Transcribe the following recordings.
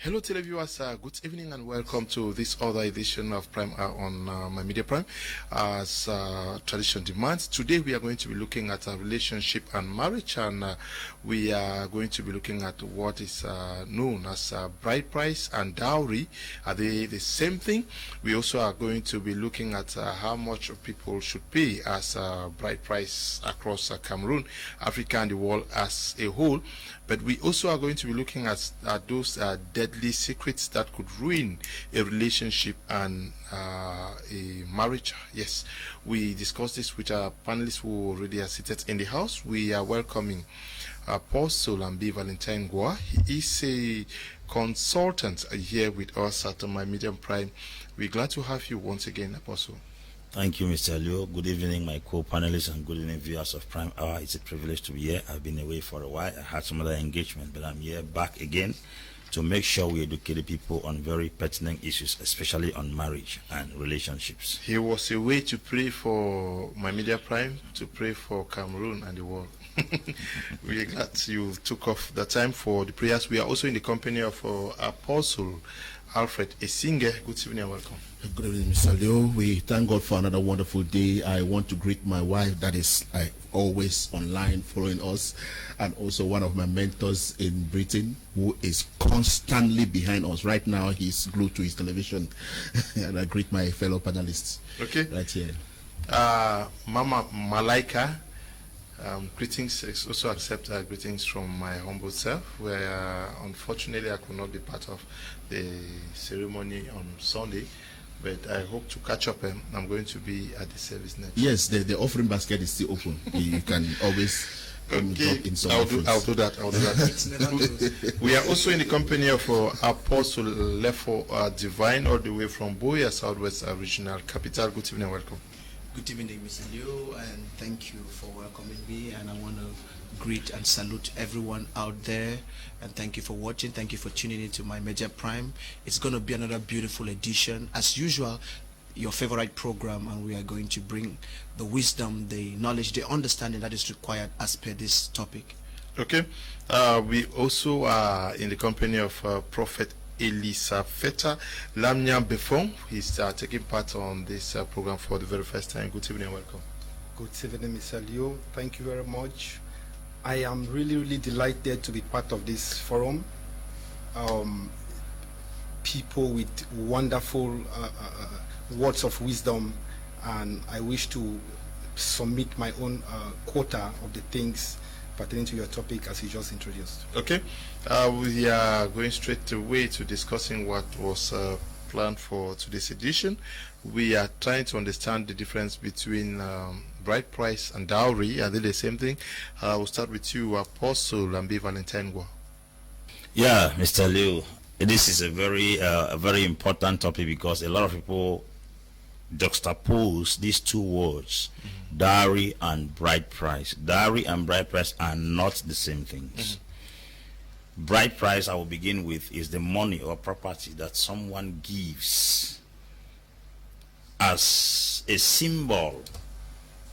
Hello, televiewers. Good evening and welcome to this other edition of Prime Hour on my Media Prime. As tradition demands, today we are going to be looking at a relationship and marriage, and we are going to be looking at what is known as bride price and dowry. Are they the same thing? We also are going to be looking at how much people should pay as bride price across Cameroon, Africa, and the world as a whole. But we also are going to be looking at those deadly secrets that could ruin a relationship and a marriage. Yes, we discussed this with our panelists who already are seated in the house. We are welcoming Apostle Ambi Valentine Gua. He is a consultant here with us at my Medium Prime. We're glad to have you once again, Apostle. Thank you, Mr. Leo. Good evening, my co-panelists, and good evening, viewers of Prime Hour. It's a privilege to be here. I've been away for a while. I had some other engagement, but I'm here back again to make sure we educate the people on very pertinent issues, especially on marriage and relationships. He was away to pray for my Media Prime, to pray for Cameroon and the world. We are glad you took off the time for the prayers. We are also in the company of Apostle Alfred Esinge. Good evening and welcome. Good evening, Mr. Leo. We thank God for another wonderful day. I want to greet my wife that is always online following us, and also one of my mentors in Britain who is constantly behind us. Right now, he's glued to his television. And I greet my fellow panelists. Okay. Right here. Mama Malaika, greetings. Also accept greetings from my humble self, where unfortunately I could not be part of the ceremony on Sunday. But I hope to catch up. I'm going to be at the service next. Yes, the offering basket is still open. You can always drop in some I'll do that. We are also in the company of Apostle Lefo Divine, all the way from Boya, Southwest Regional Capital. Good evening, welcome. Good evening, Mr. Leo, and thank you for welcoming me. And I want to greet and salute everyone out there, and thank you for watching. Thank you for tuning into my Media Prime. It's going to be another beautiful edition, as usual, your favorite program, and we are going to bring the wisdom, the knowledge, the understanding that is required as per this topic. Okay. We also are in the company of Prophet Elisapetha Lamnia Befong. He's taking part on this program for the very first time. Good evening and welcome. Good evening, Mr. Leo. Thank you very much. I am really delighted to be part of this forum. People with wonderful words of wisdom, and I wish to submit my own quota of the things pertaining to your topic as you just introduced. Okay. We are going straight away to discussing what was planned for today's edition. We are trying to understand the difference between bride price and dowry. Are they the same thing? We'll start with you, Apostle Ambi Valentine Gua. Yeah, Mr. Leo, this is a very important topic because a lot of people juxtapose these two words, dowry and bride price. Dowry and bride price are not the same things. Bride price, I will begin with, is the money or property that someone gives as a symbol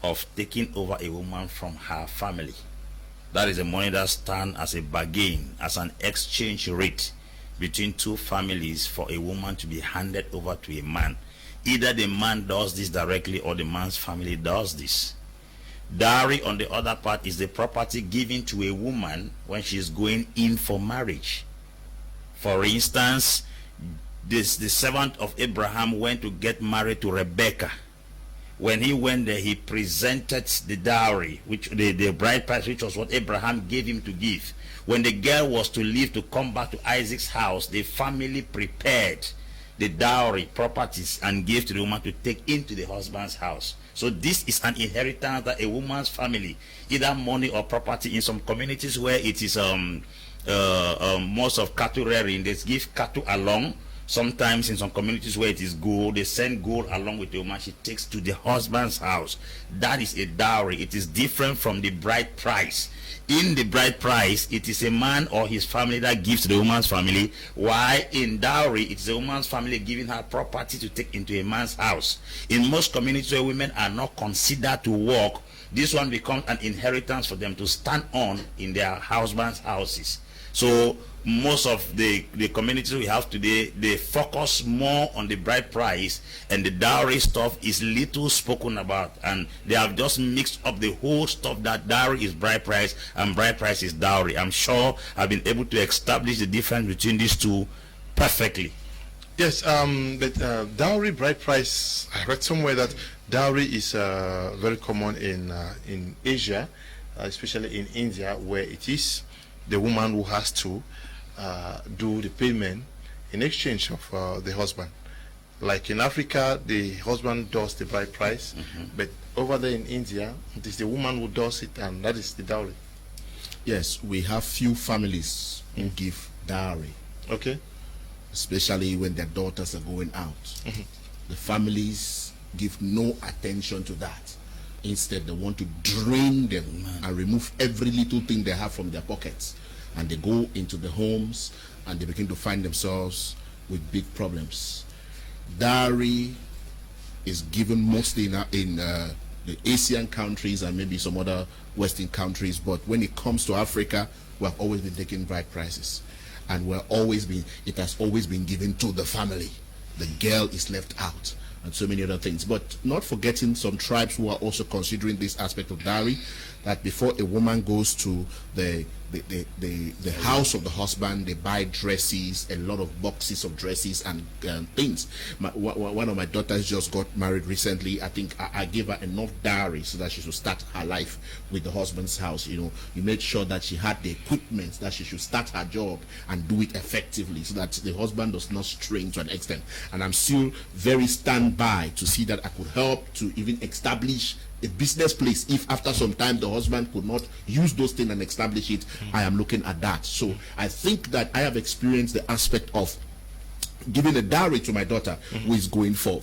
of taking over a woman from her family. That is the money that stands as a bargain, as an exchange rate between two families for a woman to be handed over to a man. Either the man does this directly or the man's family does this. Dowry, on the other part, is the property given to a woman when she is going in for marriage. For instance, the servant of Abraham went to get married to Rebecca. When he went there, he presented the dowry, which the bride price, which was what Abraham gave him to give. When the girl was to leave to come back to Isaac's house, the family prepared the dowry properties and gave to the woman to take into the husband's house. So this is an inheritance that a woman's family, either money or property, in some communities where it is most of cattle rearing, they give cattle along. Sometimes in some communities where it is gold, they send gold along with the woman. She takes to the husband's house. That is a dowry. It is different from the bride price. In the bride price, it is a man or his family that gives to the woman's family, while in dowry, it is a woman's family giving her property to take into a man's house. In most communities where women are not considered to work, this one becomes an inheritance for them to stand on in their husbands' houses. So most of the communities we have today, they focus more on the bride price, and the dowry stuff is little spoken about, and they have just mixed up the whole stuff that dowry is bride price and bride price is dowry. I'm sure I've been able to establish the difference between these two perfectly. Yes, but dowry, bride price, I read somewhere that dowry is very common in Asia, especially in India, where it is the woman who has to do the payment in exchange of the husband. Like in Africa, the husband does the bride price, but over there in India, it is the woman who does it, and that is the dowry. Yes, we have few families who give dowry. Okay. Especially when their daughters are going out. The families give no attention to that. Instead, they want to drain them and remove every little thing they have from their pockets. And they go into the homes and they begin to find themselves with big problems. Dowry is given mostly in the Asian countries and maybe some other Western countries, but when it comes to Africa, we have always been taking bride prices. And it has always been given to the family. The girl is left out, and so many other things. But not forgetting some tribes who are also considering this aspect of dowry, that before a woman goes to the house of the husband, they buy dresses, a lot of boxes of dresses and things. One of my daughters just got married recently. I think I gave her enough dowry so that she should start her life with the husband's house. You know, you made sure that she had the equipment that she should start her job and do it effectively, so that the husband does not strain to an extent. And I'm still very standby to see that I could help to even establish a business place. If after some time the husband could not use those things and establish it, I am looking at that. So I think that I have experienced the aspect of giving a dowry to my daughter who is going for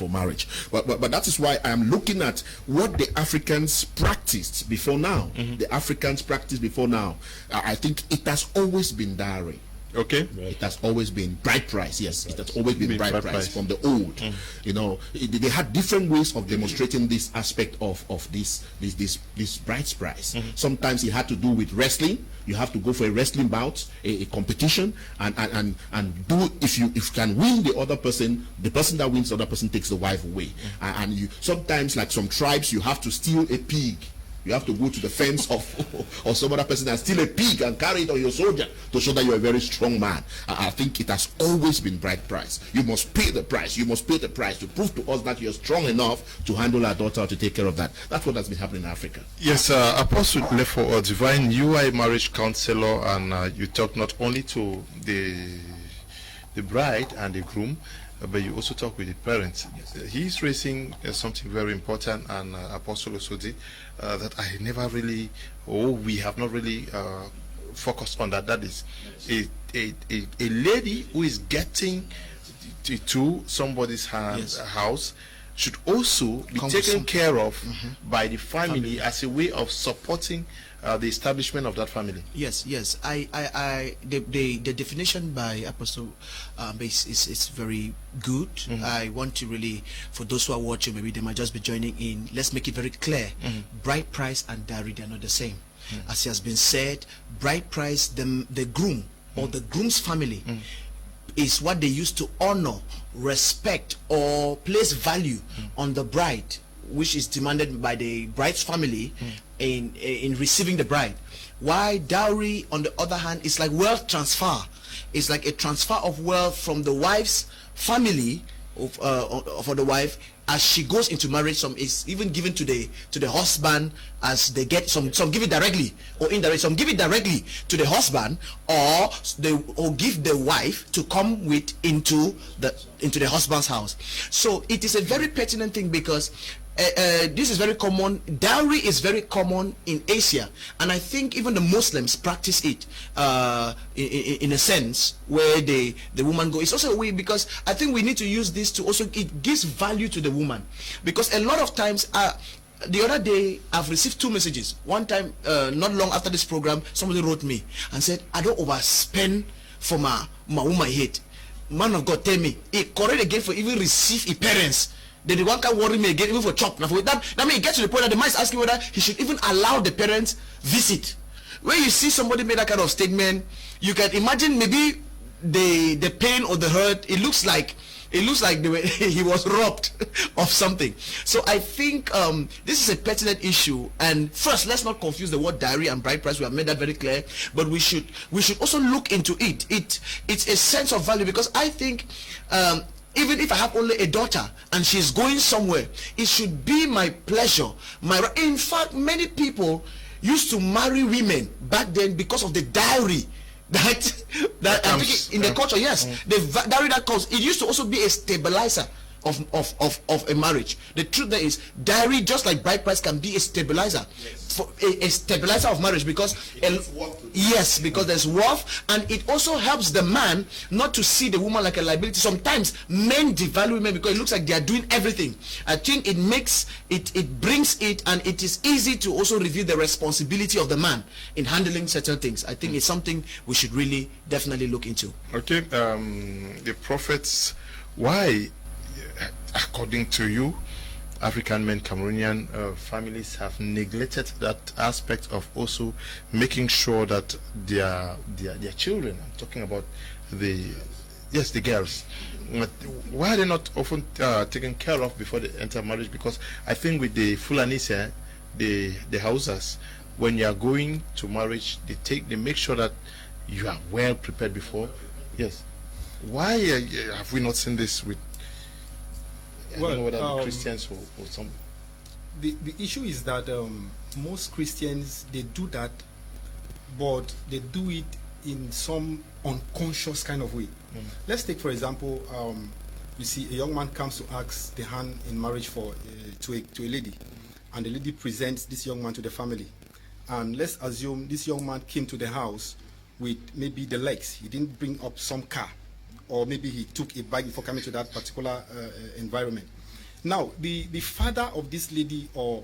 marriage. But that is why I am looking at what the Africans practiced before now. The Africans practiced before now. I think it has always been dowry. Okay. It has always been bride price. Yes, it has always been bride price from the old. You know, they had different ways of demonstrating this aspect of this bride price. Sometimes it had to do with wrestling. You have to go for a wrestling bout, a competition, and do, if you can win the other person, the person that wins the other person takes the wife away. And you sometimes, like some tribes, you have to steal a pig. You have to go to the fence of some other person and steal a pig and carry it on your soldier to show that you're a very strong man. I think it has always been bride price. You must pay the price. You must pay the price to prove to us that you're strong enough to handle our daughter, to take care of that. That's what has been happening in Africa. Yes, Apostle Lefo Divine, you are a marriage counselor, and you talk not only to the bride and the groom, but you also talk with the parents. He's raising something very important, and Apostle also did, that I never really, we have not really focused on that. That is a lady who is getting to somebody's house should also be taken care of by the family as a way of supporting the establishment of that family. Yes. The definition by Apostle is very good. I want to really, for those who are watching, maybe they might just be joining in, let's make it very clear. Bride price and dowry, they are not the same. As it has been said, bride price, the groom or the groom's family is what they use to honor, respect, or place value on the bride, which is demanded by the bride's family in receiving the bride. While dowry, on the other hand, is like wealth transfer. It's like a transfer of wealth from the wife's family for the wife as she goes into marriage. Some is even given to the husband as they get some give it directly or indirectly. Some give it directly to the husband, or give the wife to come with into the husband's house. So it is a very pertinent thing, because this is very common. Dowry is very common in Asia, and I think even the Muslims practice it in a sense, where the woman goes. It's also a way, because I think we need to use this to also, it gives value to the woman, because a lot of times, the other day I've received 2 messages. One time, not long after this program, somebody wrote me and said, I don't overspend for my woman hate. Man of God, tell me, it correct again for even receive a parents. Then the one can worry me again, even for chop. Now for that means it gets to the point that the man is asking whether he should even allow the parents visit. When you see somebody make that kind of statement, you can imagine maybe the pain or the hurt. It looks like he was robbed of something. So I think this is a pertinent issue. And first, let's not confuse the word dowry and bride price. We have made that very clear. But we should also look into it. It's a sense of value, because I think even if I have only a daughter and she's going somewhere, it should be my pleasure. In fact, many people used to marry women back then because of the dowry that I think in the culture, yes, the dowry that comes. It used to also be a stabilizer of a marriage. The truth there is, dowry, just like bride price, can be a stabilizer, for a stabilizer of marriage, because yes, because there's worth, and it also helps the man not to see the woman like a liability. Sometimes men devalue women because it looks like they are doing everything. I think it brings it, and it is easy to also review the responsibility of the man in handling certain things. I think it's something we should really definitely look into. Okay, the prophets, why, according to you, African men, Cameroonian families have neglected that aspect of also making sure that their children, I'm talking about the girls, why are they not often taken care of before they enter marriage? Because I think with the Fulanis, the Hausas, when you are going to marriage, they make sure that you are well prepared before. Yes. Why have we not seen this with? I don't know whether the Christians or some. The issue is that most Christians, they do that, but they do it in some unconscious kind of way. Let's take, for example, you see a young man comes to ask the hand in marriage to a lady, and the lady presents this young man to the family. And let's assume this young man came to the house with maybe the legs. He didn't bring up some car, or maybe he took a bike before coming to that particular environment. Now, the father of this lady, or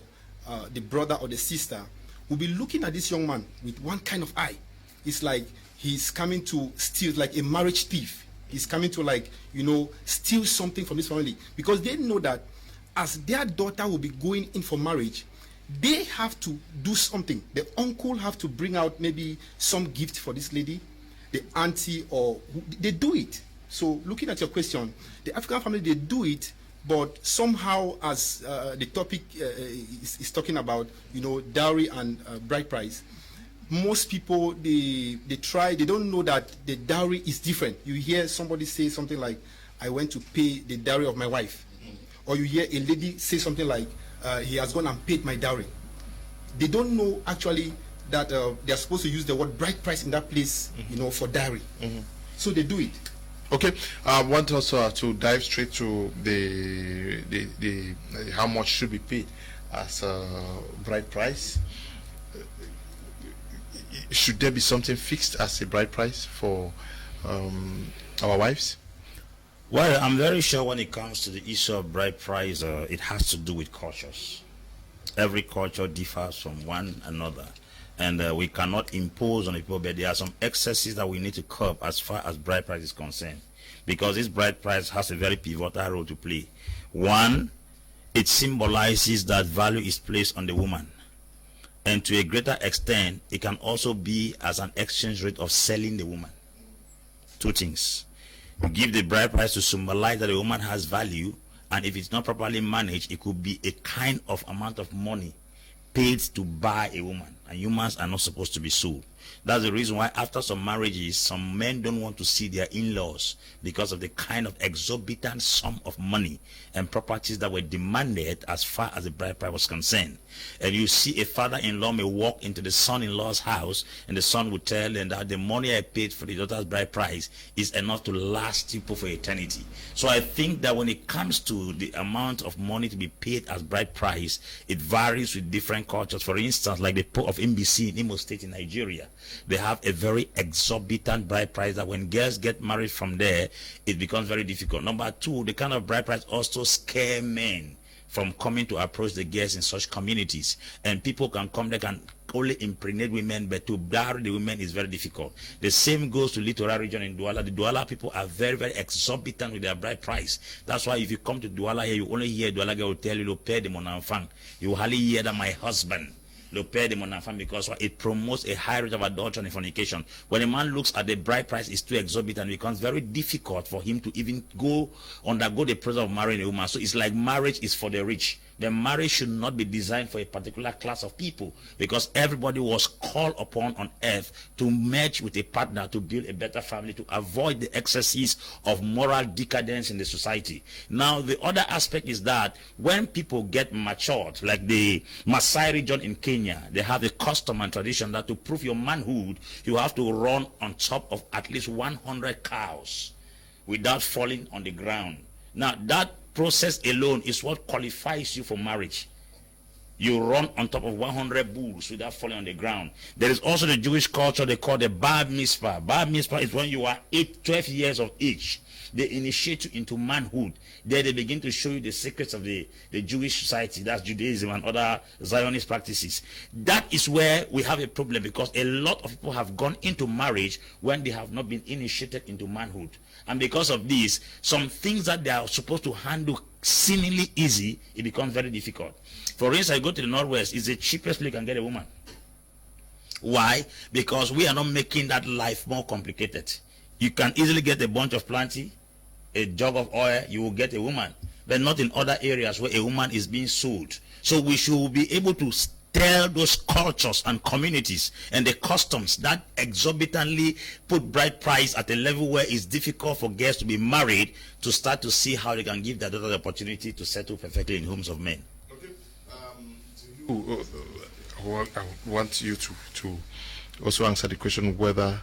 the brother or the sister, will be looking at this young man with one kind of eye. It's like he's coming to steal, like a marriage thief. He's coming to, like, steal something from this family. Because they know that as their daughter will be going in for marriage, they have to do something. The uncle have to bring out maybe some gift for this lady, the auntie, or they do it. So looking at your question, the African family, they do it, but somehow, as the topic is talking about, dowry and bride price, most people, they don't know that the dowry is different. You hear somebody say something like, I went to pay the dowry of my wife. Or you hear a lady say something like, he has gone and paid my dowry. They don't know actually that they are supposed to use the word bride price in that place, for dowry. So they do it. Okay, I want also to dive straight to the how much should be paid as a bride price. Should there be something fixed as a bride price for our wives? Well, I'm very sure when it comes to the issue of bride price, it has to do with cultures. Every culture differs from one another, and we cannot impose on people, but there are some excesses that we need to curb as far as bride price is concerned, because this bride price has a very pivotal role to play. One, it symbolizes that value is placed on the woman, and to a greater extent, it can also be as an exchange rate of selling the woman. Two things. You give the bride price to symbolize that a woman has value, and if it's not properly managed, it could be a kind of amount of money paid to buy a woman, and humans are not supposed to be sold. That's the reason why after some marriages, some men don't want to see their in-laws because of the kind of exorbitant sum of money and properties that were demanded as far as the bride price was concerned. And you see a father-in-law may walk into the son-in-law's house, and the son would tell them that the money I paid for the daughter's bride price is enough to last people for eternity. So I think that when it comes to the amount of money to be paid as bride price, it varies with different cultures. For instance, like the Port of Mbc in Imo State in Nigeria, they have a very exorbitant bride price that when girls get married from there, it becomes very difficult. Number two, the kind of bride price also scare men from coming to approach the girls in such communities, and people can come, they can only impregnate women, but to marry the women is very difficult. The same goes to littoral region in Douala. The Douala people are very, very exorbitant with their bride price. That's why if you come to Douala here, you only hear Douala girl tell you, pay the monafang. You hardly hear that my husband. Pay the monafang, because it promotes a high rate of adultery and fornication. When a man looks at the bride price is too exorbitant, it becomes very difficult for him to even undergo the process of marrying a woman. So it's like marriage is for the rich. The marriage should not be designed for a particular class of people, because everybody was called upon on earth to merge with a partner to build a better family, to avoid the excesses of moral decadence in the society. Now, the other aspect is that when people get matured, like the Maasai region in Kenya, they have a custom and tradition that to prove your manhood, you have to run on top of at least 100 cows without falling on the ground. Now, that process alone is what qualifies you for marriage. You run on top of 100 bulls without falling on the ground. There is also the Jewish culture they call the bar mitzvah. Bar mitzvah is when you are 12 years of age. They initiate you into manhood. There they begin to show you the secrets of the Jewish society. That's Judaism and other Zionist practices. That is where we have a problem, because a lot of people have gone into marriage when they have not been initiated into manhood. And because of this, some things that they are supposed to handle seemingly easy, it becomes very difficult. For instance, I go to the Northwest, it's the cheapest place you can get a woman. Why? Because we are not making that life more complicated. You can easily get a bunch of plantain, a jug of oil, you will get a woman. But not in other areas where a woman is being sold. So we should be able to tell those cultures and communities and the customs that exorbitantly put bride price at a level where it's difficult for girls to be married, to start to see how they can give their daughter the opportunity to settle perfectly in homes of men. Okay. I want you to also answer the question whether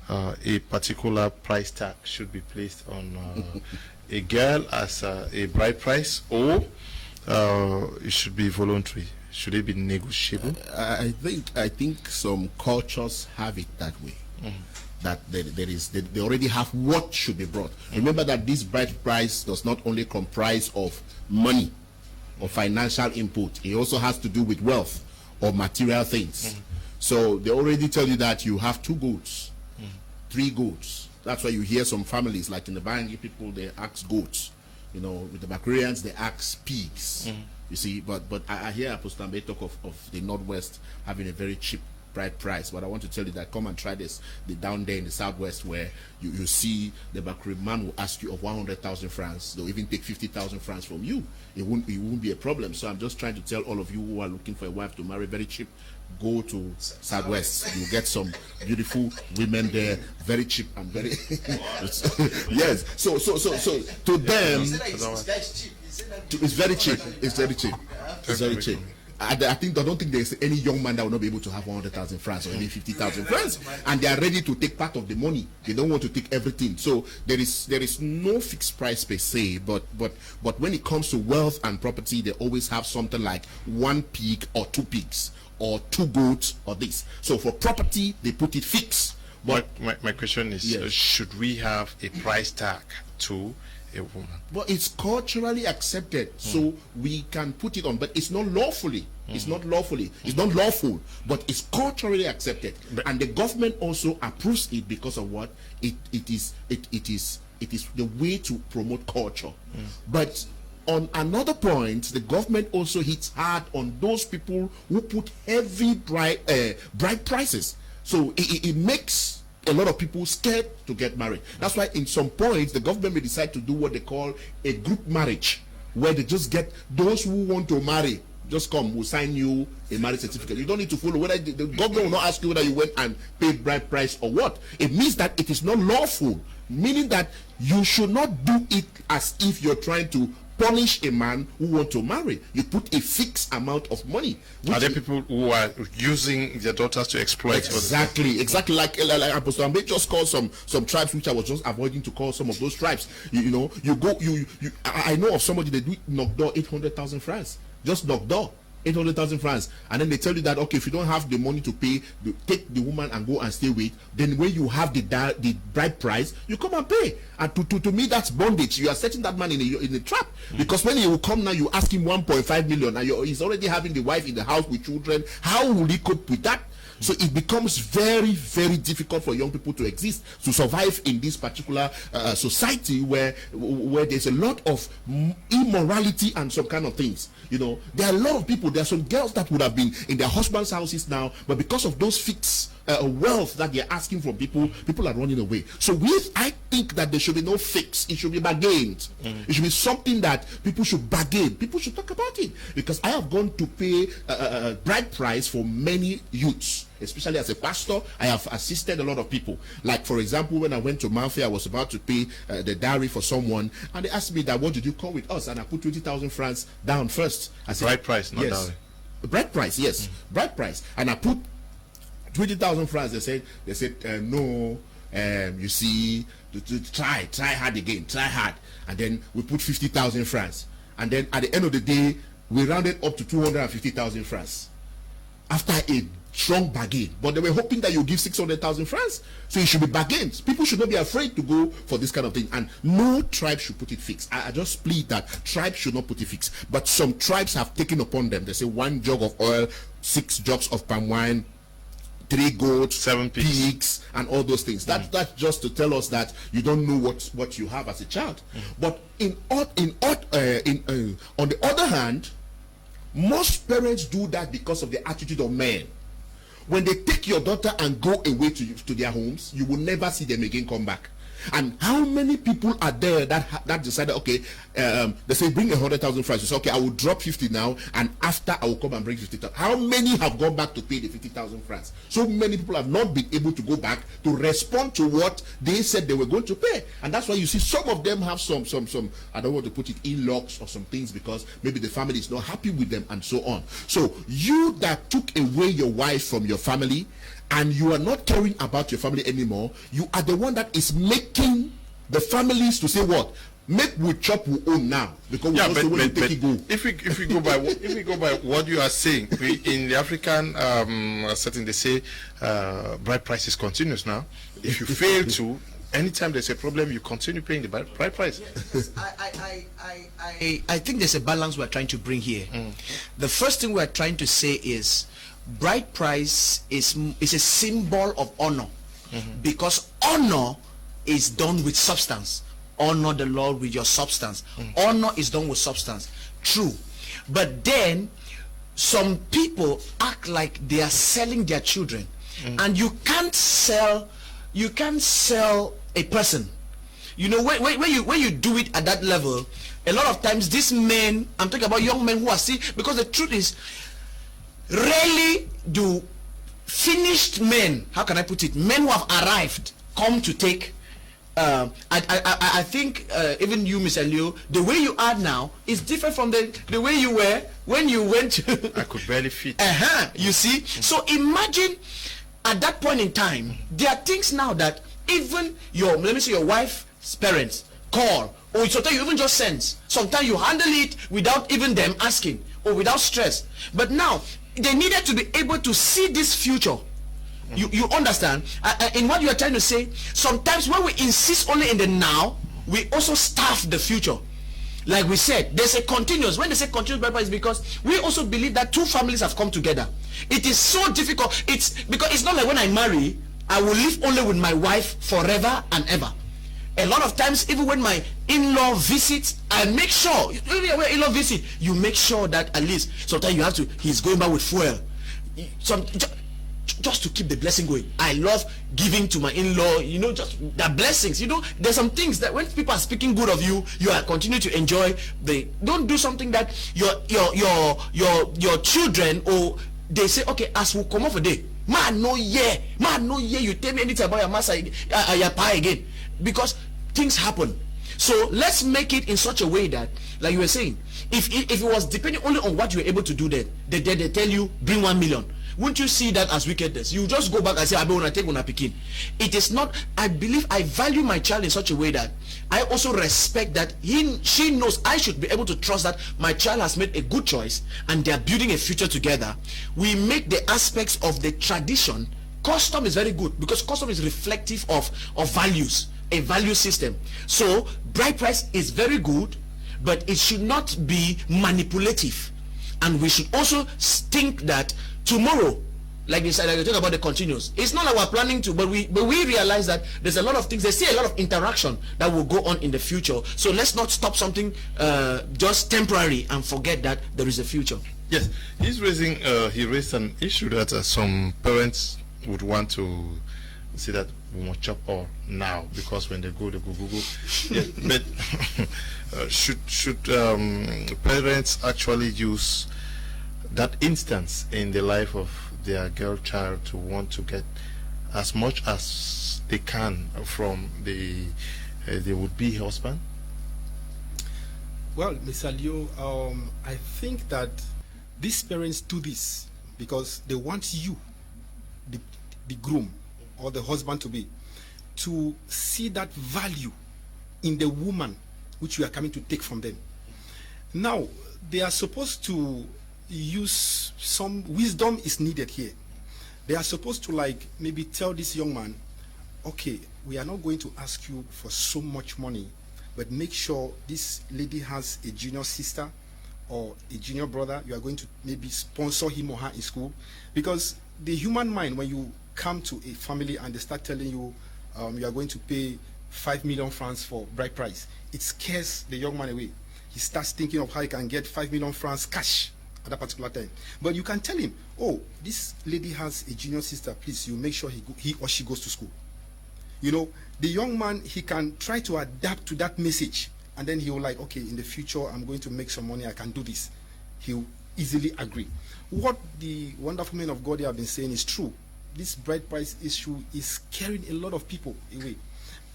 a particular price tag should be placed on a girl as a bride price, or it should be voluntary. Should it be negotiable? I think some cultures have it that way. That they already have what should be brought. Remember that this bride price does not only comprise of money or financial input. It also has to do with wealth or material things. So they already tell you that you have 2 goats, 3 goats. That's why you hear some families, like in the Bangi people, they ask goats. You know, with the Bakurians, they ask pigs. You see, but I hear Apostle Ambe talk of the Northwest having a very cheap bride price. But I want to tell you that come and try this. Down there in the Southwest, where you see the Bakuri man will ask you of 100,000 francs. They'll even take 50,000 francs from you. It won't be a problem. So I'm just trying to tell all of you who are looking for a wife to marry very cheap, go to Southwest. You get some beautiful women there, very cheap and very yes. So to them, it's very cheap. It's very cheap. It's very cheap. I don't think there's any young man that will not be able to have 100,000 francs or even 50,000 francs, and they are ready to take part of the money. They don't want to take everything. So there is no fixed price per se, but when it comes to wealth and property, they always have something like 1 pig or 2 pigs or 2 goats or this. So for property, they put it fixed. But my question is, yes, should we have a price tag to a woman? Well, it's culturally accepted, so we can put it on, but it's not lawfully. It's not lawfully. It's not lawful, but it's culturally accepted, and the government also approves it because of what it is the way to promote culture. But on another point, the government also hits hard on those people who put heavy bride prices. So it makes a lot of people scared to get married. That's why in some points the government may decide to do what they call a group marriage, where they just get those who want to marry, just come, we'll sign you a marriage certificate. You don't need to follow whether the government will not ask you whether you went and paid bride price or what. It means that it is not lawful, meaning that you should not do it as if you're trying to punish a man who wants to marry. You put a fixed amount of money. Are there people who are using their daughters to exploit? Exactly like Apostle Ambe just called some tribes, which I was just avoiding to call some of those tribes. I know of somebody that do knock door 800,000 francs. Just knock door. 800,000 francs, and then they tell you that, okay, if you don't have the money to pay, take the woman and go and stay with. Then when you have the bride price, you come and pay. And to me, that's bondage. You are setting that man in a trap, because when he will come now, you ask him 1.5 million, and he's already having the wife in the house with children. How will he cope with that? So it becomes very, very difficult for young people to exist, to survive in this particular society where there's a lot of immorality and some kind of things. You know, there are a lot of people, there are some girls that would have been in their husbands' houses now, but because of those fixed wealth that they're asking from people are running away. So I think that there should be no fix. It should be bargained. It should be something that people should bargain. People should talk about it. Because I have gone to pay bride price for many youths. Especially as a pastor, I have assisted a lot of people. Like, for example, when I went to Malfi, I was about to pay the dowry for someone, and they asked me that, what did you come with us? And I put 20,000 francs down first. I said, bride price, not yes. dowry. Bride price, yes. Bride price. And I put 20,000 francs. They said no, you see, try hard again, try hard. And then we put 50,000 francs. And then at the end of the day, we rounded up to 250,000 francs. After a strong bargain, but they were hoping that you give 600,000 francs, so it should be bargains. People should not be afraid to go for this kind of thing, and no tribe should put it fixed. I just plead that tribes should not put it fixed, but some tribes have taken upon them. They say 1 jug of oil, 6 jugs of palm wine, 3 goats, 7 pigs, and all those things. That's just to tell us that you don't know what you have as a child. But on the other hand, most parents do that because of the attitude of men. When they take your daughter and go away to their homes, you will never see them again come back. And how many people are there that decided, okay, they say bring 100,000 francs. You say, okay, I will drop 50 now, and after I will come and bring 50,000. How many have gone back to pay the 50,000 francs? So many people have not been able to go back to respond to what they said they were going to pay. And that's why you see some of them have some I don't want to put it, in-locks or some things, because maybe the family is not happy with them and so on. So you that took away your wife from your family, and you are not caring about your family anymore, you are the one that is making the families to say what? Make we chop we own now, because we also want to take it go. If we go by what you are saying, in the African setting, they say bride price is continuous now. If you fail to, anytime there's a problem, you continue paying the bride price. Yes, I think there's a balance we're trying to bring here. The first thing we're trying to say is bride price is a symbol of honor, because honor is done with substance. Honor the Lord with your substance. Honor is done with substance. True. But then some people act like they are selling their children, and you can't sell a person. You know, when you do it at that level, a lot of times these men, I'm talking about young men who are still, because the truth is, rarely do finished men, how can I put it, men who have arrived, come to take I think even you, Mr. Leo, the way you are now is different from the way you were when you went to I could barely fit. You see? So imagine at that point in time, there are things now that even your, let me say, your wife's parents call, or sometimes you even just sense. Sometimes you handle it without even them asking, or without stress. But now they needed to be able to see this future. You understand? In what you are trying to say, sometimes when we insist only in the now, we also starve the future. Like we said, there's a continuous. When they say continuous bride price, is because we also believe that two families have come together. It is so difficult. It's because it's not like when I marry, I will live only with my wife forever and ever. A lot of times, even when my in-law visits, I make sure, when in-law visit, you make sure that at least sometimes you have to, he's going back with fuel. Just to keep the blessing going. I love giving to my in-law, you know, just the blessings. You know, there's some things that when people are speaking good of you, you are continue to enjoy. Don't do something that your children, or they say, okay, as we come off a day, man no yeah, you tell me anything about your master, your pie again, because things happen. So let's make it in such a way that, like you were saying, if it was depending only on what you were able to do, then they tell you bring 1 million. won't you see that as wickedness? You just go back and say, I want to take una pikin. It is not. I believe I value my child in such a way that I also respect that she knows I should be able to trust that my child has made a good choice and they are building a future together. We make the aspects of the tradition. Custom is very good because custom is reflective of values, a value system. So bride price is very good, but it should not be manipulative. And we should also think that tomorrow, like they said, like we talk about the continuous, it's not our planning to, but we realize that there's a lot of things, there's still a lot of interaction that will go on in the future. So let's not stop something just temporary and forget that there is a future. Yes, he raised an issue that some parents would want to see that we must chop all now, because when they go Google. Yeah, but should parents actually use that instance in the life of their girl child to want to get as much as they can from the would-be husband? Well, Mr. Leo, I think that these parents do this because they want you, the groom or the husband to be, to see that value in the woman which you are coming to take from them. Now, they are supposed to use some wisdom is needed here. They are supposed to, like, maybe tell this young man, okay, we are not going to ask you for so much money, but make sure this lady has a junior sister or a junior brother. You are going to maybe sponsor him or her in school, because the human mind, when you come to a family and they start telling you you are going to pay 5 million francs for bride price, it scares the young man away. He starts thinking of how he can get 5 million francs cash at that particular time. But you can tell him, oh, this lady has a junior sister, please, you make sure he or she goes to school. You know, the young man, he can try to adapt to that message, and then he will like, okay, in the future I'm going to make some money, I can do this. He'll easily agree. What the wonderful men of God have been saying is true. This bride price issue is carrying a lot of people away,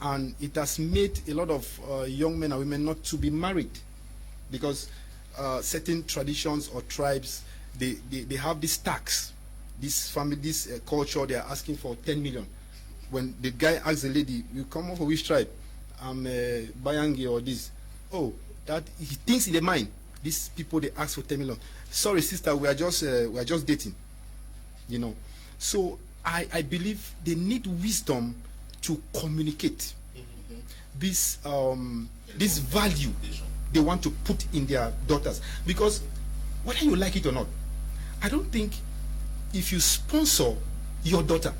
and it has made a lot of young men and women not to be married, because certain traditions or tribes, they have this tax, this family, this culture. They are asking for 10 million. When the guy asks the lady, you come from which tribe? I'm Bayangi or this. Oh, that he thinks in the mind. These people, they ask for 10 million. Sorry, sister, we are just dating. You know, so I believe they need wisdom to communicate this value they want to put in their daughters, because whether you like it or not, I don't think if you sponsor your daughter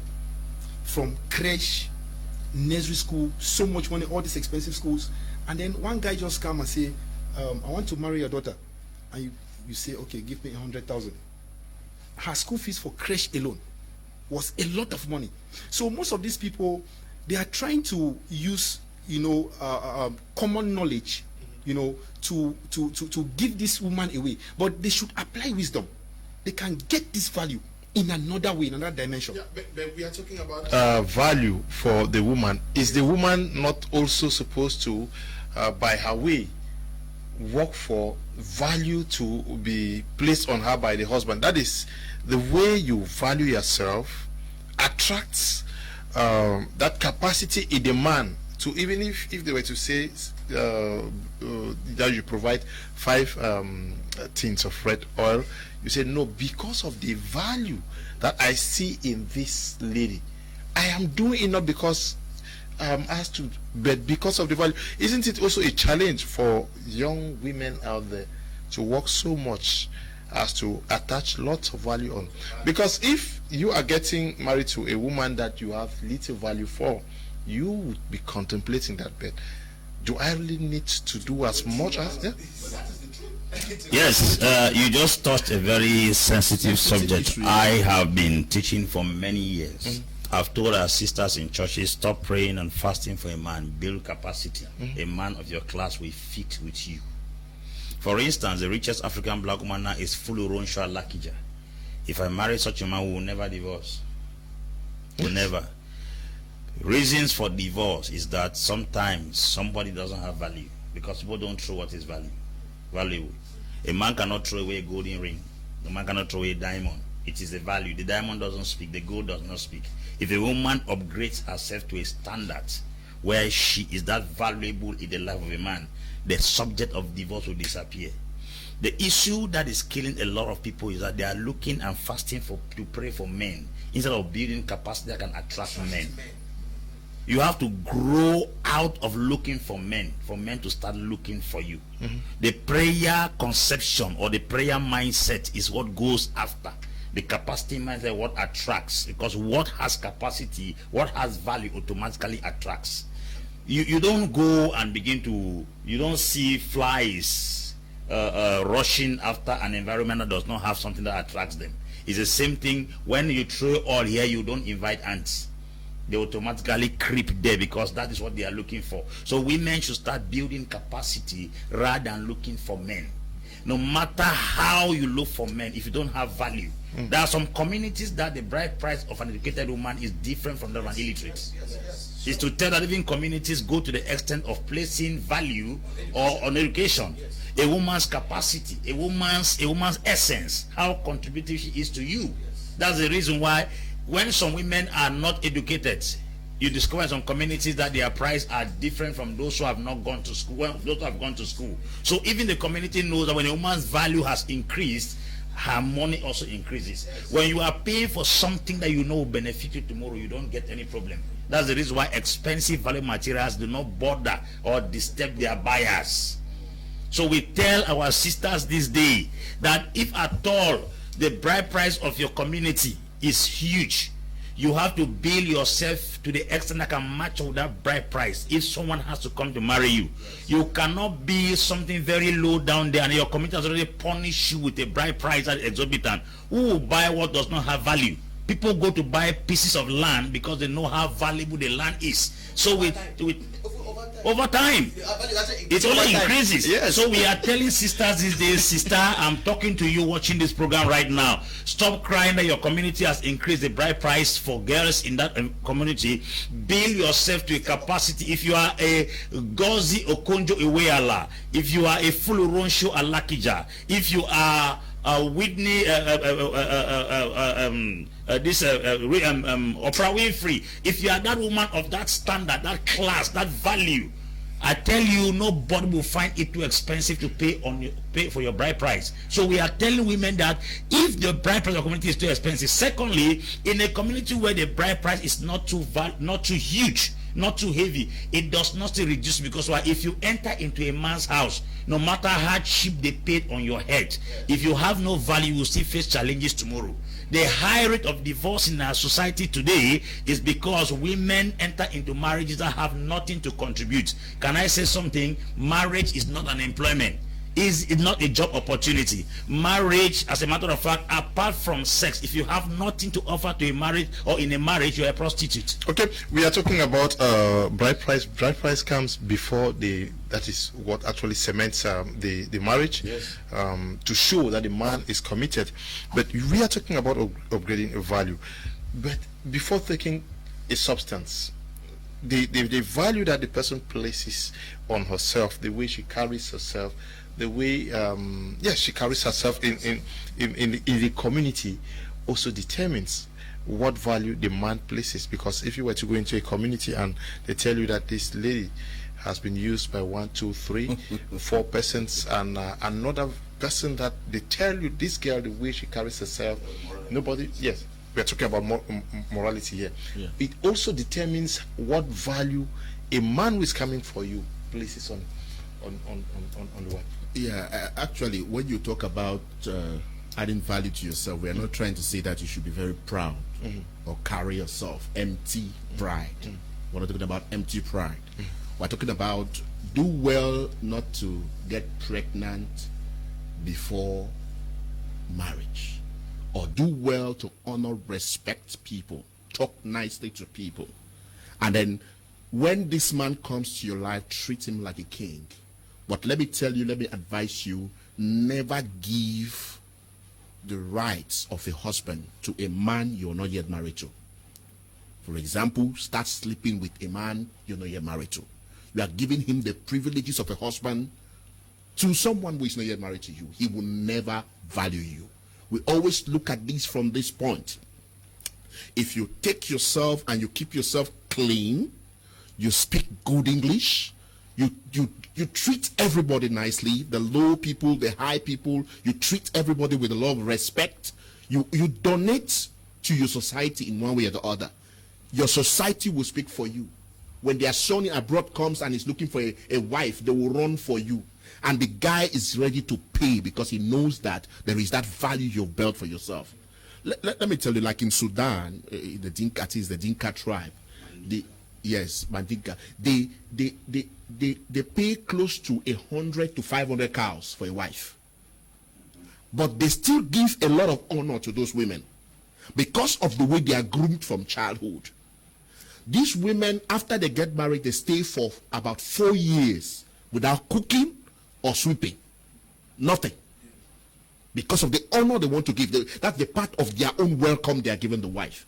from crèche, nursery school, so much money, all these expensive schools, and then one guy just come and say, I want to marry your daughter, and you say, okay, give me 100,000. Her school fees for crèche alone was a lot of money. So most of these people, they are trying to use, common knowledge, to give this woman away, but they should apply wisdom. They can get this value in another way, in another dimension. Yeah, but we are talking about value for the woman. Is the woman not also supposed to, by her way, work for value to be placed on her by the husband? That is, the way you value yourself attracts that capacity in the man to, even if they were to say that you provide 5 tins of red oil, you say, no, because of the value that I see in this lady, I am doing it not because I'm asked to, but because of the value. Isn't it also a challenge for young women out there to work so much as to attach lots of value on? Because if you are getting married to a woman that you have little value for, you would be contemplating that bed. Do I really need to do as much as? Yeah? Yes, you just touched a very sensitive subject. I have been teaching for many years. I've told our sisters in churches, stop praying and fasting for a man, build capacity. A man of your class will fit with you. For instance, the richest African black woman now is Fuluronsha Lakija. If I marry such a man, we will never divorce. We'll never. Reasons for divorce is that sometimes somebody doesn't have value, because people don't throw what is valuable. A man cannot throw away a golden ring. A man cannot throw away a diamond. It is the value. The diamond doesn't speak. The gold does not speak. If a woman upgrades herself to a standard where she is that valuable in the life of a man, the subject of divorce will disappear. The issue that is killing a lot of people is that they are looking and fasting to pray for men instead of building capacity that can attract men. You have to grow out of looking for men to start looking for you. The prayer conception or the prayer mindset is what goes after. The capacity mindset what attracts, because what has capacity, what has value automatically attracts. You don't go and begin to, you don't see flies rushing after an environment that does not have something that attracts them. It's the same thing when you throw all here, you don't invite ants. They automatically creep there because that is what they are looking for. So women should start building capacity rather than looking for men. No matter how you look for men, if you don't have value, there are some communities that the bride price of an educated woman is different from that of an illiterate. It's to tell that even communities go to the extent of placing value or on education. A woman's capacity, a woman's essence, how contributive she is to you. That's the reason why when some women are not educated, you discover in some communities that their price are different from those who have not gone to school, those who have gone to school. So even the community knows that when a woman's value has increased, her money also increases. When you are paying for something that you know will benefit you tomorrow, you don't get any problem. That's the reason why expensive value materials do not bother or disturb their buyers. So we tell our sisters this day that if at all the bride price of your community is huge, you have to build yourself to the extent that can match with that bride price. If someone has to come to marry you, you cannot be something very low down there and your community has already punished you with a bride price that is exorbitant. Who will buy what does not have value? People go to buy pieces of land because they know how valuable the land is. So over time, it only increases. Yes. So we are telling sisters these days, sister, I'm talking to you watching this program right now. Stop crying that your community has increased the bride price for girls in that community. Build yourself to a capacity. If you are a Gozi Okonjo Iweala, if you are a Fuluronsho Alakija, if you are Whitney, Oprah Winfrey, if you are that woman of that standard, that class, that value, I tell you, nobody will find it too expensive to pay for your bride price. So we are telling women that if the bride price of the community is too expensive, secondly, in a community where the bride price is not too huge, not too heavy, it does not still reduce, because if you enter into a man's house, no matter how cheap they paid on your head, if you have no value, you will still face challenges tomorrow. The high rate of divorce in our society today is because women enter into marriages that have nothing to contribute. Can I say something? Marriage is not an employment. Is not a job opportunity. Marriage, as a matter of fact, apart from sex, if you have nothing to offer to a marriage or in a marriage, you're a prostitute. Okay, we are talking about bride price. Bride price comes before that is what actually cements the marriage. Yes. To show that the man is committed. But we are talking about upgrading a value. But before taking a substance, the value that the person places on herself, the way she carries herself, the way she carries herself in the community also determines what value the man places. Because if you were to go into a community and they tell you that this lady has been used by 1, 2, 3, 4 persons, and another person that they tell you this girl, the way she carries herself, nobody, yes, we are talking about morality here. Yeah. It also determines what value a man who is coming for you places on the wife. Yeah, actually, when you talk about adding value to yourself, we are not trying to say that you should be very proud or carry yourself empty pride. We're not talking about empty pride. We're talking about do well not to get pregnant before marriage, or do well to honor, respect people, talk nicely to people, and then when this man comes to your life, treat him like a king. But let me tell you, let me advise you, never give the rights of a husband to a man you're not yet married to. For example, start sleeping with a man you're not yet married to. You are giving him the privileges of a husband to someone who is not yet married to you. He will never value you. We always look at this from this point. If you take yourself and you keep yourself clean, you speak good English, you treat everybody nicely, the low people, the high people, you treat everybody with a lot of respect, you donate to your society in one way or the other, your society will speak for you. When their son abroad comes and is looking for a wife, they will run for you. And the guy is ready to pay because he knows that there is that value you've built for yourself. Let me tell you, like in Sudan, the Dinka tribe, Mandinka, they pay close to 100 to 500 cows for a wife. But they still give a lot of honor to those women because of the way they are groomed from childhood. These women, after they get married, they stay for about 4 years without cooking or sweeping. Nothing. Because of the honor they want to give. That's the part of their own welcome they are giving the wife.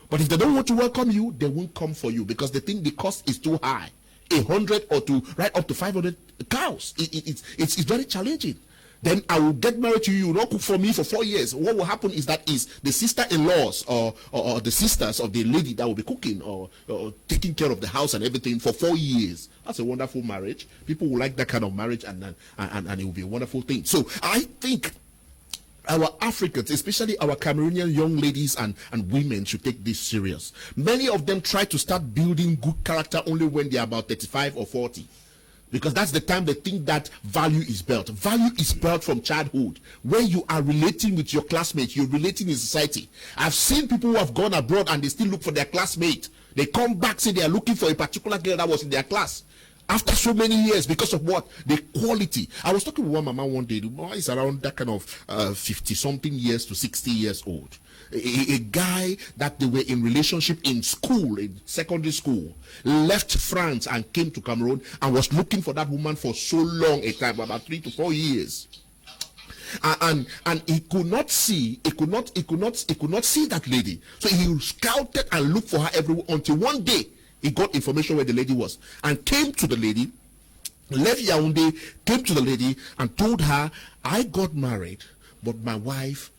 But if they don't want to welcome you, they won't come for you because they think the cost is too high. 100 or right up to 500 cows. It's very challenging. Then I will get married to you, you not cook for me for 4 years. What will happen is that the sister-in-laws or the sisters of the lady that will be cooking or taking care of the house and everything for 4 years. That's a wonderful marriage. People will like that kind of marriage and it will be a wonderful thing. So I think our Africans, especially our Cameroonian young ladies and women, should take this serious. Many of them try to start building good character only when they are about 35 or 40. Because that's the time they think that value is built. Value is built from childhood. When you are relating with your classmates, you're relating in society. I've seen people who have gone abroad and they still look for their classmate. They come back, say they are looking for a particular girl that was in their class. After so many years, because of what? The quality. I was talking with one mama one day. The mama is around that kind of 50-something years to 60 years old. A guy that they were in relationship in school, in secondary school, left France and came to Cameroon and was looking for that woman for so long a time, about 3 to 4 years. And he could not see that lady. So he scouted and looked for her everywhere until one day he got information where the lady was and came to the lady, left Yaoundé, came to the lady and told her, I got married, but my wife,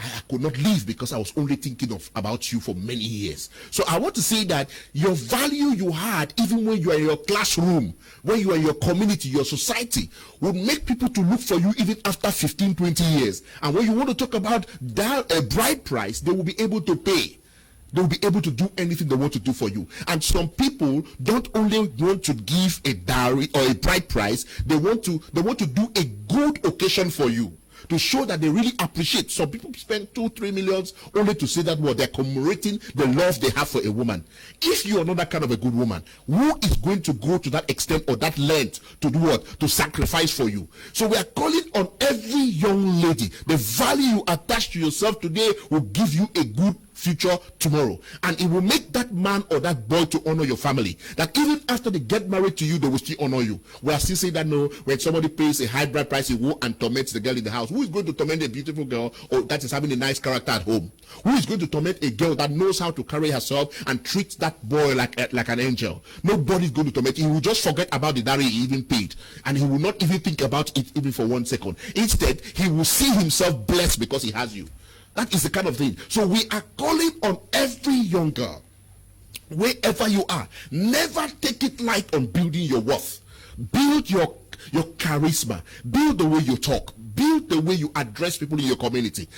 I could not leave because I was only thinking about you for many years. So I want to say that your value you had, even when you are in your classroom, when you are in your community, your society, will make people to look for you even after 15, 20 years. And when you want to talk about a bride price, they will be able to pay. They will be able to do anything they want to do for you. And some people don't only want to give a dowry or a bride price, they want to do a good occasion for you, to show that they really appreciate. Some people spend 2-3 millions only to say that they're commemorating the love they have for a woman. If you are not that kind of a good woman, who is going to go to that extent or that length to do what? To sacrifice for you. So we are calling on every young lady. The value you attach to yourself today will give you a good future tomorrow, and it will make that man or that boy to honor your family, that even after they get married to you, they will still honor you. We are still saying that no, when somebody pays a high bride price, he will and torments the girl in the house. Who is going to torment a beautiful girl or that is having a nice character at home? Who is going to torment a girl that knows how to carry herself and treat that boy like an angel? Nobody is going to torment. He will just forget about the dowry he even paid, and he will not even think about it even for 1 second. Instead, he will see himself blessed because he has you. That is the kind of thing. So we are calling on every young girl, wherever you are, never take it light on building your worth. Build your charisma. Build the way you talk. Build the way you address people in your community.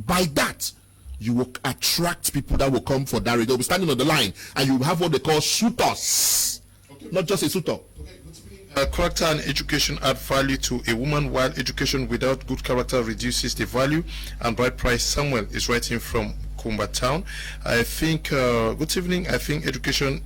By that, you will attract people that will come for dowry. They'll be standing on the line, and you will have what they call suitors. Okay. Not just a suitor. Okay. Character and education add value to a woman, while education without good character reduces the value. And bride price, Samuel is writing from Kumba Town. I think, good evening, I think education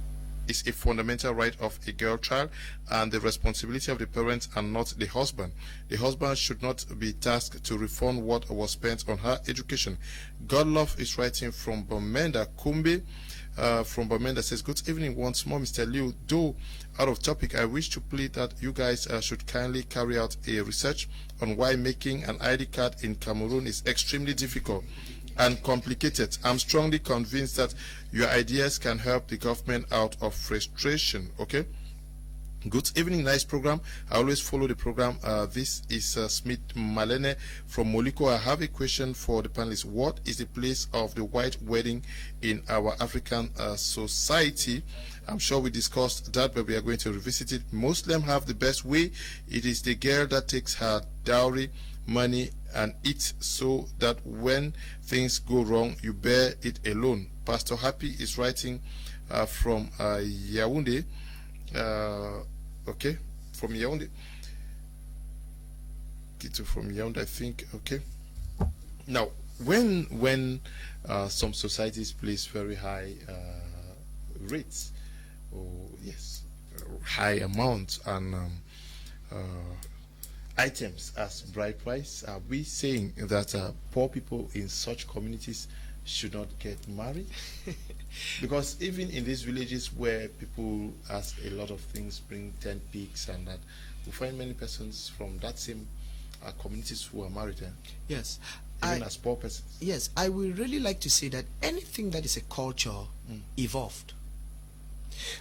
is a fundamental right of a girl child and the responsibility of the parents and not the husband. The husband should not be tasked to refund what was spent on her education. Godlove is writing from Bomenda Kumbe. From Bamenda says, good evening once more, Mr. Liu. Though out of topic, I wish to plead that you guys should kindly carry out a research on why making an ID card in Cameroon is extremely difficult and complicated. I'm strongly convinced that your ideas can help the government out of frustration. Okay, Good evening, nice program. I always follow the program. This is Smith Malene from Moliko. I have a question for the panelists. What is the place of the white wedding in our African society? I'm sure we discussed that, but we are going to revisit it. Muslims have the best way. It is the girl that takes her dowry money and eats, so that when things go wrong, you bear it alone. Pastor Happy is writing from Yaoundé. Okay, from Yaoundé. From Yaoundé, I think. Okay. Now, when some societies place very high rates, or yes, high amounts and items as bride price, are we saying that poor people in such communities should not get married? Because even in these villages where people ask a lot of things, bring 10 pigs and that, we find many persons from that same communities who are married. Yes. Even as poor persons. Yes, I would really like to say that anything that is a culture evolved.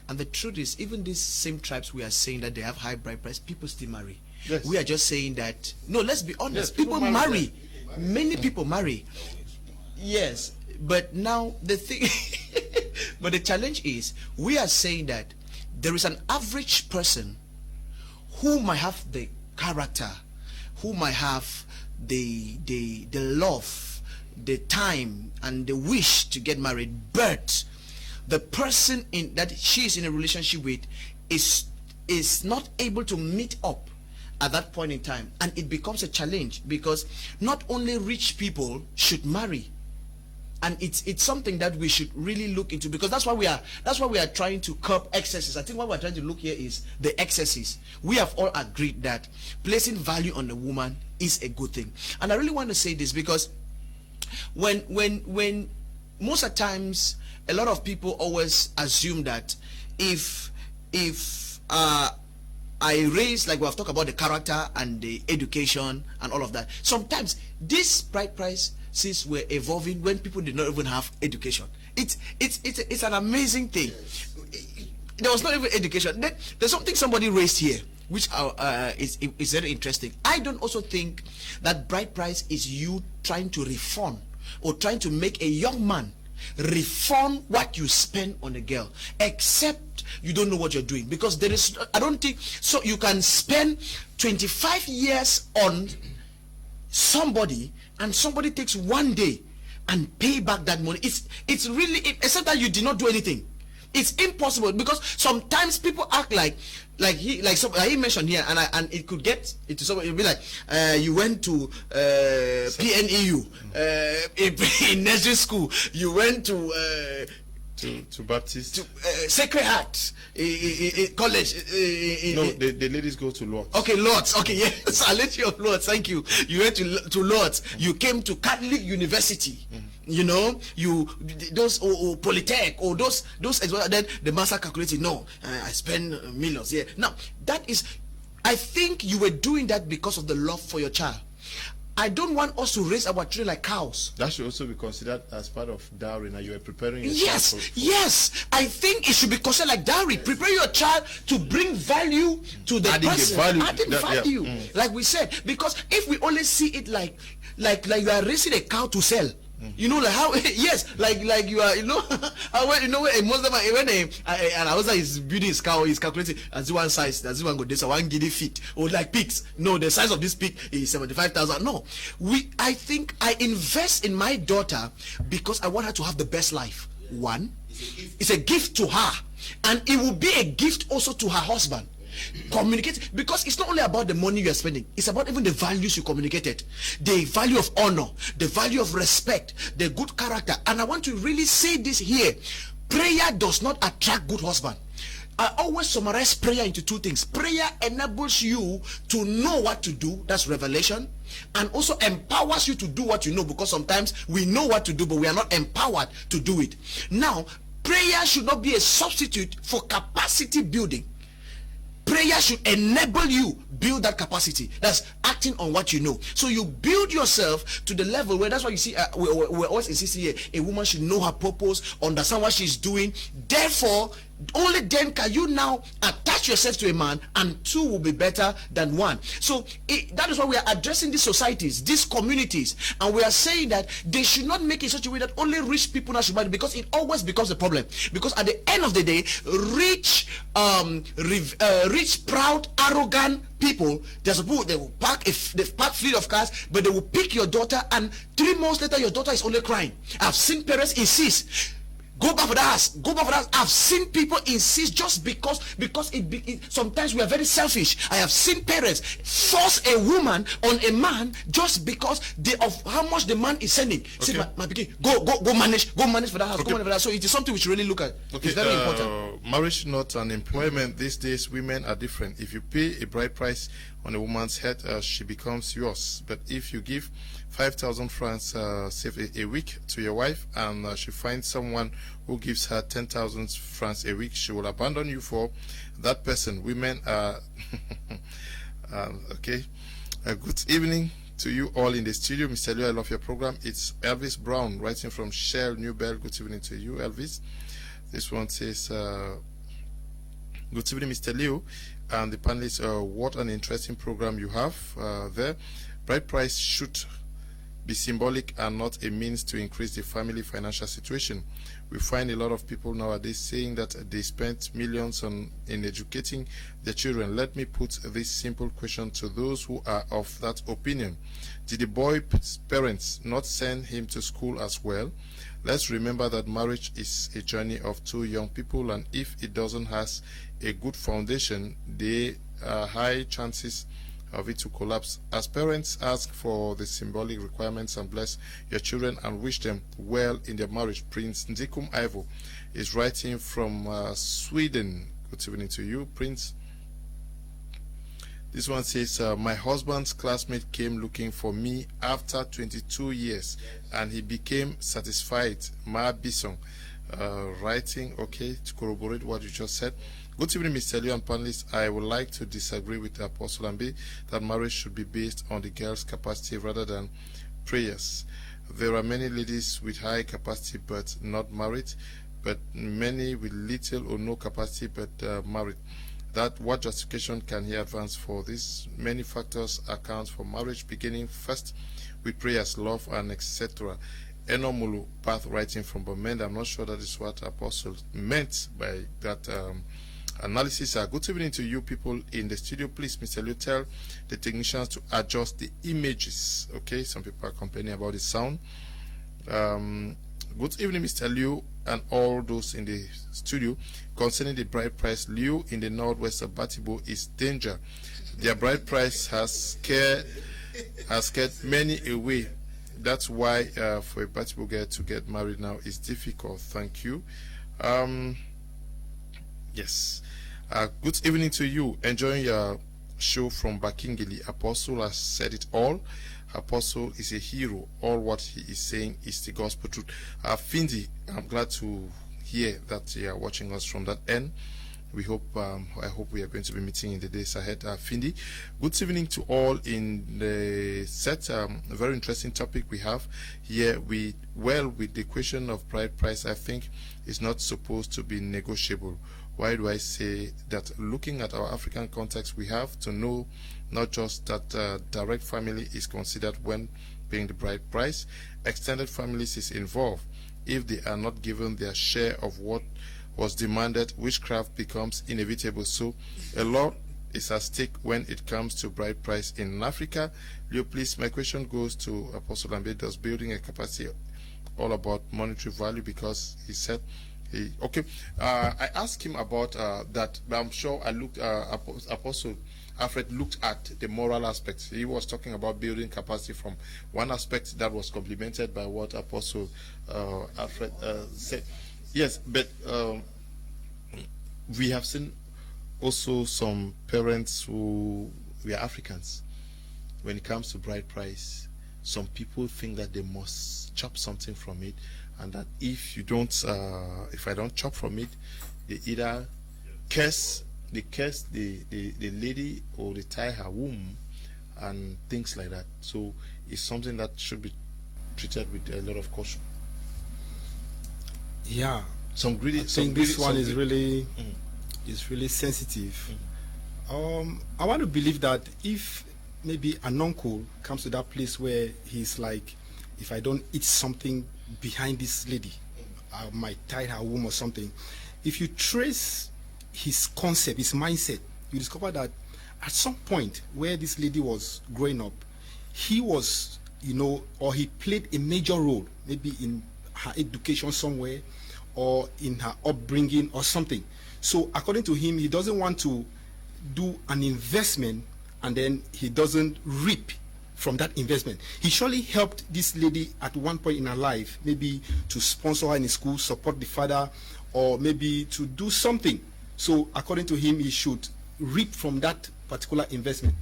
And the truth is, even these same tribes we are saying that they have high bride price, people still marry. Yes. We are just saying that, no, let's be honest, Yes, people marry. Many people marry. Yes, but now the thing, but the challenge is, we are saying that there is an average person who might have the character, who might have the love, the time, and the wish to get married, but the person in that she is in a relationship with is not able to meet up at that point in time, and it becomes a challenge, because not only rich people should marry, and it's something that we should really look into, because that's why we are trying to curb excesses. I think what we're trying to look here is the excesses. We have all agreed that placing value on a woman is a good thing, and I really want to say this because when most of the times a lot of people always assume that if I raise, like we have talked about the character and the education and all of that, sometimes this bride prices were evolving when people did not even have education. It's an amazing thing. There was not even education. There's something somebody raised here which is very interesting. I don't also think that bride price is you trying to reform or trying to make a young man reform what you spend on a girl, except you don't know what you're doing, because there is, I don't think so you can spend 25 years on somebody and somebody takes one day and pay back that money. It's really, except that you did not do anything. It's impossible, because sometimes people act like he mentioned here, and it could get into somebody. It'll be like you went to PNEU in nursery school. You went to Baptist, to Sacred Heart college. No, the ladies go to Lords. Okay, Lords. Okay, yes, I'll let you off Lords. Thank you. You went to Lords. You came to Catholic University. You know, those Polytech or those as well. Then the master calculated. No, I spend millions. Yeah. Now that is, I think you were doing that because of the love for your child. I don't want us to raise our children like cows. That should also be considered as part of dowry. Now you are preparing your yes child for yes I think it should be considered like dowry. Prepare your child to bring value to the person, adding value. Like we said, because if we only see it like you are raising a cow to sell, you know, like how yes, like you are, you know, when a Muslim, when an Hausa is building his cow, he's calculating as one size, as one go this, one guinea feet, or like pigs. No, the size of this pig is 75,000. No, I think I invest in my daughter because I want her to have the best life. One, it's a gift to her, and it will be a gift also to her husband. Communicate, because it's not only about the money you are spending, it's about even the values you communicated, the value of honor, the value of respect, the good character. And I want to really say this here: prayer does not attract good husband. I always summarize prayer into two things. Prayer enables you to know what to do, that's revelation, and also empowers you to do what you know, because sometimes we know what to do but we are not empowered to do it. Now, prayer should not be a substitute for capacity building. Prayer should enable you build that capacity. That's acting on what you know. So you build yourself to the level where, that's why you see we're always insisting here, a woman should know her purpose, understand what she's doing. Therefore, only then can you now attach attach yourself to a man, and two will be better than one. So that is why we are addressing these societies, these communities, and we are saying that they should not make it such a way that only rich people now should marry, because it always becomes a problem. Because at the end of the day, rich, proud, arrogant people, there's a people, they will park fleet of cars, but they will pick your daughter, and 3 months later your daughter is only crying. I've seen parents insist, go back for the house, go back for the house. I've seen people insist just because sometimes we are very selfish. I have seen parents force a woman on a man just because of how much the man is sending. Okay. Say, my pikin, go manage for that house, Okay. go manage for that. So it is something we should really look at. Okay, It's very important. marriage not an employment. These days women are different. If you pay a bride price on a woman's head, she becomes yours. But if you give 5,000 francs save a week to your wife, and she finds someone who gives her 10,000 francs a week, she will abandon you for that person. Women are okay. Good evening to you all in the studio. Mr. Liu, I love your program. It's Elvis Brown writing from Shell, New Bell. Good evening to you, Elvis. This one says, good evening, Mr. Leo and the panelists. What an interesting program you have there. Bride price should be symbolic and not a means to increase the family financial situation. We find a lot of people nowadays saying that they spent millions in educating their children. Let me put this simple question to those who are of that opinion. Did the boy's parents not send him to school as well? Let's remember that marriage is a journey of two young people, and if it doesn't have a good foundation, there are high chances of it to collapse. As parents, ask for the symbolic requirements and bless your children and wish them well in their marriage. Prince Ndikum Ivo is writing from Sweden. Good evening to you, Prince. This one says, my husband's classmate came looking for me after 22 years and he became satisfied. Ma Bisong writing, okay, to corroborate what you just said. Good evening, Mr. Liu and panelists. I would like to disagree with the Apostle Ambi that marriage should be based on the girl's capacity rather than prayers. There are many ladies with high capacity but not married, but many with little or no capacity but married. What justification can he advance for this? Many factors account for marriage, beginning first with prayers, love, and etc. Enomulu Path writing from Bamenda. I'm not sure that is what Apostle meant by that analysis. Good evening to you people in the studio. Please, Mr. Liu, tell the technicians to adjust the images. Okay, some people are complaining about the sound. Good evening, Mr. Liu and all those in the studio. Concerning the bride price, Liu in the northwest of Batibo is danger. Their bride price has scared many away. That's why for a Batibo girl to get married now is difficult. Thank you. Yes. Good evening to you. Enjoying your show from Bakingili. Apostle has said it all. Apostle is a hero. All what he is saying is the gospel truth. Findi, I'm glad to hear that you are watching us from that end. We hope, I hope we are going to be meeting in the days ahead. Findi, good evening to all in the set. A very interesting topic we have here. With the question of bride price, I think is not supposed to be negotiable. Why do I say that? Looking at our African context, we have to know not just that direct family is considered when paying the bride price. Extended families is involved. If they are not given their share of what was demanded, witchcraft becomes inevitable. So a lot is at stake when it comes to bride price in Africa. Leo, please, my question goes to Apostle Ambe. Does building a capacity all about monetary value? Because he said I asked him about that, but I'm sure Apostle Alfred looked at the moral aspects. He was talking about building capacity from one aspect that was complemented by what Apostle Alfred said. Yes, but we have seen also some parents who were Africans. When it comes to bride price, some people think that they must chop something from it, and that if you don't, if I don't chop from it, they either curse the lady, or they tie her womb and things like that. So it's something that should be treated with a lot of caution. Yeah, Some greedy. I think this one is really is really sensitive. I want to believe that if maybe an uncle comes to that place where he's like, if I don't eat something behind this lady, I might tie her womb or something. If you trace his concept, his mindset, you discover that at some point where this lady was growing up, he was, or he played a major role, maybe in her education somewhere or in her upbringing or something. So according to him, he doesn't want to do an investment and then he doesn't reap from that investment. He surely helped this lady at one point in her life, maybe to sponsor her in school, support the father, or maybe to do something. So according to him, he should reap from that particular investment.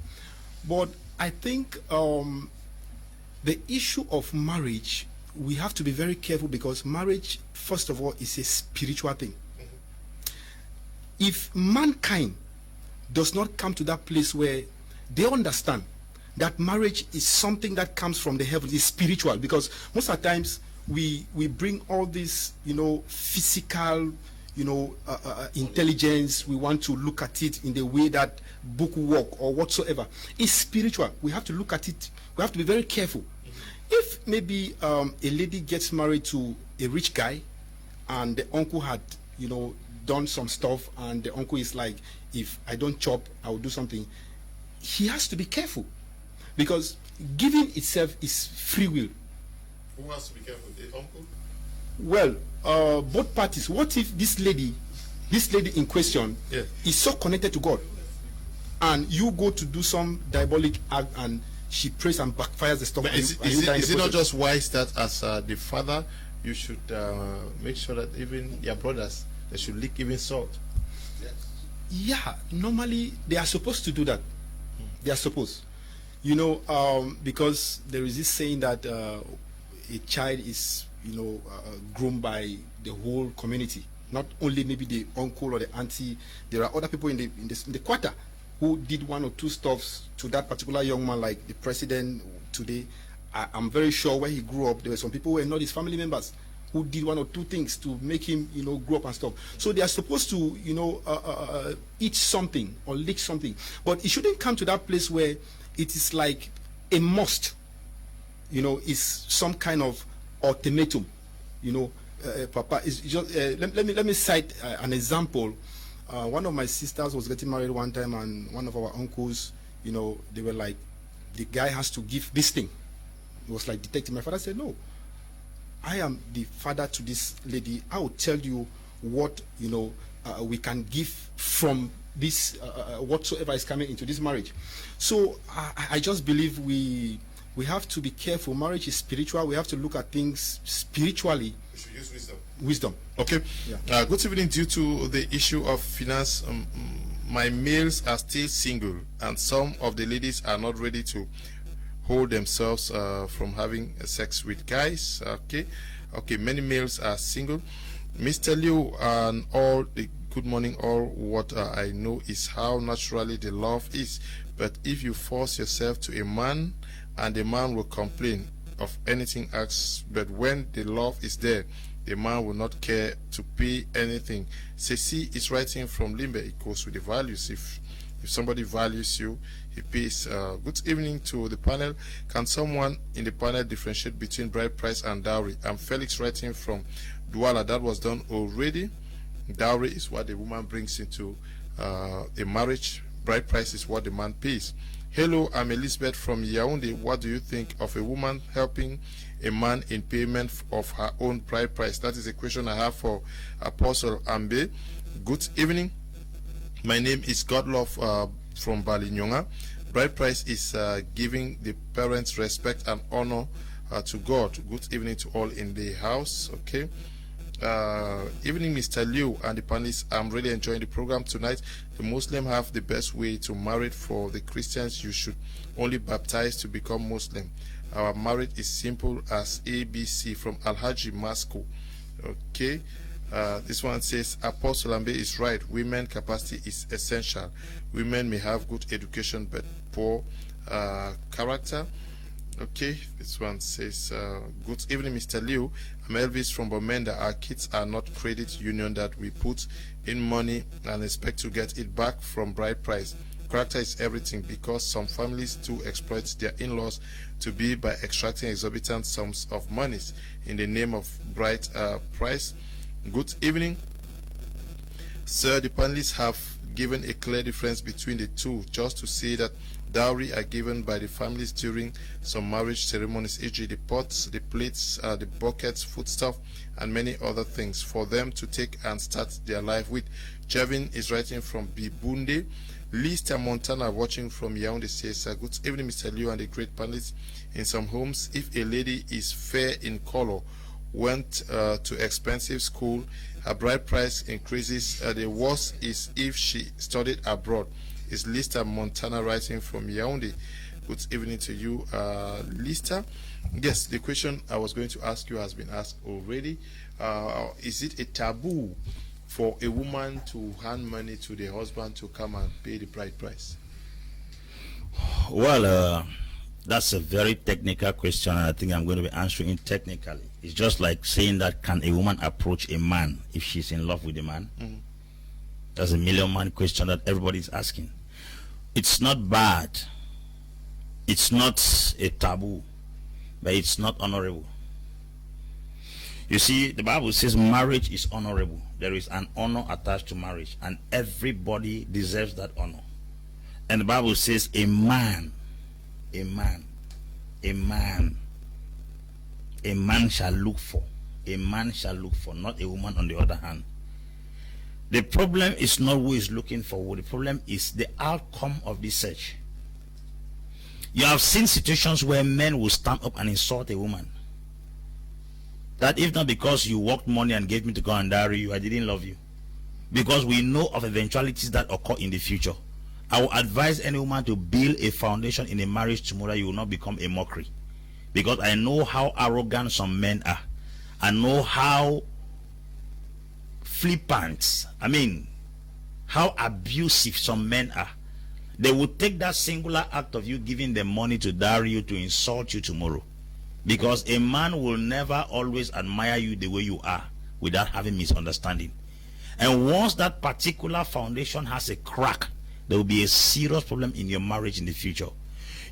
But I think the issue of marriage, we have to be very careful, because marriage, first of all, is a spiritual thing. If mankind does not come to that place where they understand that marriage is something that comes from the heavens, is spiritual, because most of the times we bring all this, physical, intelligence. We want to look at it in the way that book work or whatsoever. It's spiritual. We have to look at it. We have to be very careful. If maybe a lady gets married to a rich guy, and the uncle had, done some stuff, and the uncle is like, if I don't chop, I will do something. He has to be careful, because giving itself is free will. Who has to be careful? The uncle? Well, both parties. What if this lady in question is so connected to God, and you go to do some diabolic act and she prays and backfires the stuff? Is it not just wise that as the father you should make sure that even your brothers, they should lick even salt? Yeah, normally they are supposed to do that. They are supposed, because there is this saying that a child is, grown by the whole community, not only maybe the uncle or the auntie. There are other people in the quarter who did one or two stuffs to that particular young man, like the president today. I'm very sure where he grew up, there were some people who were not his family members who did one or two things to make him, grow up and stuff. So they are supposed to, eat something or lick something. But it shouldn't come to that place where it is like a must, it's some kind of ultimatum, Papa. Is just, let me cite an example. One of my sisters was getting married one time, and one of our uncles, they were like, the guy has to give this thing. It was like detective. My father said, no, I am the father to this lady. I will tell you what we can give from this whatsoever is coming into this marriage. So I just believe we have to be careful. Marriage is spiritual. We have to look at things spiritually. We should use wisdom. Wisdom. Okay. Yeah. Good evening. Due to the issue of finance, my males are still single, and some of the ladies are not ready to hold themselves from having sex with guys. Okay, many males are single. Mr. Liu and all, the good morning all. What I know is how naturally the love is, but if you force yourself to a man, and the man will complain of anything asked, but when the love is there, the man will not care to pay anything. Ceci is writing from Limbe. It goes with the values. If somebody values you, he pays. Good evening to the panel. Can someone in the panel differentiate between bride price and dowry? I'm Felix writing from Douala. That was done already. Dowry is what the woman brings into a marriage. Bride price is what the man pays. Hello, I'm Elisabeth from Yaoundé. What do you think of a woman helping a man in payment of her own bride price? That is a question I have for Apostle Ambe. Good evening. My name is Godlove from Balinyonga. Bride price is giving the parents respect and honor to God. Good evening to all in the house. Okay. Evening, Mr. Liu and the panelists. I'm really enjoying the program tonight. The Muslims have the best way to marry. For the Christians, you should only baptize to become Muslim. Our marriage is simple as ABC from Alhaji Masco. Okay. This one says Apostle Ambe is right. Women capacity is essential. Women may have good education but poor character. Okay, this one says good evening, Mr. Liu. Melvis from Bomenda, our kids are not credit union that we put in money and expect to get it back from bride price. Character is everything, because some families do exploit their in-laws to be by extracting exorbitant sums of monies in the name of bride price. Good evening, sir. The panelists have given a clear difference between the two, just to say that dowry are given by the families during some marriage ceremonies, e.g. the pots, the plates, the buckets, foodstuff, and many other things for them to take and start their life with. Jevin is writing from Bibunde. Lista Montana watching from Yaoundé says, good evening, Mr. Liu and the great panelists. In some homes, if a lady is fair in color, went to expensive school, her bride price increases. The worst is if she studied abroad. Is Lista Montana writing from Yaoundé. Good evening to you, Lista. Yes, the question I was going to ask you has been asked already. Is it a taboo for a woman to hand money to the husband to come and pay the bride price? Well, that's a very technical question, and I think I'm going to be answering it technically. It's just like saying that, can a woman approach a man if she's in love with a man? Mm-hmm. That's a million-man question that everybody's asking. It's not bad. It's not a taboo, but it's not honorable. You see, the Bible says marriage is honorable. There is an honor attached to marriage, and everybody deserves that honor. And the Bible says a man shall look for. A man shall look for, not a woman on the other hand. The problem is not who is looking for who. The problem is the outcome of this search. You have seen situations where men will stand up and insult a woman. That if not because you worked money and gave me to go and marry you, I didn't love you. Because we know of eventualities that occur in the future. I will advise any woman to build a foundation in a marriage tomorrow. You will not become a mockery. Because I know how arrogant some men are. I know how flippant, how abusive some men are. They will take that singular act of you giving them money to dowry you to insult you tomorrow. Because a man will never always admire you the way you are without having misunderstanding. And once that particular foundation has a crack, there will be a serious problem in your marriage in the future.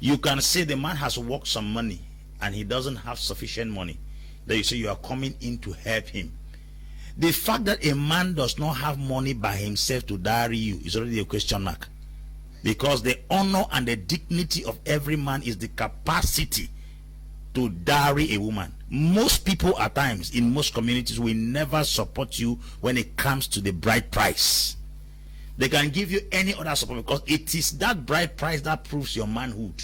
You can say the man has worked some money and he doesn't have sufficient money. Then you say you are coming in to help him. The fact that a man does not have money by himself to dowry you is already a question mark. Because the honor and the dignity of every man is the capacity to dowry a woman. Most people at times in most communities will never support you when it comes to the bride price. They can give you any other support because it is that bride price that proves your manhood.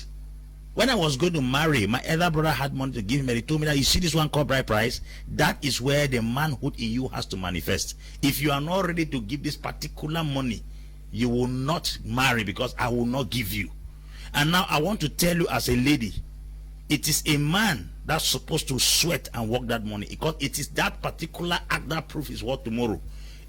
When I was going to marry, my elder brother had money to give me. He told me that, you see this one called bride price? That is where the manhood in you has to manifest. If you are not ready to give this particular money, you will not marry because I will not give you. And now I want to tell you as a lady, it is a man that's supposed to sweat and work that money because it is that particular act that proves his worth tomorrow.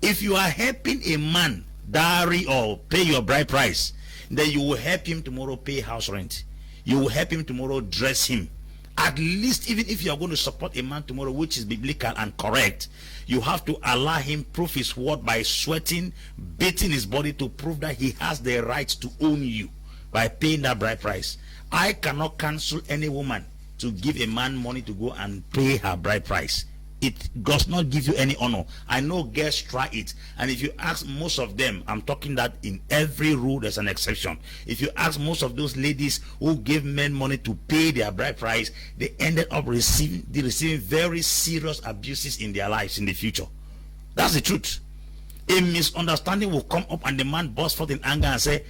If you are helping a man dowry or pay your bride price, then you will help him tomorrow pay house rent. You will help him tomorrow dress him. At least even if you are going to support a man tomorrow, which is biblical and correct, you have to allow him prove his worth by sweating, beating his body to prove that he has the right to own you by paying that bride price. I cannot cancel any woman to give a man money to go and pay her bride price. It does not give you any honor. I know girls try it, and if you ask most of them, I'm talking that in every rule there's an exception. If you ask most of those ladies who gave men money to pay their bride price, they ended up receiving very serious abuses in their lives in the future. That's the truth. A misunderstanding will come up and the man bursts forth in anger and say,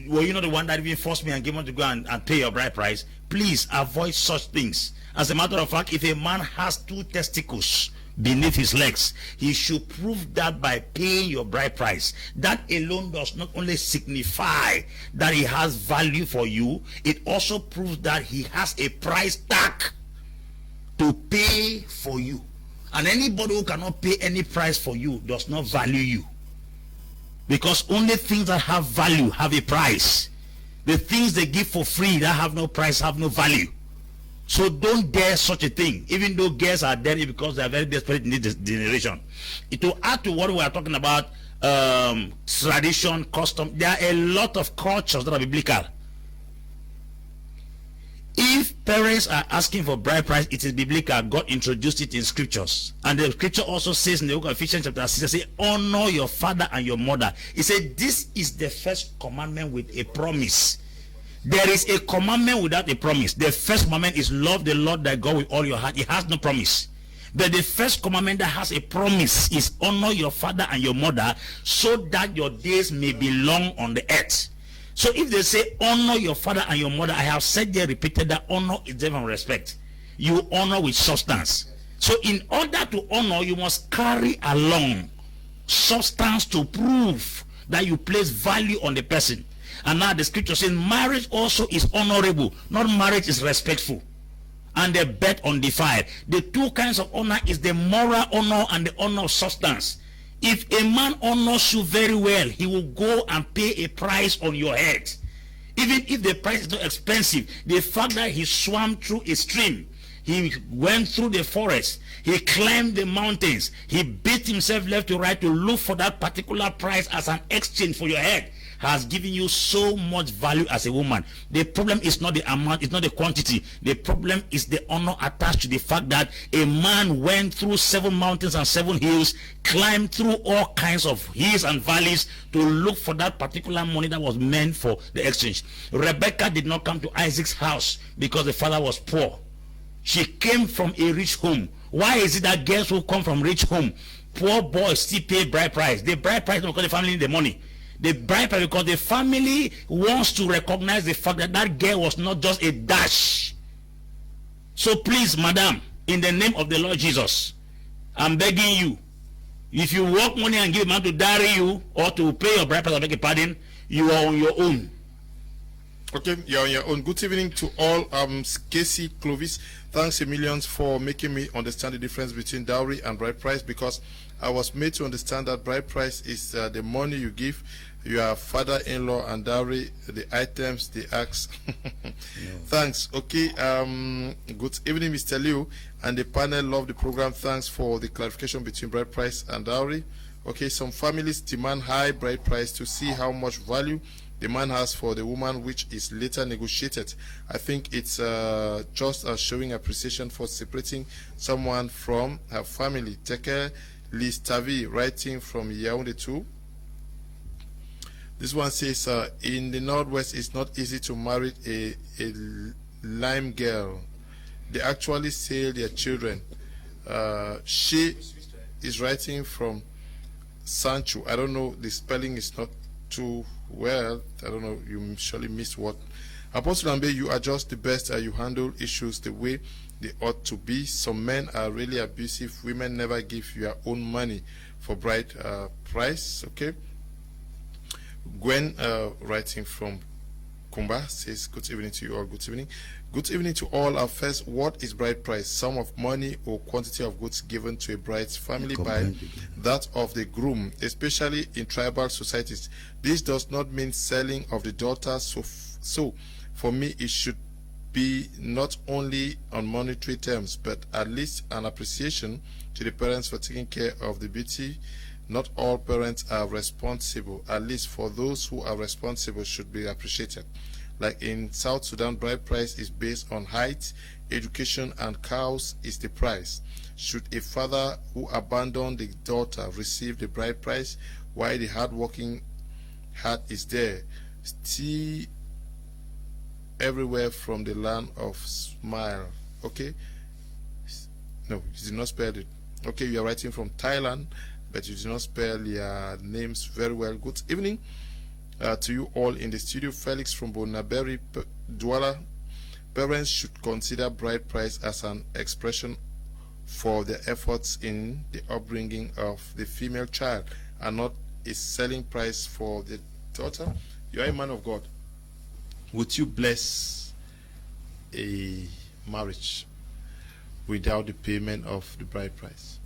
were you not the one that even forced me and gave me to go and pay your bride price? Please avoid such things. As a matter of fact, if a man has 2 testicles beneath his legs, he should prove that by paying your bride price. That alone does not only signify that he has value for you, it also proves that he has a price tag to pay for you. And anybody who cannot pay any price for you does not value you. Because only things that have value have a price. The things they give for free that have no price have no value. So don't dare such a thing, even though girls are daring because they are very desperate in this generation. It will add to what we are talking about, tradition, custom. There are a lot of cultures that are biblical. If parents are asking for bride price, it is biblical. God introduced it in scriptures. And the scripture also says in the book of Ephesians chapter 6, say, honor your father and your mother. He said, this is the first commandment with a promise. There is a commandment without a promise. The first commandment is love the Lord thy God with all your heart. It has no promise. But the first commandment that has a promise is honor your father and your mother so that your days may be long on the earth. So if they say honor your father and your mother, I have said there repeated that honor is different from respect. You honor with substance. So in order to honor, you must carry along substance to prove that you place value on the person. And now the scripture says marriage also is honorable, not marriage is respectful. And the bed undefiled. The two kinds of honor is the moral honor and the honor of substance. If a man honors you very well, he will go and pay a price on your head. Even if the price is not expensive, the fact that he swam through a stream, he went through the forest, he climbed the mountains, he beat himself left to right to look for that particular price as an exchange for your head, has given you so much value as a woman. The problem is not the amount, it's not the quantity. The problem is the honor attached to the fact that a man went through 7 mountains and 7 hills, climbed through all kinds of hills and valleys to look for that particular money that was meant for the exchange. Rebecca did not come to Isaac's house because the father was poor. She came from a rich home. Why is it that girls who come from rich home, poor boys still pay bride price? The bride price because the family need the money. The bride price because the family wants to recognize the fact that that girl was not just a dash. So please, madam, in the name of the Lord Jesus, I'm begging you, if you work money and give a man to marry you or to pay your bride price, I beg your pardon, you are on your own. Okay, you're on your own. Good evening to all. Casey Clovis. Thanks a million for making me understand the difference between dowry and bride price, because I was made to understand that bride price is the money you give your father-in-law, and dowry the items they ask. Thanks. Okay. Good evening, Mr. Liu and the panel. Love the program. Thanks for the clarification between bride price and dowry. Okay, some families demand high bride price to see how much value the man has for the woman, which is later negotiated. I think it's just showing appreciation for separating someone from her family. Teke Listavi, writing from Yaoundé 2. This one says, in the Northwest, it's not easy to marry a lime girl. They actually sell their children. She is writing from Sancho. I don't know, the spelling is not too well. I don't know, you surely missed what. Apostle Ambe, you are just the best. You handle issues the way they ought to be. Some men are really abusive. Women never give your own money for bride price. Okay. Gwen, writing from Kumba, says, good evening to you all. Good evening. Good evening to all. First, what is bride price? Sum of money or quantity of goods given to a bride's family by that of the groom, especially in tribal societies. This does not mean selling of the daughter. So for me, it should be not only on monetary terms, but at least an appreciation to the parents for taking care of the beauty. Not all parents are responsible. At least for those who are responsible should be appreciated. Like in South Sudan, bride price is based on height, education, and cows is the price. Should a father who abandoned the daughter receive the bride price while the hard-working heart is there? See everywhere from the land of smile. Okay? No, you did not spell it. Okay, you are writing from Thailand, but you did not spell your names very well. Good evening to you all in the studio. Felix from Bonaberi, Douala. Parents should consider bride price as an expression for their efforts in the upbringing of the female child and not a selling price for the daughter. You are a man of God. Would you bless a marriage without the payment of the bride price?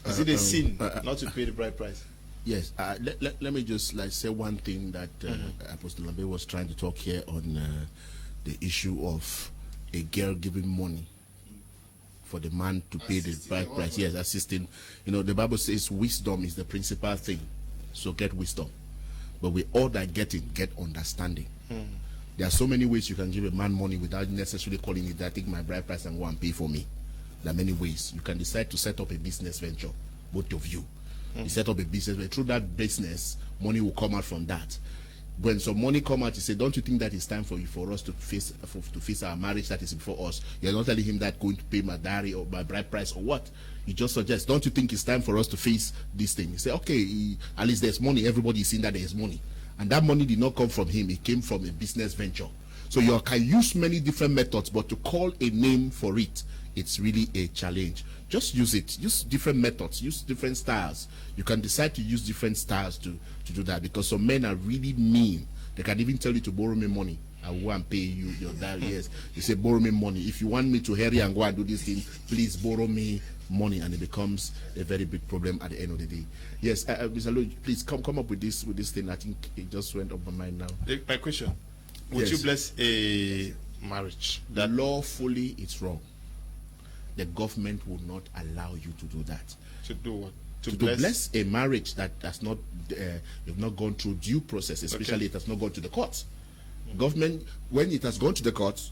Is it a sin not to pay the bride price? Yes. Let me just say one thing that Apostle Lambe was trying to talk here on the issue of a girl giving money for the man to pay the bride price. Yes, assisting. You know, the Bible says wisdom is the principal thing. So get wisdom. But with all that getting, get understanding. There are so many ways you can give a man money without necessarily calling it that, take my bride price and go and pay for me. There are many ways. You can decide to set up a business venture, both of you. You set up a business, but through that business, money will come out from that. When some money come out, you say, don't you think that it's time for us to face our marriage that is before us? You're not telling him that going to pay my dowry or my bride price or what. You just suggest, don't you think it's time for us to face this thing? You say, okay, at least there's money. Everybody is seeing that there's money. And that money did not come from him. It came from a business venture. So you can use many different methods, but to call a name for it, it's really a challenge. Just use it. Use different methods. Use different styles. You can decide to use different styles to do that, because some men are really mean. They can even tell you to borrow me money. I will go and pay you your dowry. Yes, you say borrow me money. If you want me to hurry and go and do this thing, please borrow me money, and it becomes a very big problem at the end of the day. Yes, Mr. Lou, please come up with this thing. I think it just went up my mind now. My question: would Yes. you bless a marriage That lawfully it's wrong. The government will not allow you to do that. to do what? To bless a marriage that has not you've not gone through due process, especially it has not gone to the courts. Government, when it has gone to the courts,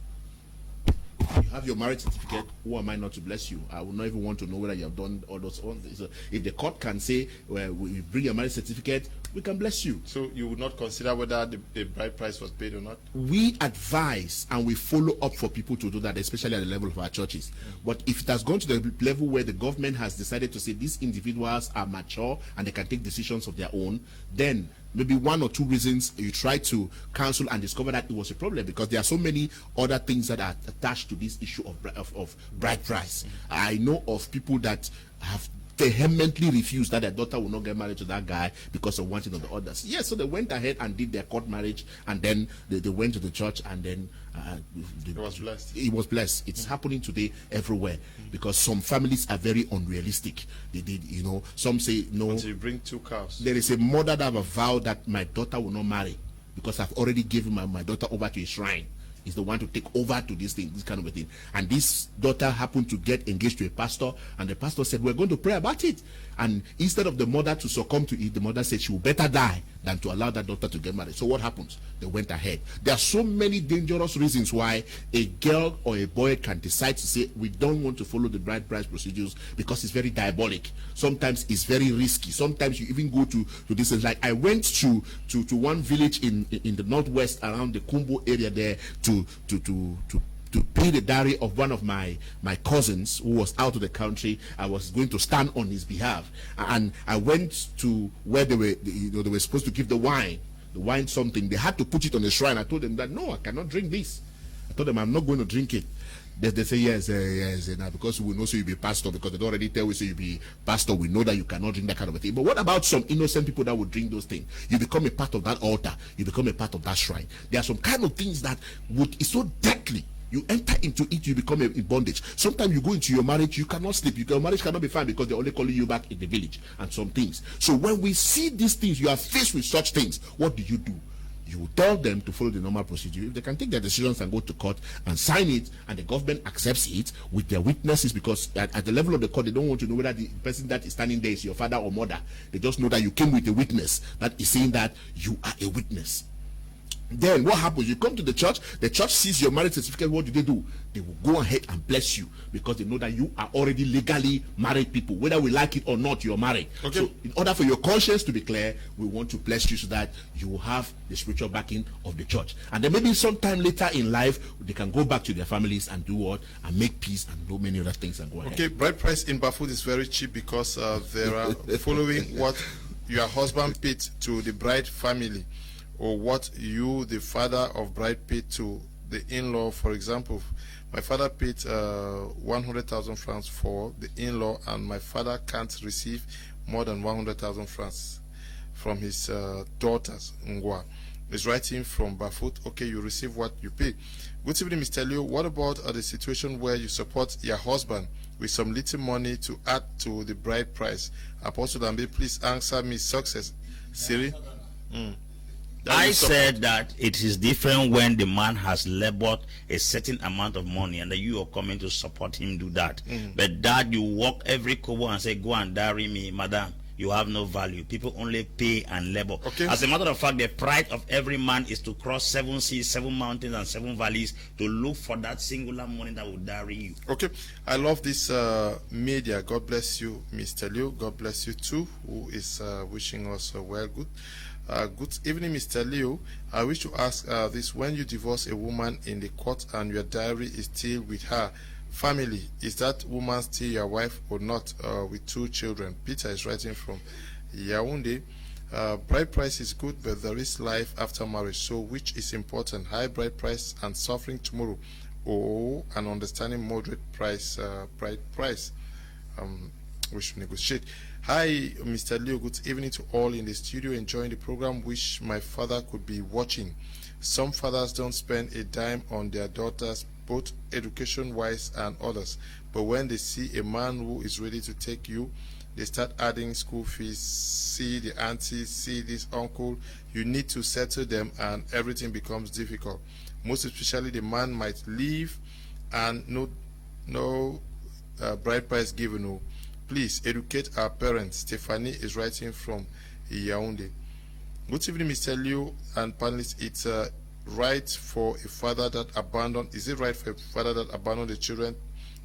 you have your marriage certificate. Who am I not to bless you? I would not even want to know whether you have done all those things. So if the court can say, well, we bring your marriage certificate, we can bless you. So you would not consider whether the bride price was paid or not? We advise and we follow up for people to do that, especially at the level of our churches. But if it has gone to the level where the government has decided to say these individuals are mature and they can take decisions of their own, then maybe one or two reasons you try to counsel and discover that it was a problem, because there are so many other things that are attached to this issue of bride price. I know of people that have vehemently refused that their daughter will not get married to that guy because of one thing or the others. Yes, so they went ahead and did their court marriage, and then they went to the church, and then It was blessed. It was blessed. It's happening today everywhere, because some families are very unrealistic. They did, you know, some say no. Until you bring 2 cows. There is a mother that have a vow that my daughter will not marry because I've already given my daughter over to a shrine. Is the one to take over to this thing, this kind of a thing. And this daughter happened to get engaged to a pastor, and the pastor said, we're going to pray about it. And instead of the mother to succumb to it, the mother said she will better die than to allow that daughter to get married. So what happens? They went ahead. There are so many dangerous reasons why a girl or a boy can decide to say, we don't want to follow the bride price procedures, because it's very diabolic. Sometimes it's very risky. Sometimes you even go to this. Like I went to one village in the northwest around the Kumbo area there to pay the dowry of one of my cousins who was out of the country. I was going to stand on his behalf, and I went to where they were supposed to give the wine something. They had to put it on the shrine. I told them that no, I cannot drink this. I told them I'm not going to drink it. They say yes, now because we know so you be pastor, because they don't already tell we say you be pastor, we know that you cannot drink that kind of a thing. But what about some innocent people that would drink those things? You become a part of that altar, you become a part of that shrine. There are some kind of things that is so deadly. You enter into it, you become in bondage. Sometimes you go into your marriage, you cannot sleep. Your marriage cannot be fine because they're only calling you back in the village and some things. So when we see these things, you are faced with such things, what do? You will tell them to follow the normal procedure. If they can take their decisions and go to court and sign it, and the government accepts it with their witnesses, because at the level of the court, they don't want to know whether the person that is standing there is your father or mother. They just know that you came with a witness that is saying that you are a witness. Then what happens? You come to the church sees your marriage certificate. What do? They will go ahead and bless you, because they know that you are already legally married people. Whether we like it or not, you're married. Okay. So in order for your conscience to be clear, we want to bless you so that you will have the spiritual backing of the church. And then maybe sometime later in life, they can go back to their families and do what? And make peace and do many other things and go ahead. Okay, bride price in Bafut is very cheap, because they are following what your husband paid to the bride family, or what you, the father of bride, paid to the in-law. For example, my father paid 100,000 francs for the in-law, and my father can't receive more than 100,000 francs from his daughters. Ngwa is writing from Bafut. Okay, you receive what you pay. Good evening, Mr. Leo. What about the situation where you support your husband with some little money to add to the bride price? Apostle Dambe, please answer me. Success. Siri? I said that it is different when the man has labored a certain amount of money and that you are coming to support him do that. But that you walk every kobo and say, go and marry me, madam, you have no value. People only pay and labor. Okay. As a matter of fact, the pride of every man is to cross 7 seas, 7 mountains, and 7 valleys to look for that singular money that will marry you. Okay, I love this media. God bless you, Mr. Leo. God bless you too, who is wishing us well. Good evening, Mr. Leo. I wish to ask this: when you divorce a woman in the court and your diary is still with her family, is that woman still your wife or not, with 2 children? Peter is writing from Yaoundé. Bride price is good, but there is life after marriage. So which is important? High bride price and suffering tomorrow, or an understanding moderate price, bride price? We should negotiate. Hi, Mr. Leo. Good evening to all in the studio. Enjoying the program. Wish my father could be watching. Some fathers don't spend a dime on their daughters, both education-wise and others. But when they see a man who is ready to take you, they start adding school fees. See the auntie, see this uncle. You need to settle them, and everything becomes difficult. Most especially, the man might leave, and no bride price given. No. Please educate our parents. Stephanie is writing from Yaoundé. Good evening, Mr. Leo and panelists. It's right for a father that abandoned. Is it right for a father that abandoned the children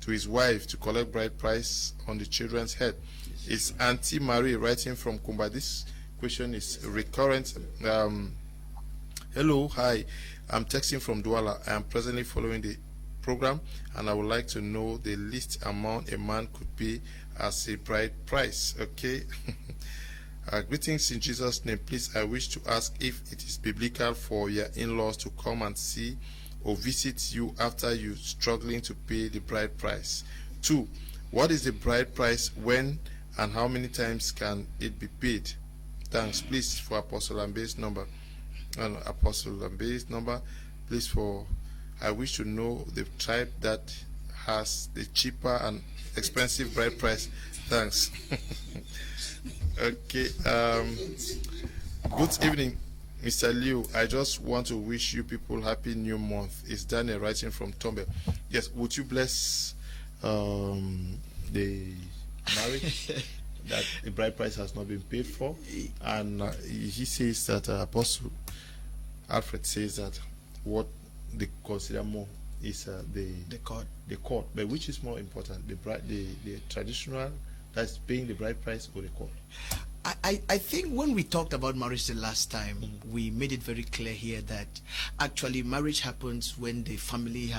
to his wife to collect bride price on the children's head? Yes. It's Auntie Marie writing from Kumba. This question is recurrent. Hello, hi. I'm texting from Douala. I am presently following the program, and I would like to know the least amount a man could pay as a bride price. Okay. Greetings in Jesus' name. Please, I wish to ask if it is biblical for your in-laws to come and see or visit you after you struggling to pay the bride price. 2, what is the bride price, when and how many times can it be paid? Thanks. Please, for Apostle Ambe's number. Apostle Ambe's number. Please, for I wish to know the tribe that has the cheaper and expensive bride price. Thanks. Okay. Good evening, Mr. Liu. I just want to wish you people happy new month. It's Daniel writing from Tombe. Yes, would you bless the marriage that the bride price has not been paid for? And he says that Apostle Alfred says that what they consider more is the court. But which is more important, the traditional that's paying the bride price or the court? I think when we talked about marriage the last time, we made it very clear here that actually marriage happens when the family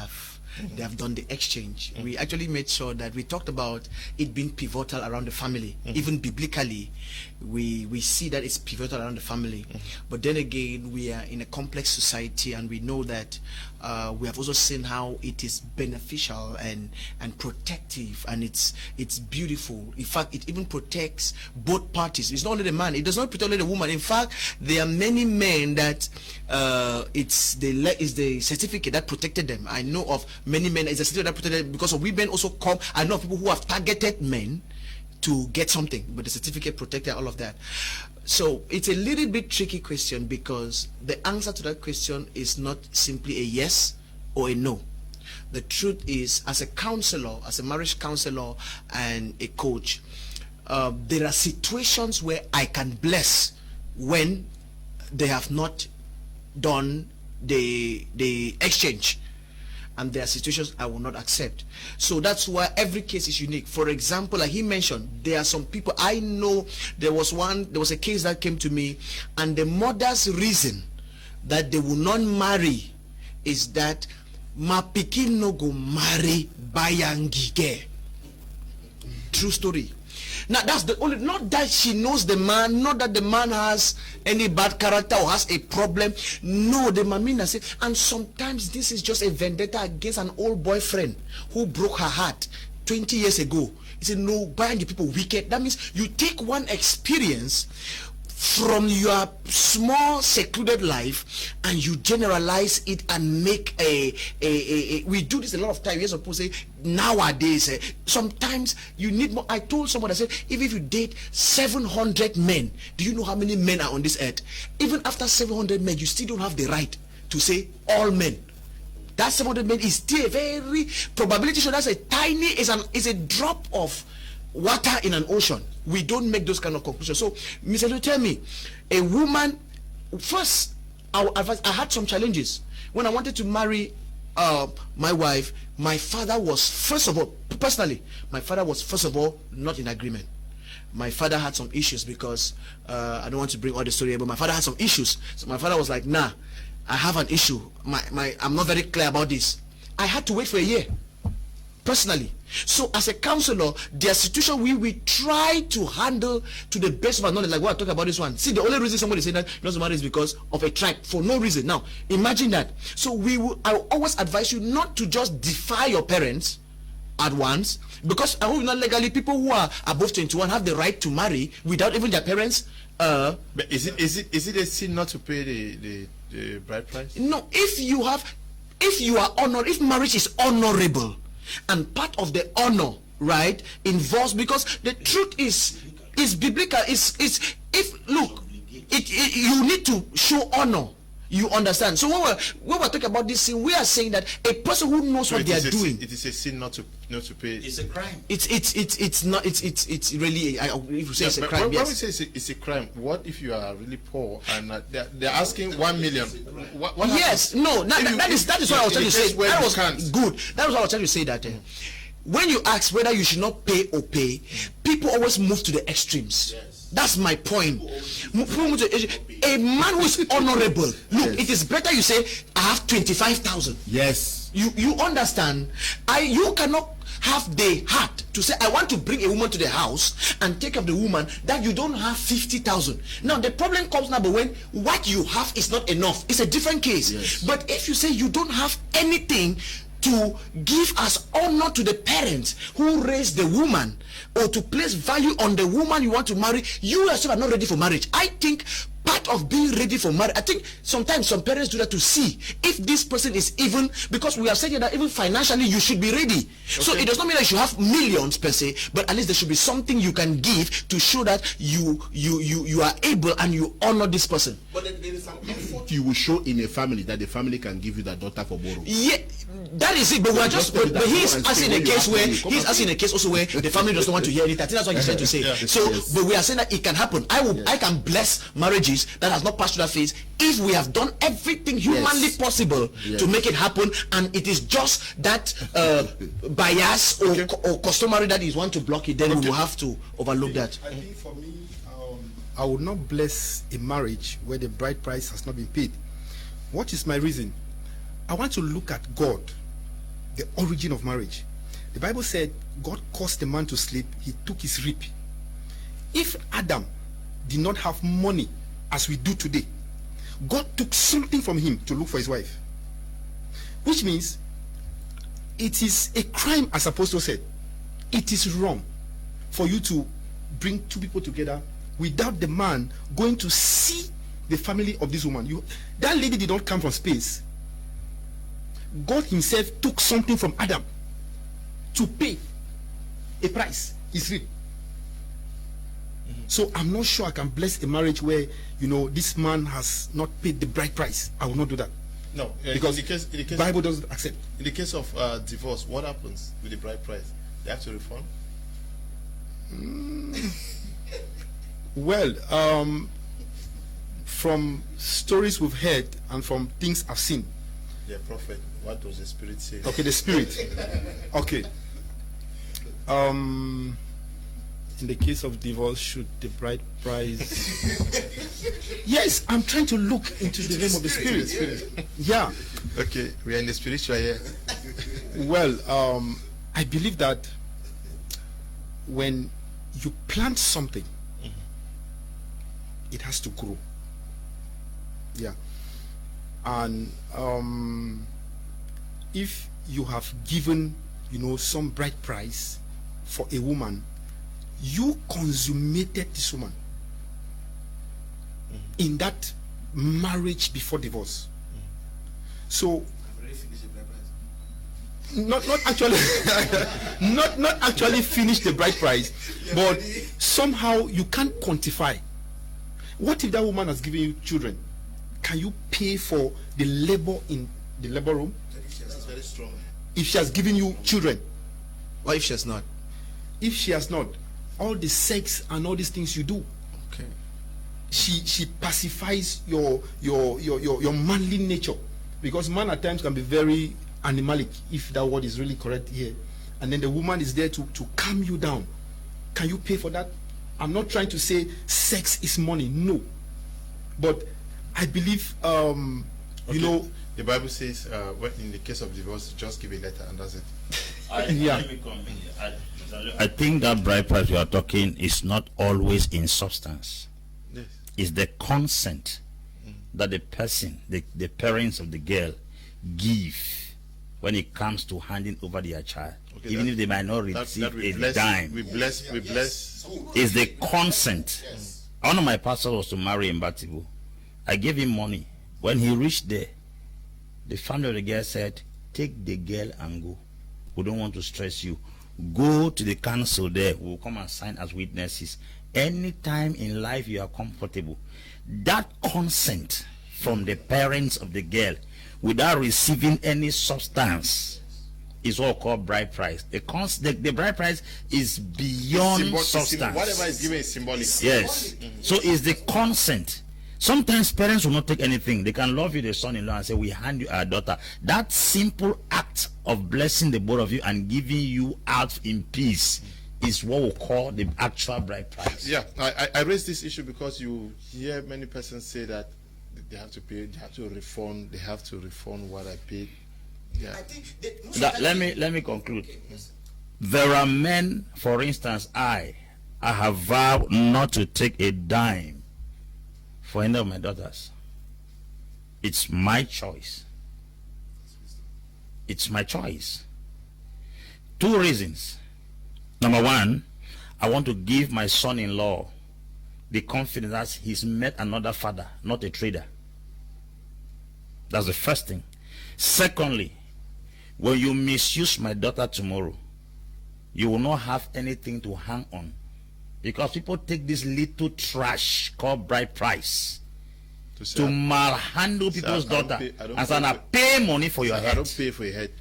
they have done the exchange. We actually made sure that we talked about it being pivotal around the family. Even biblically, we see that it's pivotal around the family. But then again, we are in a complex society, and we know that we have also seen how it is beneficial and protective, and it's beautiful. In fact, it even protects both parties. It's not only the man, it does not protect only the woman. In fact, there are many men that it's the certificate that protected them. I know of many men, it's a certificate that protected them because of women also come. I know of people who have targeted men to get something, but the certificate protected all of that. So it's a little bit tricky question, because the answer to that question is not simply a yes or a no. The truth is, as a counselor, as a marriage counselor and a coach, there are situations where I can bless when they have not done the exchange, and there are situations I will not accept. So that's why every case is unique. For example, like he mentioned, there are some people I know. There was a case that came to me, and the mother's reason that they will not marry is that ma pikin no go marry bayangige. True story. Now that's the only, not that she knows the man, not that the man has any bad character or has a problem. No, the mamina said, and sometimes this is just a vendetta against an old boyfriend who broke her heart 20 years ago. He said, no, buying the people wicked. That means you take one experience from your small secluded life and you generalize it and make we do this a lot of times. You're supposed to say nowadays sometimes you need more. I told someone, I said, even if you date 700 men, do you know how many men are on this earth? Even after 700 men, you still don't have the right to say all men. That 700 men is still a very probability, so that's a tiny, is a drop of water in an ocean. We don't make those kind of conclusions. So Mr. Lu, tell me, a woman, first I had some challenges when I wanted to marry my wife. My father was, first of all, personally, my father was first of all not in agreement. My father had some issues because I don't want to bring all the story, but my father had some issues. So my father was like, nah, I have an issue. I'm not very clear about this. I had to wait for a year, personally. So as a counselor, their situation we try to handle to the best of our knowledge. Like what I talk about this one. See, the only reason somebody is saying that doesn't matter is because of a tribe, for no reason. Now, imagine that. So I will always advise you not to just defy your parents at once, because I hope not legally people who are above 21 have the right to marry without even their parents. But is it a sin not to pay the bride price? No, if you are honored, if marriage is honorable, and part of the honor, right, involves, because the truth is biblical, is if look, you need to show honor. You understand? So when we're talking about this sin, we are saying that a person who knows what they are doing, it is a sin not to pay. It's a crime. It's not. It's really. If you say it's a crime, when yes. we say it's a crime, what if you are really poor and they're asking 1 million? What yes, no. That is what I was trying to say. That was good. That was what I was trying to say. That when you ask whether you should not pay or pay, people always move to the extremes. Yes. That's my point. A man who is honorable. Look, yes. It is better you say, I have 25,000. Yes. You understand? You cannot have the heart to say, I want to bring a woman to the house and take up the woman that you don't have 50,000. Now the problem comes now, but when what you have is not enough, it's a different case. Yes. But if you say you don't have anything to give as honor to the parents who raised the woman, or to place value on the woman you want to marry, you yourself are not ready for marriage. I think part of being ready for marriage, I think sometimes some parents do that to see if this person is even, because we have said that even financially you should be ready. Okay. So it does not mean that you should have millions per se, but at least there should be something you can give to show that you are able and you honor this person. But there is some effort you will show in a family that the family can give you that daughter for borrow. Yeah, that is it. But we're just but he's asking a case where he's asking a case also where the family doesn't want to hear it. I think that's what he's trying to say. Yeah. So yes. But we are saying that it can happen. I can bless marriages that has not passed through that phase if we have done everything humanly possible to make it happen, and it is just that bias or customary that is want to block it, then we will have to overlook that. I think for me, I would not bless a marriage where the bride price has not been paid. What is my reason? I want to look at God, the origin of marriage. The Bible said God caused the man to sleep, he took his rib. If Adam did not have money as we do today, God took something from him to look for his wife, which means it is a crime, as Apostle said. It is wrong for you to bring two people together without the man going to see the family of this woman. That lady did not come from space. God himself took something from Adam to pay a price, his rib. So I'm not sure I can bless a marriage where, this man has not paid the bride price. I will not do that. No, because the Bible doesn't accept. In the case of divorce, what happens with the bride price? They have to refund? Well, from stories we've heard and from things I've seen. Yeah, prophet, what does the Spirit say? Okay, the Spirit. Okay. In the case of divorce, should the bride price... Yes, I'm trying to look into the realm of the Spirit. Yeah. Okay, we are in the spiritual here. Well, I believe that when you plant something, it has to grow. Yeah. And if you have given, some bride price for a woman, you consummated this woman. in that marriage before divorce. So not actually not actually finish the bride price, but somehow you can't quantify. What if that woman has given you children? Can you pay for the labor in the labor room? That's very strong. If she has given you children, What if she has not? if she has not, all the sex and all these things you do, Okay. she pacifies your manly nature, because man at times can be very animalic, if that word is really correct here, and then the woman is there to calm you down. Can you pay for that? I'm not trying to say sex is money, no, but I believe you know, the Bible says when in the case of divorce, just give a letter and that's it. Yeah. Let me come in here. I think that bride price you are talking is not always in substance. Yes. It's the consent that the person, the parents of the girl, give when it comes to handing over their child. Okay, even that- if they might not That receive we a bless, dime. we bless. Is the consent. One of my pastors was to marry in Batibu. I gave him money. When he reached there, the family of the girl said, take the girl and go. We don't want to stress you. Go to the council there. We'll come and sign as witnesses. Anytime in life you are comfortable, that consent from the parents of the girl without receiving any substance is what called bride price. The bride price is beyond substance. Whatever is given is symbolic. Yes. So it's the consent. Sometimes parents will not take anything. They can love you, the son-in-law, and say, we hand you our daughter. That simple act of blessing the both of you and giving you out in peace is what we call the actual bride price. Yeah, I raised this issue because you hear many persons say that they have to pay, they have to refund what I paid. Yeah. Let me conclude. There are men, for instance, I have vowed not to take a dime for any of my daughters. It's my choice. It's my choice. 2 reasons. Number one, I want to give my son-in-law the confidence that he's met another father, not a trader. That's the first thing. Secondly, when you misuse my daughter tomorrow, you will not have anything to hang on. Because people take this little trash called bride price to malhandle people's daughter and say, I pay money for your head. I don't pay for your head.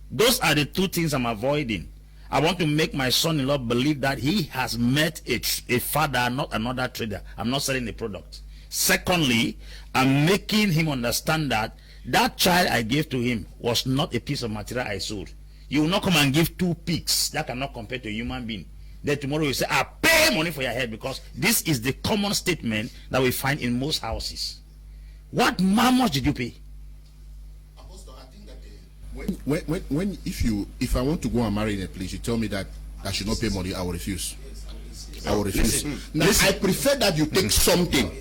Those are the 2 things I'm avoiding. I want to make my son-in-law believe that he has met a father, not another trader. I'm not selling the product. Secondly, I'm making him understand that that child I gave to him was not a piece of material I sold. You will not come and give 2 pigs that cannot compare to a human being. Then tomorrow you say, I pay money for your head, because this is the common statement that we find in most houses. How much did you pay? If I want to go and marry in a place, you tell me that I should not pay money, I will refuse. I will refuse. Now, I prefer that you take something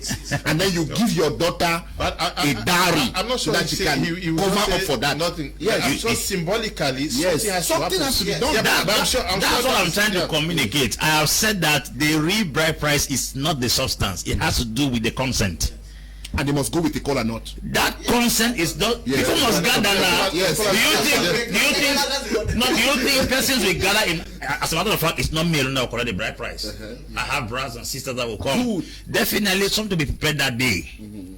and then you give your daughter a dowry. I'm not sure that you can cover up for that. Nothing. Yes, I'm sure symbolically something has to be done. Yeah, That's what I'm trying to communicate. I have said that the real bride price is not the substance. It has to do with the consent. And they must go with the collar knot. That consent is not. Yes. People must gather now. Yes. Do you think persons will gather in? As a matter of fact, it's not me alone that will collect the bride price. I have brothers and sisters that will come. Good. Definitely something to be prepared that day.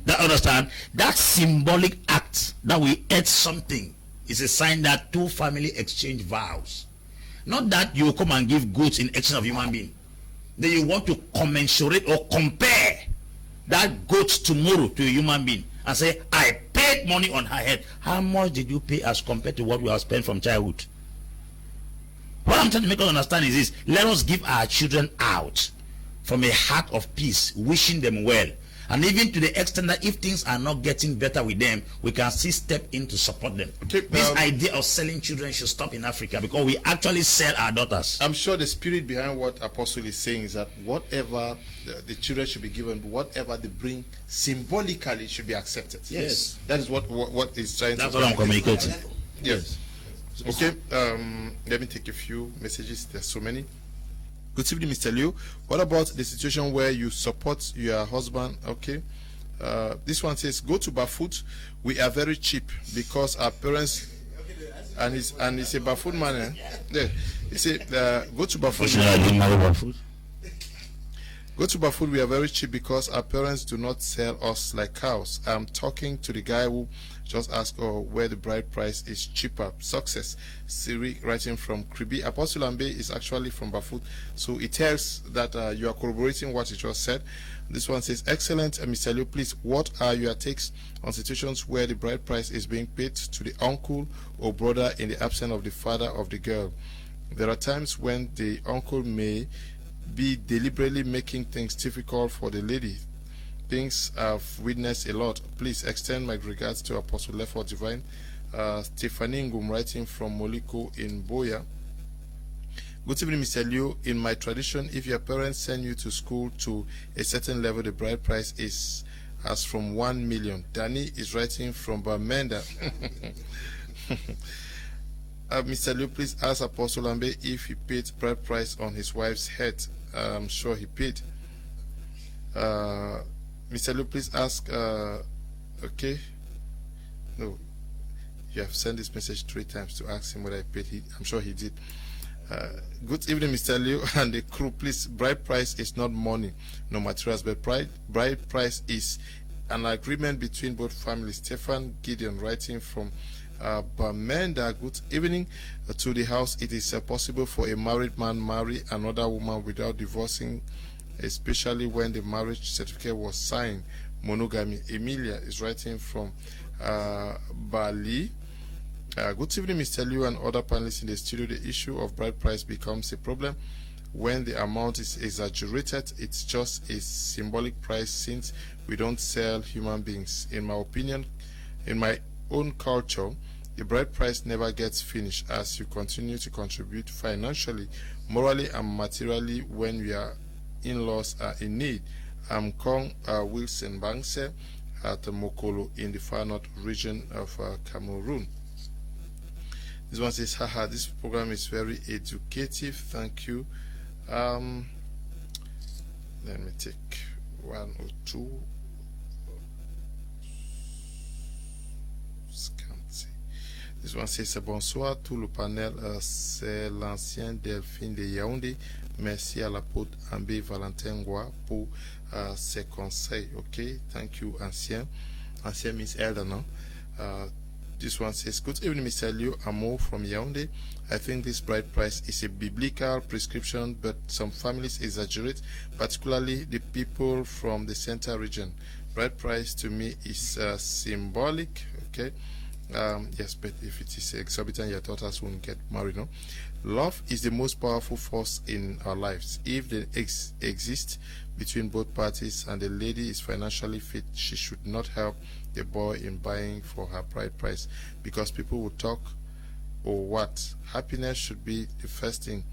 That understand? That symbolic act that we ate something is a sign that 2 family exchange vows. Not that you will come and give goods in exchange of human being. Then you want to commensurate or compare that goat tomorrow to a human being and say, I paid money on her head. How much did you pay as compared to what we have spent from childhood? What I'm trying to make us understand is this: let us give our children out from a heart of peace, wishing them well, and even to the extent that if things are not getting better with them, we can still step in to support them. Okay, This idea of selling children should stop in Africa, because we actually sell our daughters. I'm sure the spirit behind what Apostle is saying is that whatever the children should be given, whatever they bring symbolically should be accepted. Yes. That is what is trying That's to what I'm communicating. Yes. Okay, let me take a few messages. There's so many. Good evening, Mr. Leo. What about the situation where you support your husband? Okay. This one says, go to Bafoot. We are very cheap because our parents, and it's a Bafoot man. Yeah. He said, go to Bafoot. Go to Bafoot. We are very cheap because our parents do not sell us like cows. I'm talking to the guy who just asked where the bride price is cheaper. Success. Siri writing from Kribi. Apostle Ambe is actually from Bafoot. So it tells that you are corroborating what he just said. This one says, excellent, Mr. Leo, please, what are your takes on situations where the bride price is being paid to the uncle or brother in the absence of the father of the girl? There are times when the uncle may be deliberately making things difficult for the lady. Things I've witnessed a lot. Please extend my regards to Apostle Lefford Divine. Stephanie Ngum writing from Moliko in Boya. Good evening, Mr. Leo. In my tradition, if your parents send you to school to a certain level, the bride price is as from 1 million. Danny is writing from Bamenda. Mr. Leo, please ask Apostle Ambe if he paid bride price on his wife's head. I'm sure he paid. Mr. Leo, please ask. Okay. No, you have sent this message 3 times to ask him whether he paid. I'm sure he did. Good evening, Mr. Leo and the crew. Please, bride price is not money, no materials, but bride price is an agreement between both families. Stefan Gideon writing from Bamenda. Good evening to the house. It is possible for a married man marry another woman without divorcing, especially when the marriage certificate was signed. Monogamy. Emilia is writing from Bali. Good evening, Mr. Liu and other panelists in the studio. The issue of bride price becomes a problem when the amount is exaggerated. It's just a symbolic price since we don't sell human beings. In my opinion, in my own culture, the bride price never gets finished as you continue to contribute financially, morally, and materially when your in-laws are in need. I'm Kong Wilson Bangse at Mokolo in the far north region of Cameroon. This one says, haha, this program is very educative. Thank you. Let me take 1 or 2. This one says, bonsoir tout le panel. C'est l'ancien Delphine de Yaoundé. Merci à l'apôtre Ambé Valentin Goua pour ses conseils. Okay, thank you, ancien. Ancien means elder, no? This one says, good evening, Mr. Leo Amo from Yaoundé. I think this bride price is a biblical prescription, but some families exaggerate, particularly the people from the center region. Bride price to me is symbolic, okay? Yes, but if it is exorbitant, your daughters won't get married, no? Love is the most powerful force in our lives. If they exist between both parties and the lady is financially fit, she should not help the boy in buying for her bride price because people will talk or what. Happiness should be the first thing.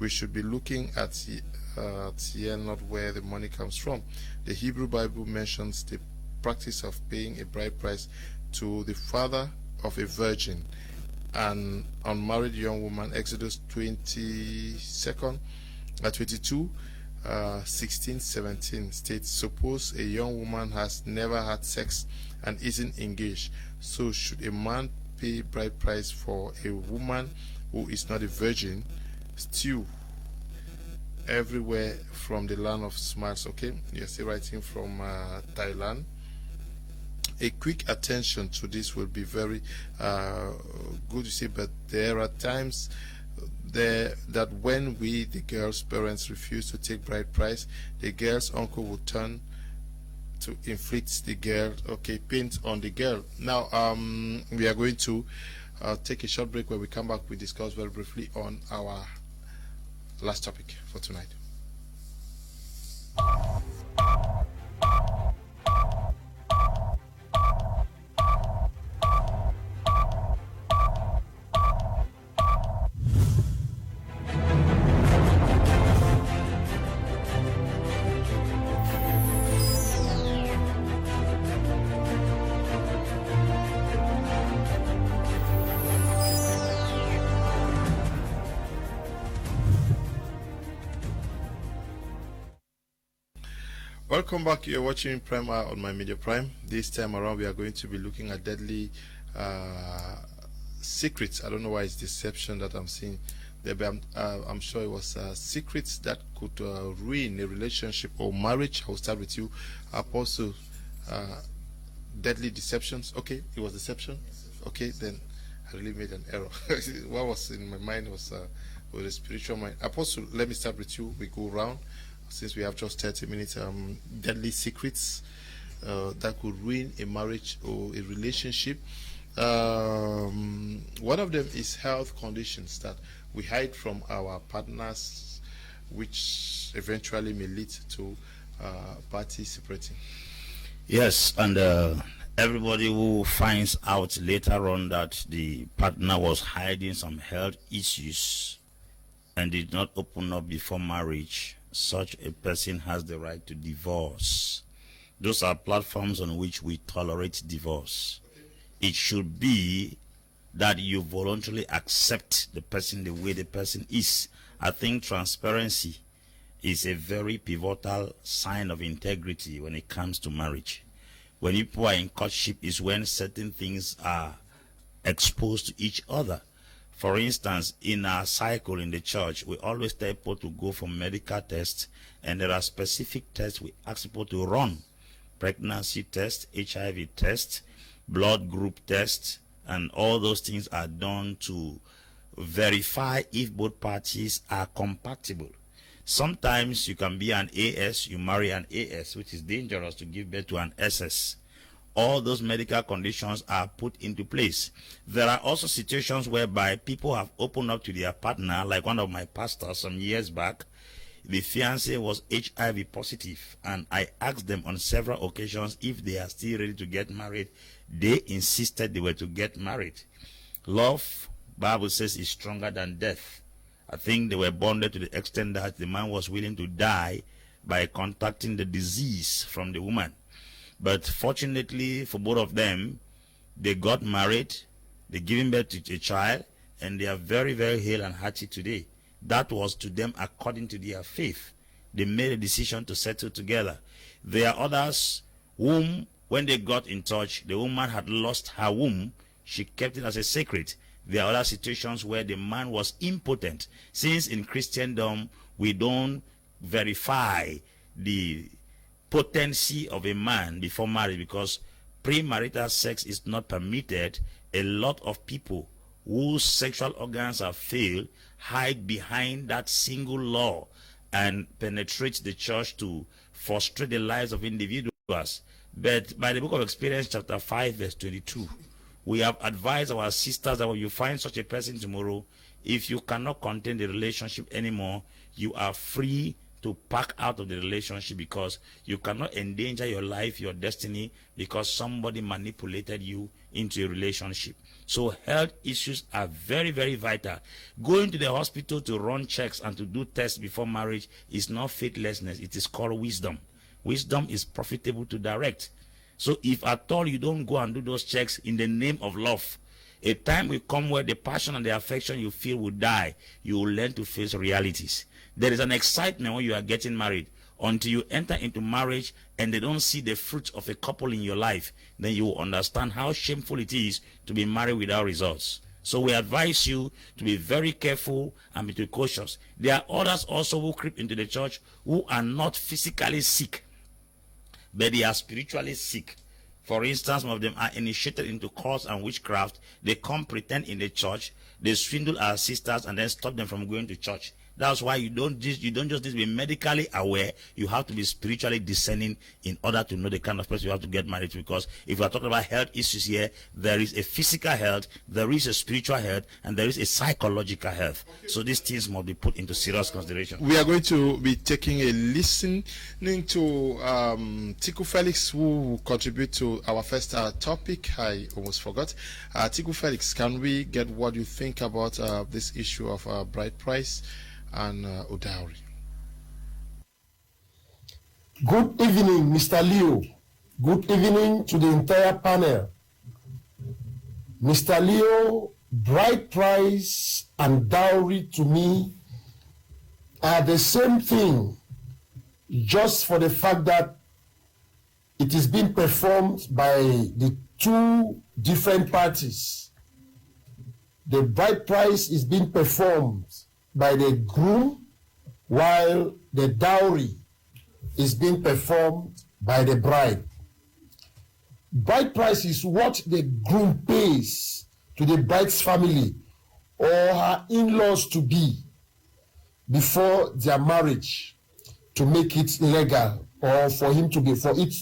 We should be looking at here, not where the money comes from. The Hebrew Bible mentions the practice of paying a bride price to the father of a virgin, an unmarried young woman. Exodus 22, 16-17 states, suppose a young woman has never had sex and isn't engaged, so should a man pay bride price for a woman who is not a virgin? Stew everywhere from the land of smiles. Okay, you're still writing from Thailand. A quick attention to this will be very good to see, but there are times that when we, the girl's parents, refuse to take bride price, the girl's uncle will turn to inflict the girl, okay, paint on the girl. Now, we are going to take a short break. When we come back, we discuss very briefly on our last topic for tonight. Welcome back. You're watching Prime Hour on My Media Prime. This time around, we are going to be looking at deadly secrets. I don't know why it's deception that I'm seeing there, but I'm sure it was secrets that could ruin a relationship or marriage. I'll start with you, Apostle. Deadly deceptions. Okay, it was deception. Okay, then I really made an error. What was in my mind was with a spiritual mind. Apostle, let me start with you. We go round since we have just 30 minutes. Deadly secrets that could ruin a marriage or a relationship. One of them is health conditions that we hide from our partners, which eventually may lead to parties separating. Yes, and everybody who finds out later on that the partner was hiding some health issues and did not open up before marriage, such a person has the right to divorce. Those are platforms on which we tolerate divorce. It should be that you voluntarily accept the person the way the person is. I think transparency is a very pivotal sign of integrity when it comes to marriage. When people are in courtship is when certain things are exposed to each other. For instance, in our cycle in the church, we always tell people to go for medical tests, and there are specific tests we ask people to run. Pregnancy test, HIV test, blood group test, and all those things are done to verify if both parties are compatible. Sometimes you can be an AS, you marry an AS, which is dangerous to give birth to an SS. All those medical conditions are put into place. There are also situations whereby people have opened up to their partner, like one of my pastors some years back. The fiancé was HIV positive, and I asked them on several occasions if they are still ready to get married. They insisted they were to get married. Love, Bible says, is stronger than death. I think they were bonded to the extent that the man was willing to die by contacting the disease from the woman. But fortunately for both of them, they got married, they gave birth to a child, and they are very, very hale and hearty today. That was to them according to their faith. They made a decision to settle together. There are others whom, when they got in touch, the woman had lost her womb. She kept it as a secret. There are other situations where the man was impotent. Since in Christendom, we don't verify the potency of a man before marriage because premarital sex is not permitted, a lot of people whose sexual organs have failed hide behind that single law and penetrate the church to frustrate the lives of individuals. But by the book of Experience, chapter 5, verse 22, we have advised our sisters that when you find such a person tomorrow, if you cannot contain the relationship anymore, you are free to pack out of the relationship because you cannot endanger your life, your destiny, because somebody manipulated you into a relationship. So health issues are very, very vital. Going to the hospital to run checks and to do tests before marriage is not faithlessness. It is called wisdom. Wisdom is profitable to direct. So if at all you don't go and do those checks in the name of love, a time will come where the passion and the affection you feel will die. You will learn to face realities. There is an excitement when you are getting married. Until you enter into marriage and they don't see the fruits of a couple in your life, then you will understand how shameful it is to be married without results. So we advise you to be very careful and be cautious. There are others also who creep into the church who are not physically sick, but they are spiritually sick. For instance, some of them are initiated into cults and witchcraft. They come pretend in the church, they swindle our sisters and then stop them from going to church. That's why you don't just need to be medically aware. You have to be spiritually discerning in order to know the kind of person you have to get married to. Because if we are talking about health issues here, there is a physical health, there is a spiritual health, and there is a psychological health. Okay. So these things must be put into serious consideration. We are going to be taking a listening to Tiku Felix, who will contribute to our first topic. I almost forgot. Tiku Felix, can we get what you think about this issue of bride price and dowry? Good evening, Mr. Leo. Good evening to the entire panel. Mr. Leo, bride price and dowry to me are the same thing, just for the fact that it is being performed by the two different parties. The bride price is being performed by the groom, while the dowry is being performed by the bride. Bride price is what the groom pays to the bride's family or her in-laws to be before their marriage, to make it legal, or for it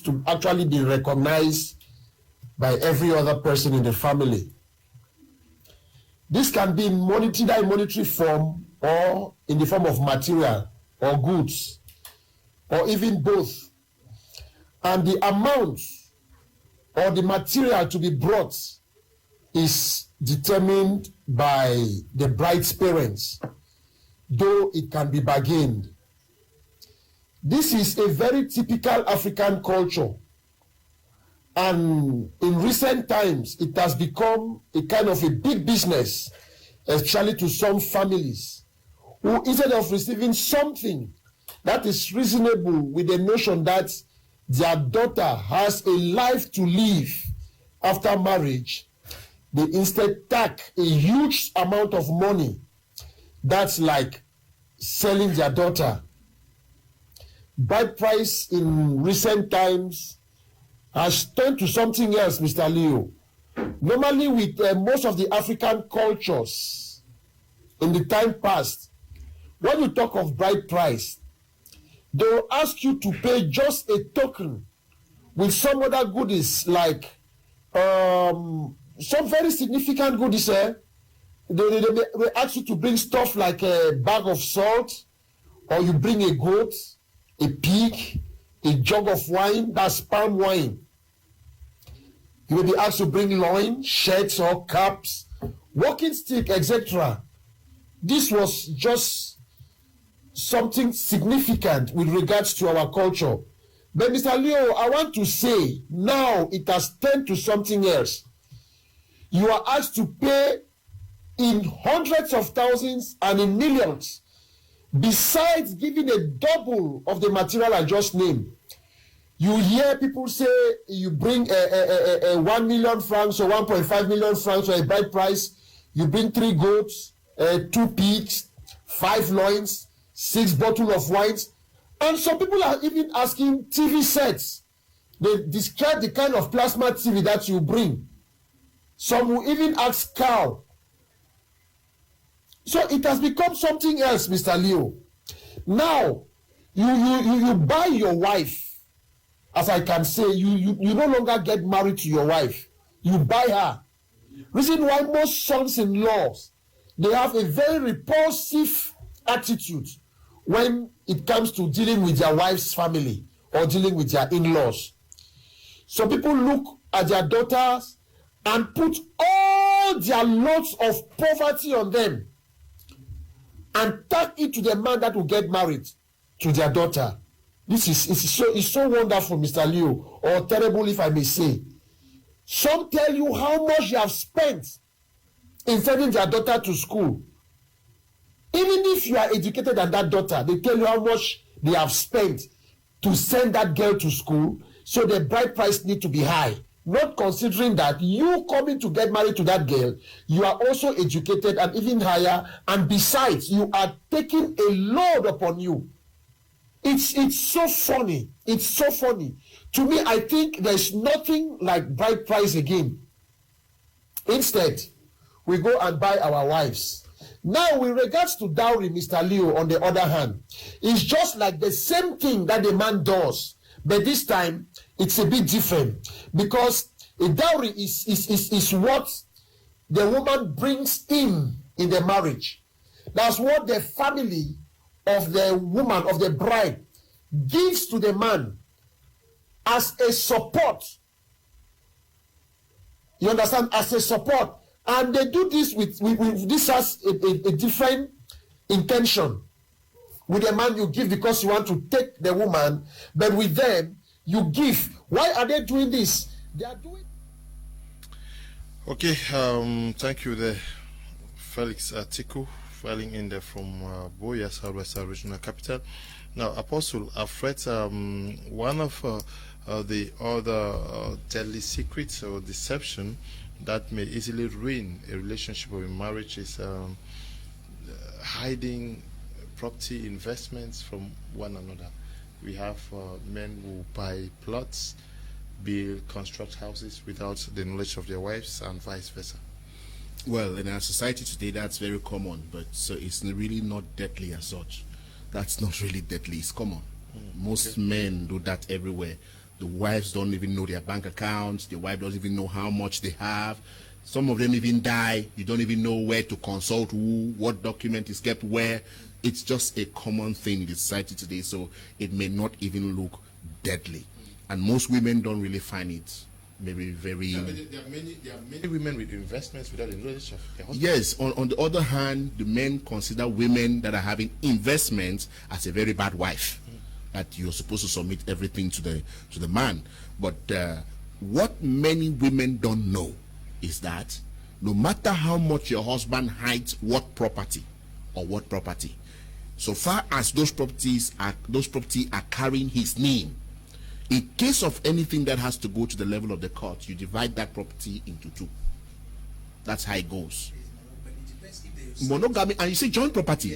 to actually be recognized by every other person in the family. This can be in monetary form or in the form of material or goods, or even both. And the amount or the material to be brought is determined by the bride's parents, though it can be bargained. This is a very typical African culture, and in recent times it has become a kind of a big business, especially to some families who, instead of receiving something that is reasonable with the notion that their daughter has a life to live after marriage, they instead tack a huge amount of money. That's like selling their daughter. Bride price in recent times has turned to something else, Mr. Leo. Normally with most of the African cultures in the time past, when you talk of bride price, they will ask you to pay just a token with some other goodies, like some very significant goodies. They may ask you to bring stuff like a bag of salt, or you bring a goat, a pig, a jug of wine, that's palm wine. You may be asked to bring loin, shirts or caps, walking stick, etc. This was just something significant with regards to our culture. But Mr. Leo, I want to say, now it has turned to something else. You are asked to pay in hundreds of thousands and in millions, besides giving a double of the material I just named. You hear people say you bring a 1 million francs or 1.5 million francs for a bride price, you bring 3 goats, 2 pigs, 5 loins, 6 bottles of wines, and some people are even asking TV sets. They describe the kind of plasma TV that you bring. Some will even ask cow. So it has become something else, Mr. Leo. Now, you buy your wife, as I can say, you no longer get married to your wife. You buy her. Reason why most sons-in-laws, they have a very repulsive attitude when it comes to dealing with their wife's family or dealing with their in-laws. So people look at their daughters and put all their loads of poverty on them and tack it to the man that will get married to their daughter. This is so wonderful, Mr. Leo, or terrible if I may say. Some tell you how much you have spent in sending their daughter to school. Even if you are educated than that daughter, they tell you how much they have spent to send that girl to school, so the bride price need to be high. Not considering that you coming to get married to that girl, you are also educated and even higher, and besides, you are taking a load upon you. It's so funny. It's so funny. To me, I think there's nothing like bride price again. Instead, we go and buy our wives. Now, with regards to dowry, Mr. Leo, on the other hand, it's just like the same thing that the man does, but this time it's a bit different, because a dowry is what the woman brings in the marriage. That's what the family of the woman, of the bride, gives to the man as a support. You understand? As a support. And they do this with this has a different intention. With the man, you give because you want to take the woman, but with them, you give. Why are they doing this? They are doing. Okay, thank you there, Felix Atiku, filing in there from Boya, Southwest Regional Capital. Now, Apostle, I've read one of the other deadly secrets or deception that may easily ruin a relationship or a marriage is hiding property investments from one another. We have men who buy plots, build, construct houses without the knowledge of their wives, and vice versa. Well, in our society today, that's very common, but so it's really not deadly as such. That's not really deadly. It's common. Most men do that everywhere. The wives don't even know their bank accounts. The wife doesn't even know how much they have. Some of them even die. You don't even know where to consult who, what document is kept where. It's just a common thing in the society today, so it may not even look deadly. And most women don't really find it maybe very... There are many women with investments without the knowledge of their husband. Yes, on the other hand, the men consider women that are having investments as a very bad wife. That you're supposed to submit everything to the man. But what many women don't know is that no matter how much your husband hides what property, so far as those property are carrying his name, in case of anything that has to go to the level of the court, you divide that property into two. That's how it goes. Monogamy, and you say joint property.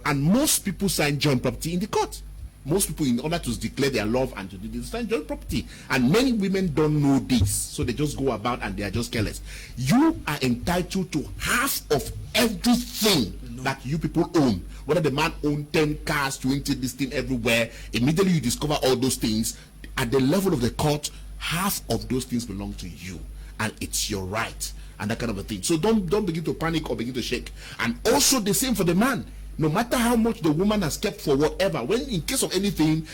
And most people sign joint property in the court. Most people, in order to declare their love and to do this, sign joint property. And many women don't know this, so they just go about and they are just careless. You are entitled to half of everything that you people own. Whether the man owns 10 cars, 20, this thing everywhere, immediately you discover all those things. At the level of the court, half of those things belong to you, and it's your right, and that kind of a thing. So don't begin to panic or begin to shake. And also the same for the man. No matter how much the woman has kept for whatever, when in case of anything,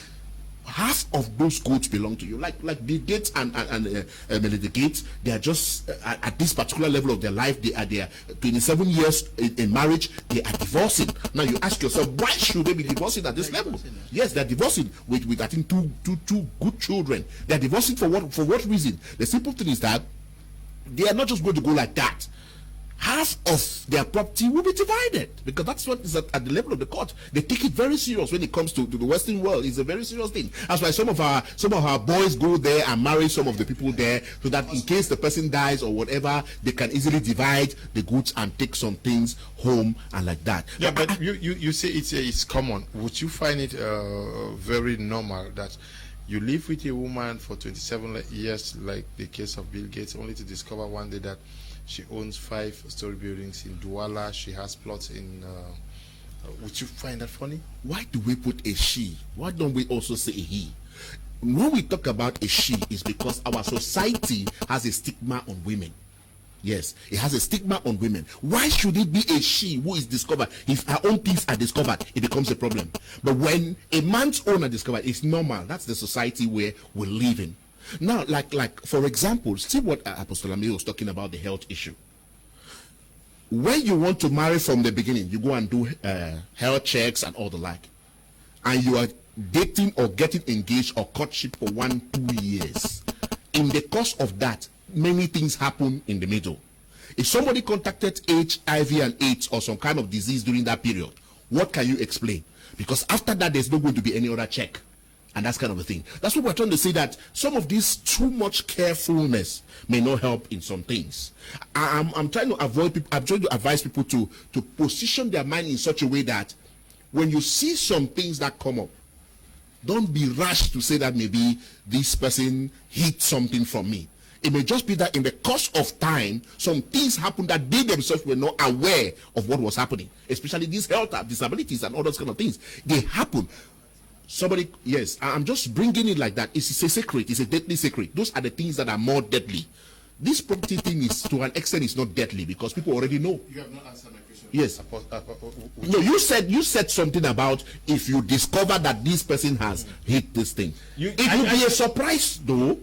half of those goods belong to you. Like Bill Gates and Melinda Gates, they are just at this particular level of their life. They are 27 years in marriage. They are divorcing. Now you ask yourself, why should they be divorcing at this level? Yes, they are divorcing with I think two good children. They are divorcing for what reason? The simple thing is that they are not just going to go like that. Half of their property will be divided, because that's what is at the level of the court. They take it very serious when it comes to the Western world. It's a very serious thing. That's why some of our boys go there and marry some of the people there, so that in case the person dies or whatever, they can easily divide the goods and take some things home and like that. Yeah, but you say it's common. Would you find it very normal that you live with a woman for 27 years, like the case of Bill Gates, only to discover one day that she owns 5-story buildings in Douala, she has plots in... would you find that funny? Why do we put a she? Why don't we also say a he? When we talk about a she, it's because our society has a stigma on women. Yes, it has a stigma on women. Why should it be a she who is discovered? If her own things are discovered, it becomes a problem. But when a man's own are discovered, it's normal. That's the society where we live in. Now, like for example, see what Apostle Amir was talking about, the health issue. When you want to marry from the beginning, you go and do health checks and all the like. And you are dating or getting engaged or courtship for 1-2 years. In the course of that, many things happen in the middle. If somebody contacted HIV and AIDS or some kind of disease during that period, what can you explain? Because after that, there's not going to be any other check. And that's kind of a thing. That's what we're trying to say, that some of this too much carefulness may not help in some things. I'm trying to avoid people. I'm trying to advise people to position their mind in such a way that when you see some things that come up, don't be rash to say that maybe this person hid something from me. It may just be that in the course of time, some things happen that they themselves were not aware of what was happening. Especially these health disabilities and all those kind of things. They happen. Somebody, yes, I'm just bringing it like that. It's a secret. It's a deadly secret. Those are the things that are more deadly. This property thing is, to an extent, is not deadly because people already know. You have not answered my question. Yes. No, you said something about if you discover that this person has hit this thing. It will be a surprise, though.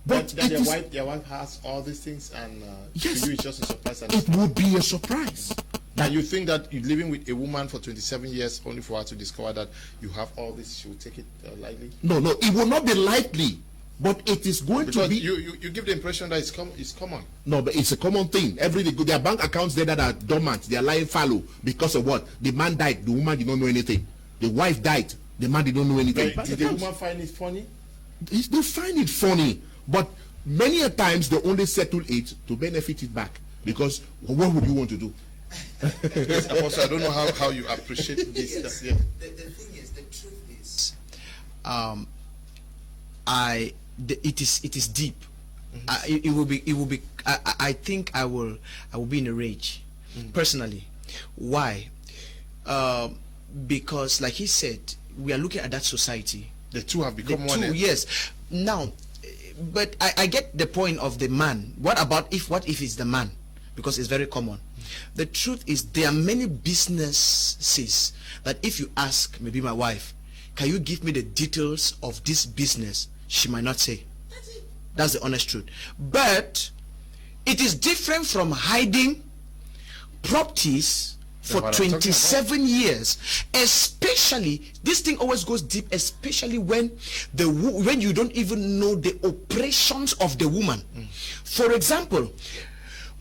But that your wife has all these things, and yes, to you it's just a surprise. It would be a surprise. And you think that you're living with a woman for 27 years only for her to discover that you have all this, she will take it lightly? No, it will not be lightly, but it is going because to be. You give the impression that it's common. No, but it's a common thing. There are bank accounts there that are dormant. They are lying fallow because of what? The man died. The woman did not know anything. The wife died. The man did not know anything. Did the woman find it funny? they find it funny, but many a times they only settle it to benefit it back. Because what would you want to do? Yes, Apostle, I don't know how you appreciate this. Yes. Yeah. The thing is, the truth is, it is deep. It will be. I think I will be in a rage, personally. Why? Because, like he said, we are looking at that society. The two have become The one. two, yes. Now, but I get the point of the man. What if it's the man? Because it's very common. The truth is, there are many businesses that if you ask maybe my wife, can you give me the details of this business, she might not say. That's the honest truth. But it is different from hiding properties for 27 years. Especially, this thing always goes deep, especially when you don't even know the operations of the woman. For example,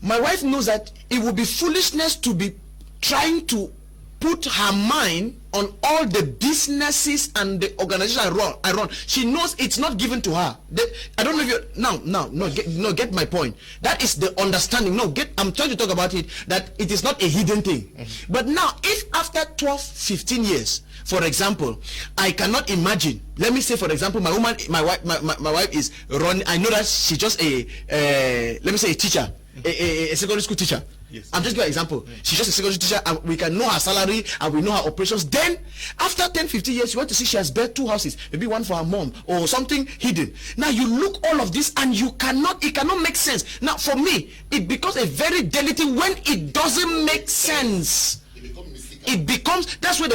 my wife knows that it would be foolishness to be trying to put her mind on all the businesses and the organizations I run. She knows it's not given to her. I don't know if you get my point. That is the understanding. I'm trying to talk about it, that it is not a hidden thing. But now, if after 12, 15 years, for example, I cannot imagine, let me say, for example, my wife is running. I know that she's just let me say a teacher, a secondary school teacher. Yes. I'm just giving an example. She's just a secondary teacher, and we can know her salary and we know her operations. Then, after 10, 15 years, you want to see she has built 2 houses, maybe one for her mom or something hidden. Now you look all of this and it cannot make sense. Now, for me, it becomes a very delicate when it doesn't make sense. It becomes, that's where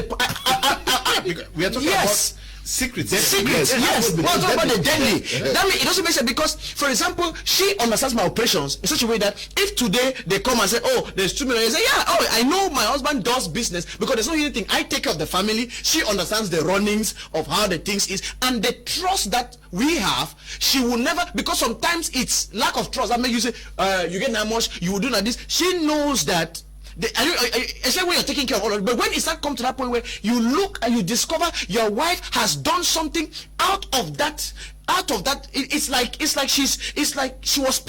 we are talking about secrets. Yes. Well, talk about the deadly. That means it doesn't make sense, because, for example, she understands my operations in such a way that if today they come and say, oh, there's 2 million, you say, yeah, oh, I know my husband does business, because there's no anything. I take care of the family. She understands the runnings of how the things is, and the trust that we have, she will never, because sometimes it's lack of trust that makes you say, you get that much, you will do like this. She knows that. Especially when you're taking care of all of it. But when it starts come to that point where you look and you discover your wife has done something out of that, it's like she was.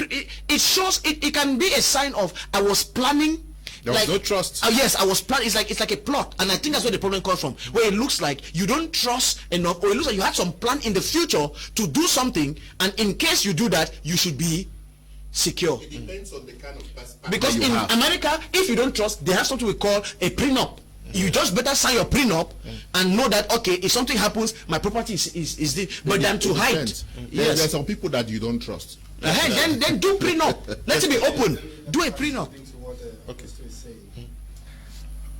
It shows it can be a sign of I was planning. There was no trust. Yes, I was planning. It's like a plot, and I think that's where the problem comes from. Where it looks like you don't trust enough, or it looks like you had some plan in the future to do something, and in case you do that, you should be secure. It depends on the kind of perspective. Because in America, if you don't trust, they have something we call a prenup. You just better sign your prenup and know that, okay, if something happens, my property is this. But than to hide. There are some people that you don't trust. Then do prenup. Let it be open. Do a prenup. Okay.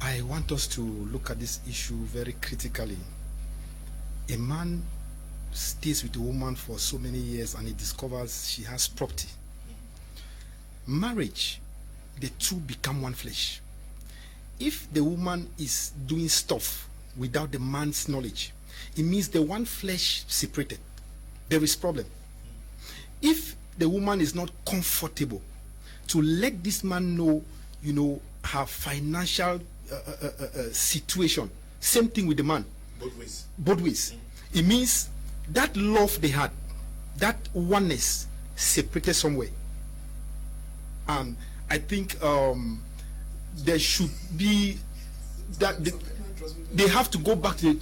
I want us to look at this issue very critically. A man stays with a woman for so many years and he discovers she has property. Marriage, the two become one flesh. If the woman is doing stuff without the man's knowledge, it means the one flesh separated. There is problem. If the woman is not comfortable to let this man know, her financial situation, same thing with the man. Both ways. It means that love they had, that oneness separated somewhere. And I think there should be that they have to go back to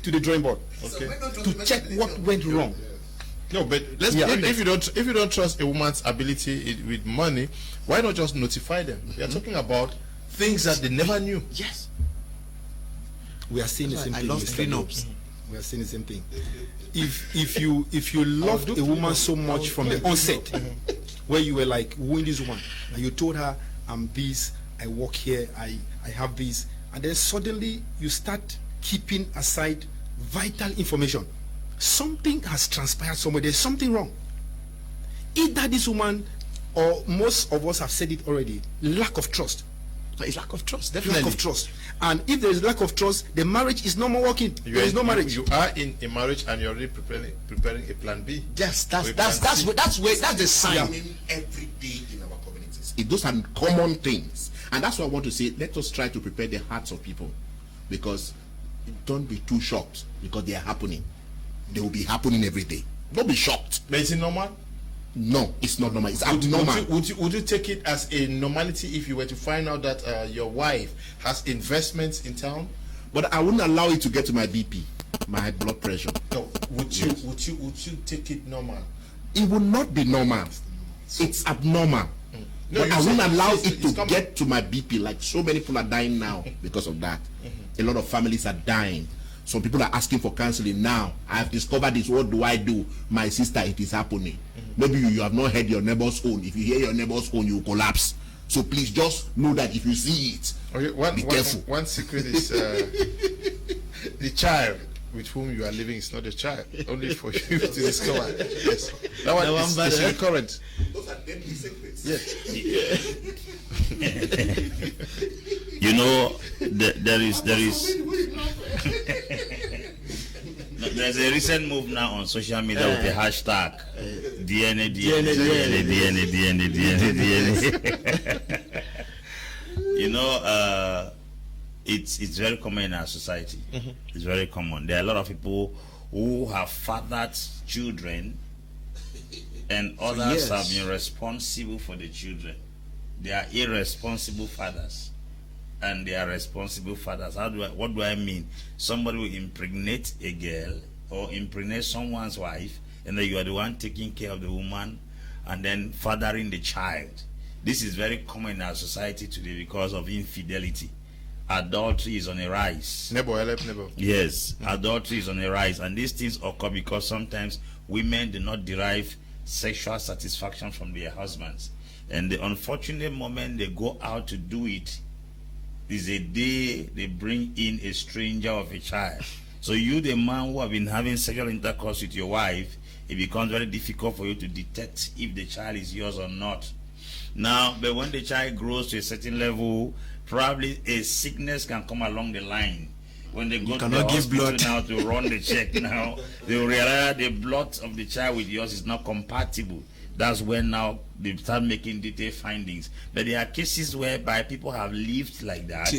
the drawing board, okay, to check what went wrong. No, but if you don't trust a woman's ability with money, why not just notify them? We are talking about things that they never knew. Yes. We are saying the same thing. I love prenups. We are saying the same thing. If you loved a woman so much from the onset, where you were like wooing this woman, and you told her, I'm this, I work here, I have this, and then suddenly you start keeping aside vital information. Something has transpired somewhere. There's something wrong. Either this woman, or most of us have said it already, lack of trust. It's lack of trust, definitely. Lack of trust. And if there is lack of trust, the marriage is no more working. There is no marriage. You are in a marriage and you're already preparing a plan B. Yes, that's the sign. Every day in our communities. Those are common things. And that's why I want to say, let us try to prepare the hearts of people. Because don't be too shocked, because they are happening. They will be happening every day. Don't be shocked. But is it normal? No, it's not normal. It's abnormal. Would you take it as a normality if you were to find out that your wife has investments in town? But I wouldn't allow it to get to my BP, my blood pressure. No. Would you take it normal? It would not be normal. It's abnormal. No, but I wouldn't allow it to get to my BP. Like so many people are dying now because of that. A lot of families are dying. Some people are asking for counseling now. I've discovered this. What do I do? My sister, it is happening. Maybe you have not heard your neighbor's own. If you hear your neighbor's own, you collapse. So please just know that if you see it, be careful. One secret is the child with whom you are living is not a child. Only for you to discover. Yes. That one is current. Those are deadly secrets. Yes. You know, there is there's a recent move now on social media with the hashtag DNA. You know, it's very common in our society. It's very common. There are a lot of people who have fathered children, and others have been responsible for the children. They are irresponsible fathers, and they are responsible fathers. What do I mean? Somebody will impregnate a girl or impregnate someone's wife, and then you are the one taking care of the woman and then fathering the child. This is very common in our society today because of infidelity. Adultery is on a rise. Neighbor. Yes, adultery is on a rise, and these things occur because sometimes women do not derive sexual satisfaction from their husbands. And the unfortunate moment they go out to do it is a day they bring in a stranger of a child. So you, the man who have been having sexual intercourse with your wife, it becomes very difficult for you to detect if the child is yours or not. Now, but when the child grows to a certain level, probably a sickness can come along the line. When they go to the hospital now to run the check now, they will realize the blood of the child with yours is not compatible. That's when now they start making detailed findings. But there are cases whereby people have lived like that,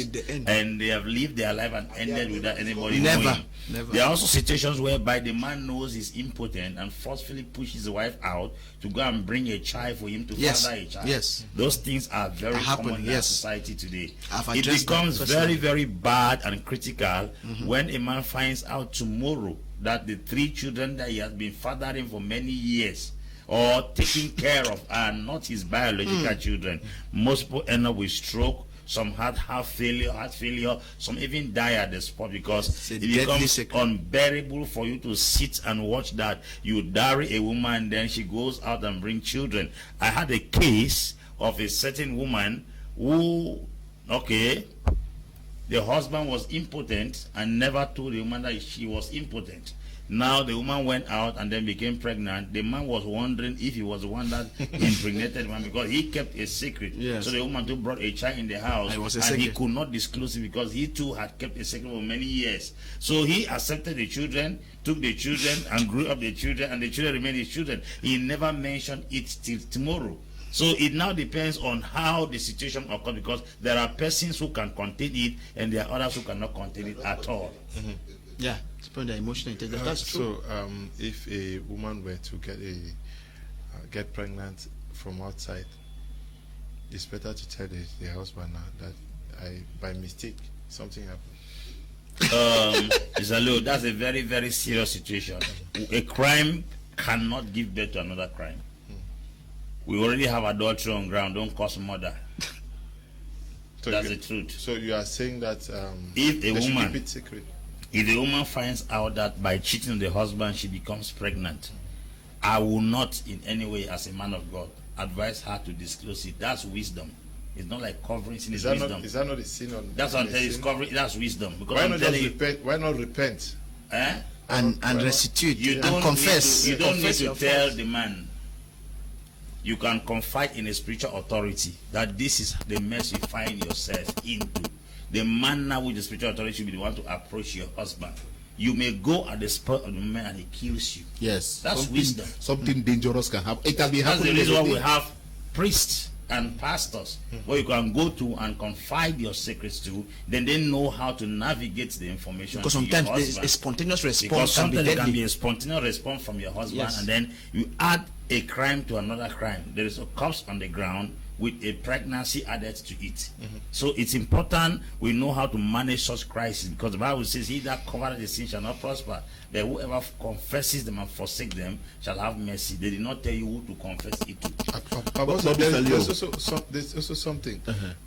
and they have lived their life and ended without anybody knowing. Never. There are also situations whereby the man knows he's impotent and forcefully pushes his wife out to go and bring a child for him to father a child. Yes. Those things are very common in our society today. It becomes very, very bad and critical when a man finds out tomorrow that the 3 children that he has been fathering for many years or taking care of are not his biological children. Most people end up with stroke, some heart failure, some even die at the spot because it becomes unbearable for you to sit and watch that. You marry a woman and then she goes out and brings children. I had a case of a certain woman who, the husband was impotent and never told the woman that she was impotent. Now the woman went out and then became pregnant. The man was wondering if he was the one that impregnated one because he kept a secret. Yes. So the woman too brought a child in the house and he could not disclose it because he too had kept a secret for many years. So he accepted the children, took the children and grew up the children, and the children remained his children. He never mentioned it till tomorrow. So it now depends on how the situation occurs because there are persons who can contain it and there are others who cannot contain it at all. Yeah, it's probably emotional intelligence. That's true. So, if a woman were to get pregnant from outside, it's better to tell the husband now that by mistake something happened. That's a very, very serious situation. A crime cannot give birth to another crime. We already have adultery on ground. Don't cause murder. So that's the truth. So you are saying that if a woman keep it secret. If the woman finds out that by cheating on the husband she becomes pregnant, I will not in any way as a man of God advise her to disclose it. That's wisdom. It's not like covering sin. Is wisdom. Is that not a sin? That's what I'm telling you. It's covering. That's wisdom. Because why not just repent? Why not repent? And restitute. You don't confess. You don't need to tell the man. You can confide in a spiritual authority that this is the mess you find yourself into. The man now with the spiritual authority should be the one to approach your husband. You may go at the spot of the man and he kills you. Yes. That's wisdom. Something dangerous can happen. It can be happening. That's the reason why we have priests and pastors where you can go to and confide your secrets to. Then they know how to navigate the information. Because to your sometimes there's husband. a spontaneous Because response can be sometimes there can deadly. be a spontaneous response from your husband, Yes. and then you add a crime to another crime. There is a corpse on the ground with a pregnancy added to it. So it's important we know how to manage such crises, because the Bible says, he that covereth the sin shall not prosper, but whoever confesses them and forsake them shall have mercy. They did not tell you who to confess it to. There's also something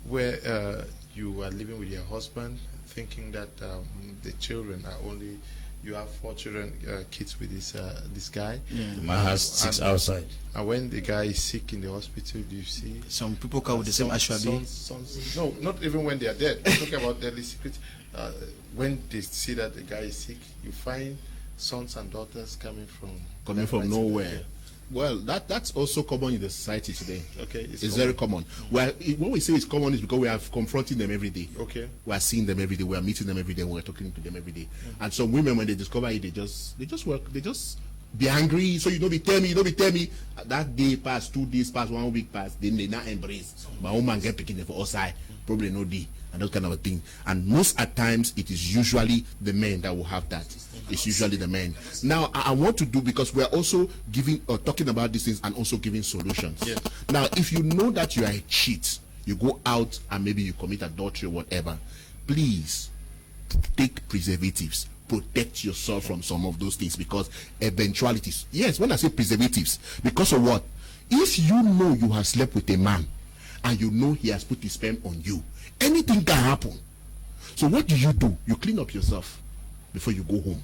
where you are living with your husband, thinking that the children are only, you have 4 children, kids with this guy. The man has 6 outside. And when the guy is sick in the hospital, do you see? Some people come with the same ashwabi. No, not even when they are dead. I'm talking about deadly secret. When they see that the guy is sick, you find sons and daughters coming from nowhere. Well, that's also common in the society today. Okay, it's very common. Well, when we say it's common, is because we are confronting them every day. Okay, we are seeing them every day. We are meeting them every day. We are talking to them every day. And some women, when they discover it, they just be angry. So you don't be tell me. That day passed, 2 days passed, 1 week passed. Then they not embrace. My woman get picking them for outside. Probably no D and that kind of a thing. And most at times it is usually the men that will have that. It's usually the men. Now I want to do, because we are also giving or talking about these things and also giving solutions. Yeah. Now, if you know that you are a cheat, you go out and maybe you commit adultery or whatever, please take preservatives. Protect yourself from some of those things, because eventualities. Yes, when I say preservatives, because of what? If you know you have slept with a man and you know he has put his sperm on you, anything can happen. So what do? You clean up yourself before you go home.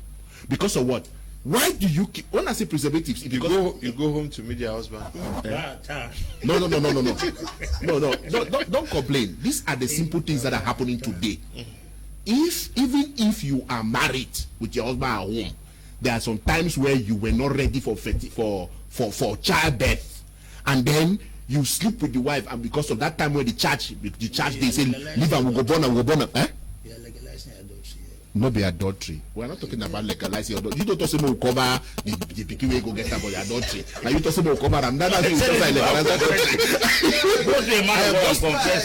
Because of what? Why do you keep, when I say preservatives, you go home to meet your husband. No, don't complain. These are the simple things that are happening today. Even if you are married with your husband at home, there are some times where you were not ready for childbirth, and then you sleep with the wife, and because of that time when the church they say leave and we go born up. Not be adultery. We're not talking about legalizing adultery. You don't talk about cover the pikin wey go get about the adultery. Now you talk about cover them. That's adultery.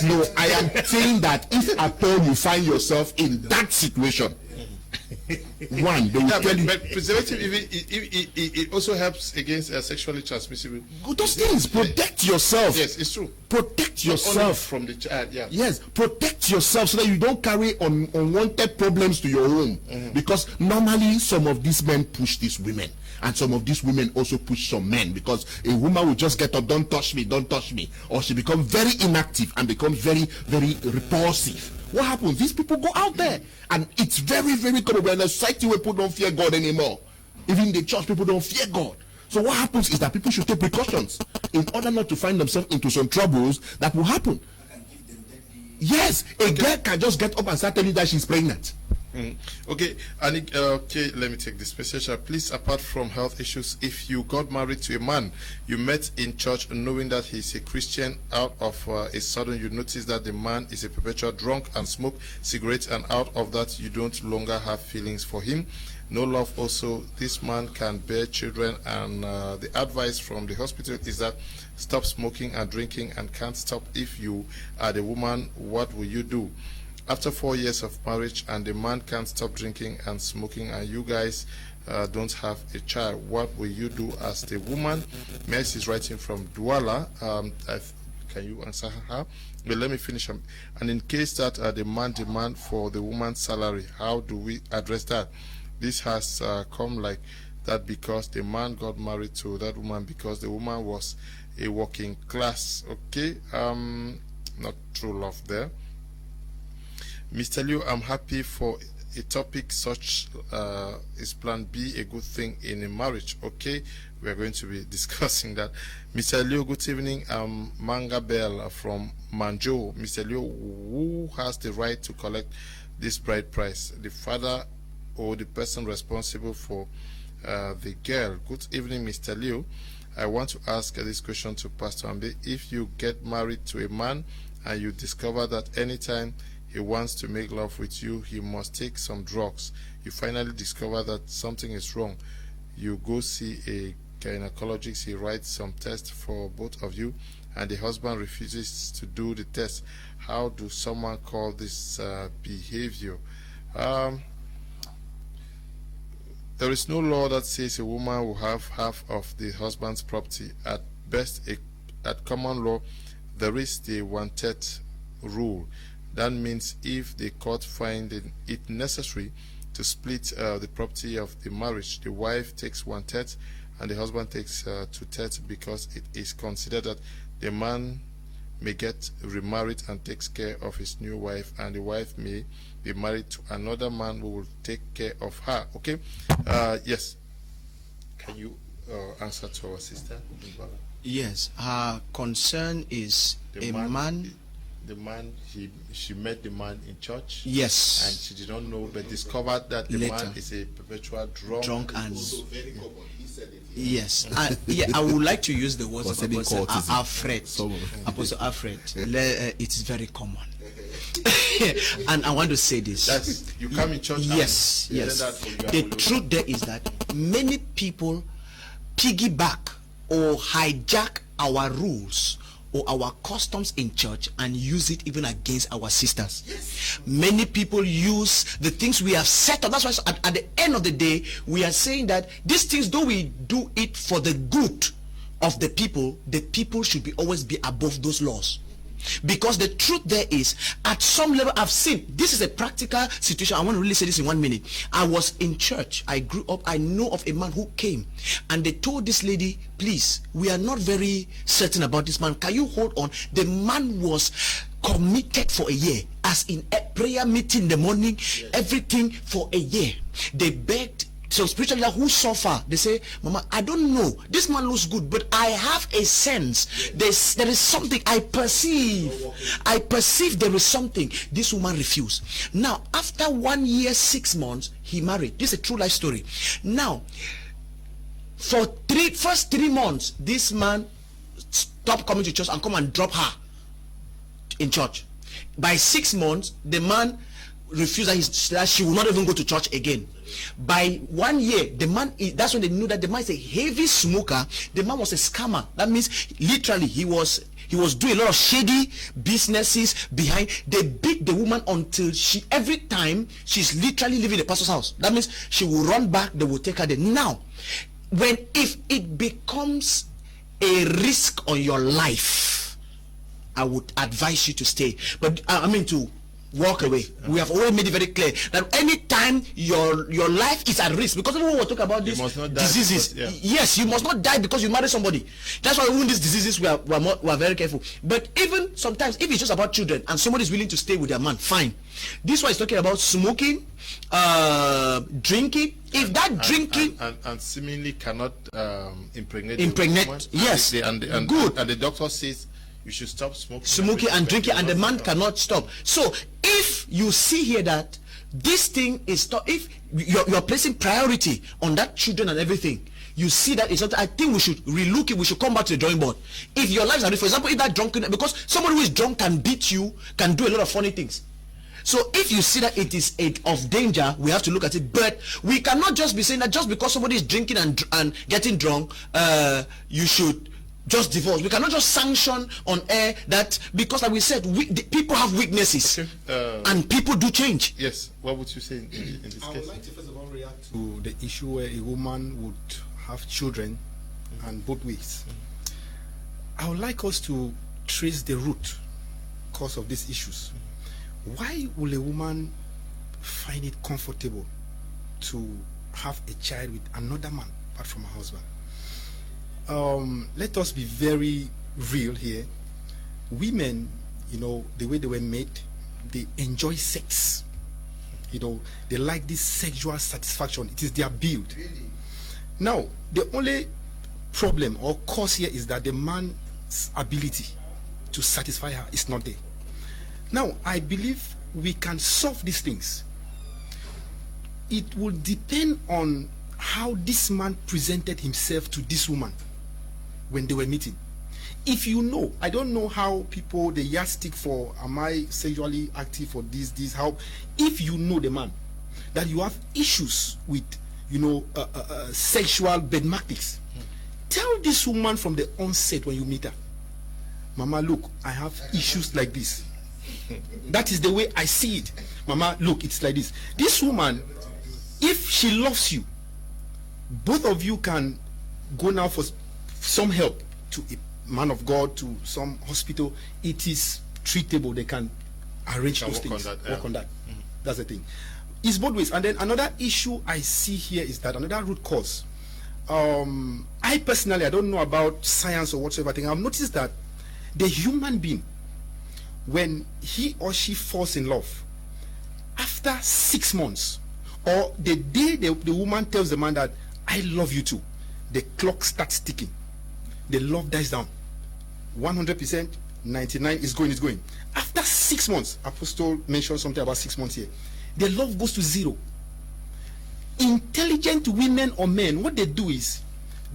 No, I am saying that if at all you find yourself in that situation, one, they will tell you. But preservative, it also helps against sexually transmissible. Those things, protect yourself. Yes, it's true. Protect yourself from the child. Yeah. Yes, protect yourself so that you don't carry unwanted problems to your home. Because normally some of these men push these women, and some of these women also push some men, because a woman will just get up, don't touch me, or she becomes very inactive and becomes very, very repulsive. What happens? These people go out there, and it's very, very common. We're in a society where people don't fear God anymore. Even the church, people don't fear God. So what happens is that people should take precautions in order not to find themselves into some troubles that will happen. Yes, a girl can just get up and start telling you that she's pregnant. Okay, and okay, let me take this message. Please, apart from health issues, if you got married to a man you met in church, knowing that he's a Christian, out of a sudden you notice that the man is a perpetual drunk and smoke cigarettes, and out of that you don't longer have feelings for him, no love also, this man can bear children, and the advice from the hospital is that stop smoking and drinking, and can't stop. If you are the woman, what will you do? After 4 years of marriage and the man can't stop drinking and smoking, and you guys don't have a child, what will you do as the woman? Mercy is writing from Douala. Can you answer her? But let me finish. And in case that the man demand for the woman's salary, how do we address that? This has come like that because the man got married to that woman because the woman was a working class. Okay, not true love there. Mr. Liu, I'm happy for a topic such is plan B a good thing in a marriage. Okay, we are going to be discussing that. Mr. Liu, good evening. I'm Manga Bell from Manjo. Mr. Liu, who has the right to collect this bride price? The father or the person responsible for the girl? Good evening, Mr. Liu. I want to ask this question to Pastor Ambe. If you get married to a man and you discover that anytime he wants to make love with you, he must take some drugs, you finally discover that something is wrong, you go see a gynecologist, he writes some tests for both of you, and the husband refuses to do the test. How do someone call this behavior? There is no law that says a woman will have half of the husband's property. At best, at common law, there is the 1/3 rule. That means if the court finds it necessary to split the property of the marriage, the wife takes 1/3 and the husband takes 2/3, because it is considered that the man may get remarried and takes care of his new wife, and the wife may be married to another man who will take care of her. Okay? Yes. Can you answer to our sister? Yes, her concern is The man, she met the man in church. Yes. And she did not know, but discovered that the Later. man is a perpetual drunk. And yes, I would like to use the words of Apostle Alfred. Apostle Alfred. It is very common. And I want to say this. You come in church. Yes, yes. The truth there is that many people piggyback or hijack our rules or our customs in church and use it even against our sisters. Yes. Many people use the things we have set up. That's why at the end of the day, we are saying that these things, though we do it for the good of the people should always be above those laws. Because the truth there is, at some level, I've seen, this is a practical situation. I want to really say this in 1 minute. I was in church. I grew up. I know of a man who came and they told this lady, please, we are not very certain about this man. Can you hold on? The man was committed for a year, as in a prayer meeting in the morning, everything for a year. They begged. So spiritual leader who suffer, they say, Mama, I don't know, this man looks good, but I have a sense, there is something I perceive there is something. This woman refused. Now after 1 year 6 months, he married. This is a true life story. Now for first 3 months, this man stopped coming to church and come and drop her in church. By 6 months, the man refused that she will not even go to church again. By 1 year, the man that's when they knew that the man is a heavy smoker. The man was a scammer. That means literally he was doing a lot of shady businesses behind. They beat the woman until every time she's literally leaving the pastor's house. That means she will run back, they will take her there. Now, if it becomes a risk on your life, I would advise you to stay. But to walk away. We have already made it very clear that anytime your life is at risk, because when we talk about these diseases, yes, you must not die because you marry somebody. That's why when these diseases we are very careful. But even sometimes, if it's just about children and somebody is willing to stay with their man, fine. This one is talking about smoking, drinking. If that drinking and seemingly cannot impregnate, yes, good, and the doctor says you should stop smoking and drinking, and the man cannot stop. So if you see here that this thing is if you're placing priority on that children and everything, you see that it's not. I think we should relook it. We should come back to the drawing board. If your lives are, for example, if that drunkenness, because somebody who is drunk can beat you, can do a lot of funny things. So if you see that it is of danger, we have to look at it. But we cannot just be saying that just because somebody is drinking and getting drunk, you should just divorce. We cannot just sanction on air that, because like we said, people have weaknesses, and people do change. Yes. What would you say in this case? I would like to first of all react to the issue where a woman would have children, and both ways. I would like us to trace the root cause of these issues. Why will a woman find it comfortable to have a child with another man apart from her husband? Let us be very real here. Women, the way they were made, they enjoy sex. They like this sexual satisfaction. It is their build. Really? Now, the only problem or cause here is that the man's ability to satisfy her is not there. Now, I believe we can solve these things. It will depend on how this man presented himself to this woman when they were meeting. If I don't know how people, the yardstick for am I sexually active for this, how, if you know the man, that you have issues with, sexual bedmatics, tell this woman from the onset when you meet her Mama, look, I have issues like this. That is the way I see it. Mama, look, it's like this. This woman, if she loves you, both of you can go now for some help to a man of God, to some hospital. It is treatable. They can arrange those things. Work on that. That's the thing. It's both ways. And then another issue I see here is that another root cause. I personally, I don't know about science or whatsoever thing. I've noticed that the human being, when he or she falls in love, after 6 months, or the day the woman tells the man that I love you too, the clock starts ticking. The love dies down. 100%, 99 is going. After 6 months, Apostle mentioned something about 6 months here. The love goes to 0. Intelligent women or men, what they do is,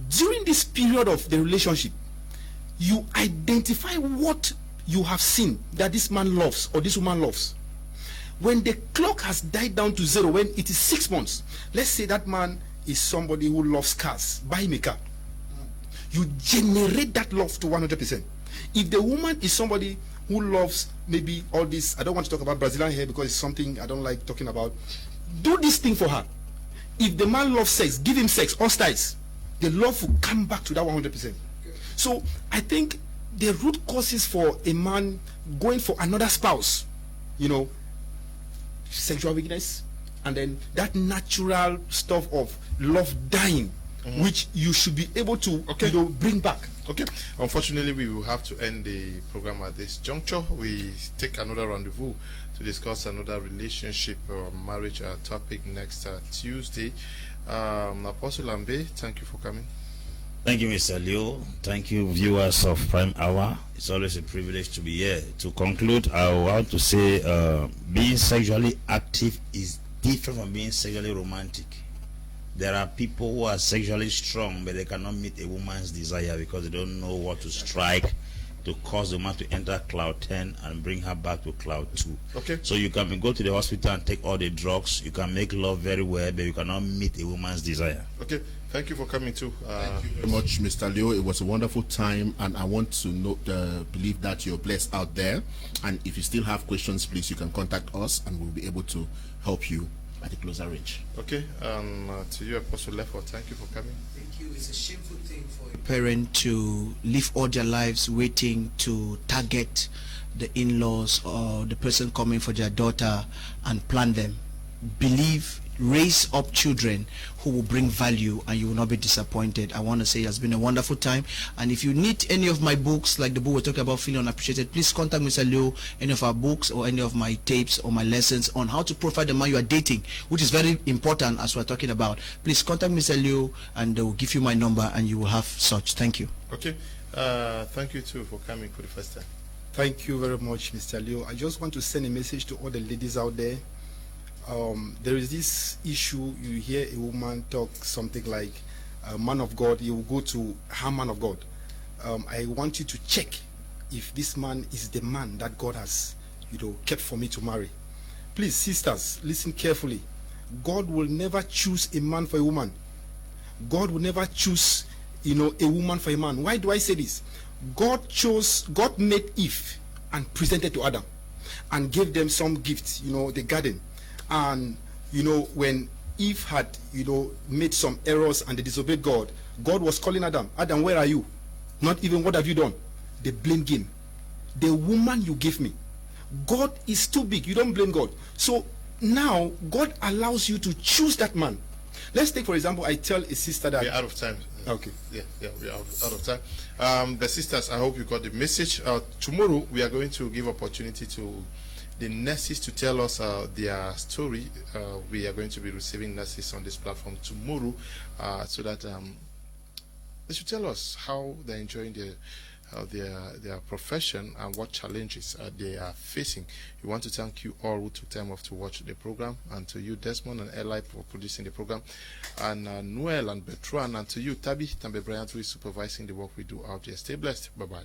during this period of the relationship, you identify what you have seen that this man loves or this woman loves. When the clock has died down to 0, when it is 6 months, let's say that man is somebody who loves cars, buy him a car. You generate that love to 100%. If the woman is somebody who loves maybe all this, I don't want to talk about Brazilian hair because it's something I don't like talking about. Do this thing for her. If the man loves sex, give him sex, all styles. The love will come back to that 100%. So I think the root causes for a man going for another spouse, sexual weakness, and then that natural stuff of love dying, which you should be able to bring back. Okay. Unfortunately, we will have to end the program at this juncture. We take another rendezvous to discuss another relationship or marriage topic next Tuesday. Apostle Ambe, thank you for coming. Thank you, Mr. Leo. Thank you, viewers of Prime Hour. It's always a privilege to be here. To conclude, I want to say being sexually active is different from being sexually romantic. There are people who are sexually strong, but they cannot meet a woman's desire because they don't know what to strike to cause the man to enter cloud 10 and bring her back to cloud 2. Okay. So you can go to the hospital and take all the drugs. You can make love very well, but you cannot meet a woman's desire. Okay. Thank you for coming too. Thank you very much, Mr. Leo. It was a wonderful time, and I want to believe that you're blessed out there. And if you still have questions, please, you can contact us, and we'll be able to help you at a closer range. Okay. To you, Apostle Lefford, thank you for coming. Thank you. It's a shameful thing for a parent to live all their lives waiting to target the in-laws or the person coming for their daughter and plan them. Raise up children who will bring value, and you will not be disappointed. I want to say it has been a wonderful time, and if you need any of my books, like the book we're talking about, Feeling Unappreciated, please contact Mr. Leo, any of our books or any of my tapes or my lessons on how to profile the man you are dating, which is very important as we're talking about. Please contact Mr. Leo, and they will give you my number, and you will have such. Thank you. Okay. Thank you too for coming for the first time. Thank you very much, Mr. Leo. I just want to send a message to all the ladies out there. There is this issue. You hear a woman talk something like, man of God, you will go to her man of God. I want you to check if this man is the man that God has kept for me to marry. Please, sisters, listen carefully. God will never choose a man for a woman. God will never choose a woman for a man. Why do I say this? God made Eve and presented to Adam and gave them some gifts, the garden. And when Eve had made some errors and they disobeyed God, God was calling Adam, where are you? Not even what have you done? They blamed him. The woman you gave me. God is too big. You don't blame God. So now God allows you to choose that man. Let's take, for example, I tell a sister that we're out of time. Okay. Yeah, we're out of time. The sisters, I hope you got the message. Tomorrow we are going to give opportunity to the nurses to tell us their story. We are going to be receiving nurses on this platform tomorrow, so that they should tell us how they're enjoying their profession and what challenges they are facing. We want to thank you all who took time off to watch the program, and to you, Desmond and Eli, for producing the program, and Noel and Bertrand, and to you, Tabi Tambe Bryant, who is supervising the work we do out there. Stay blessed. Bye-bye.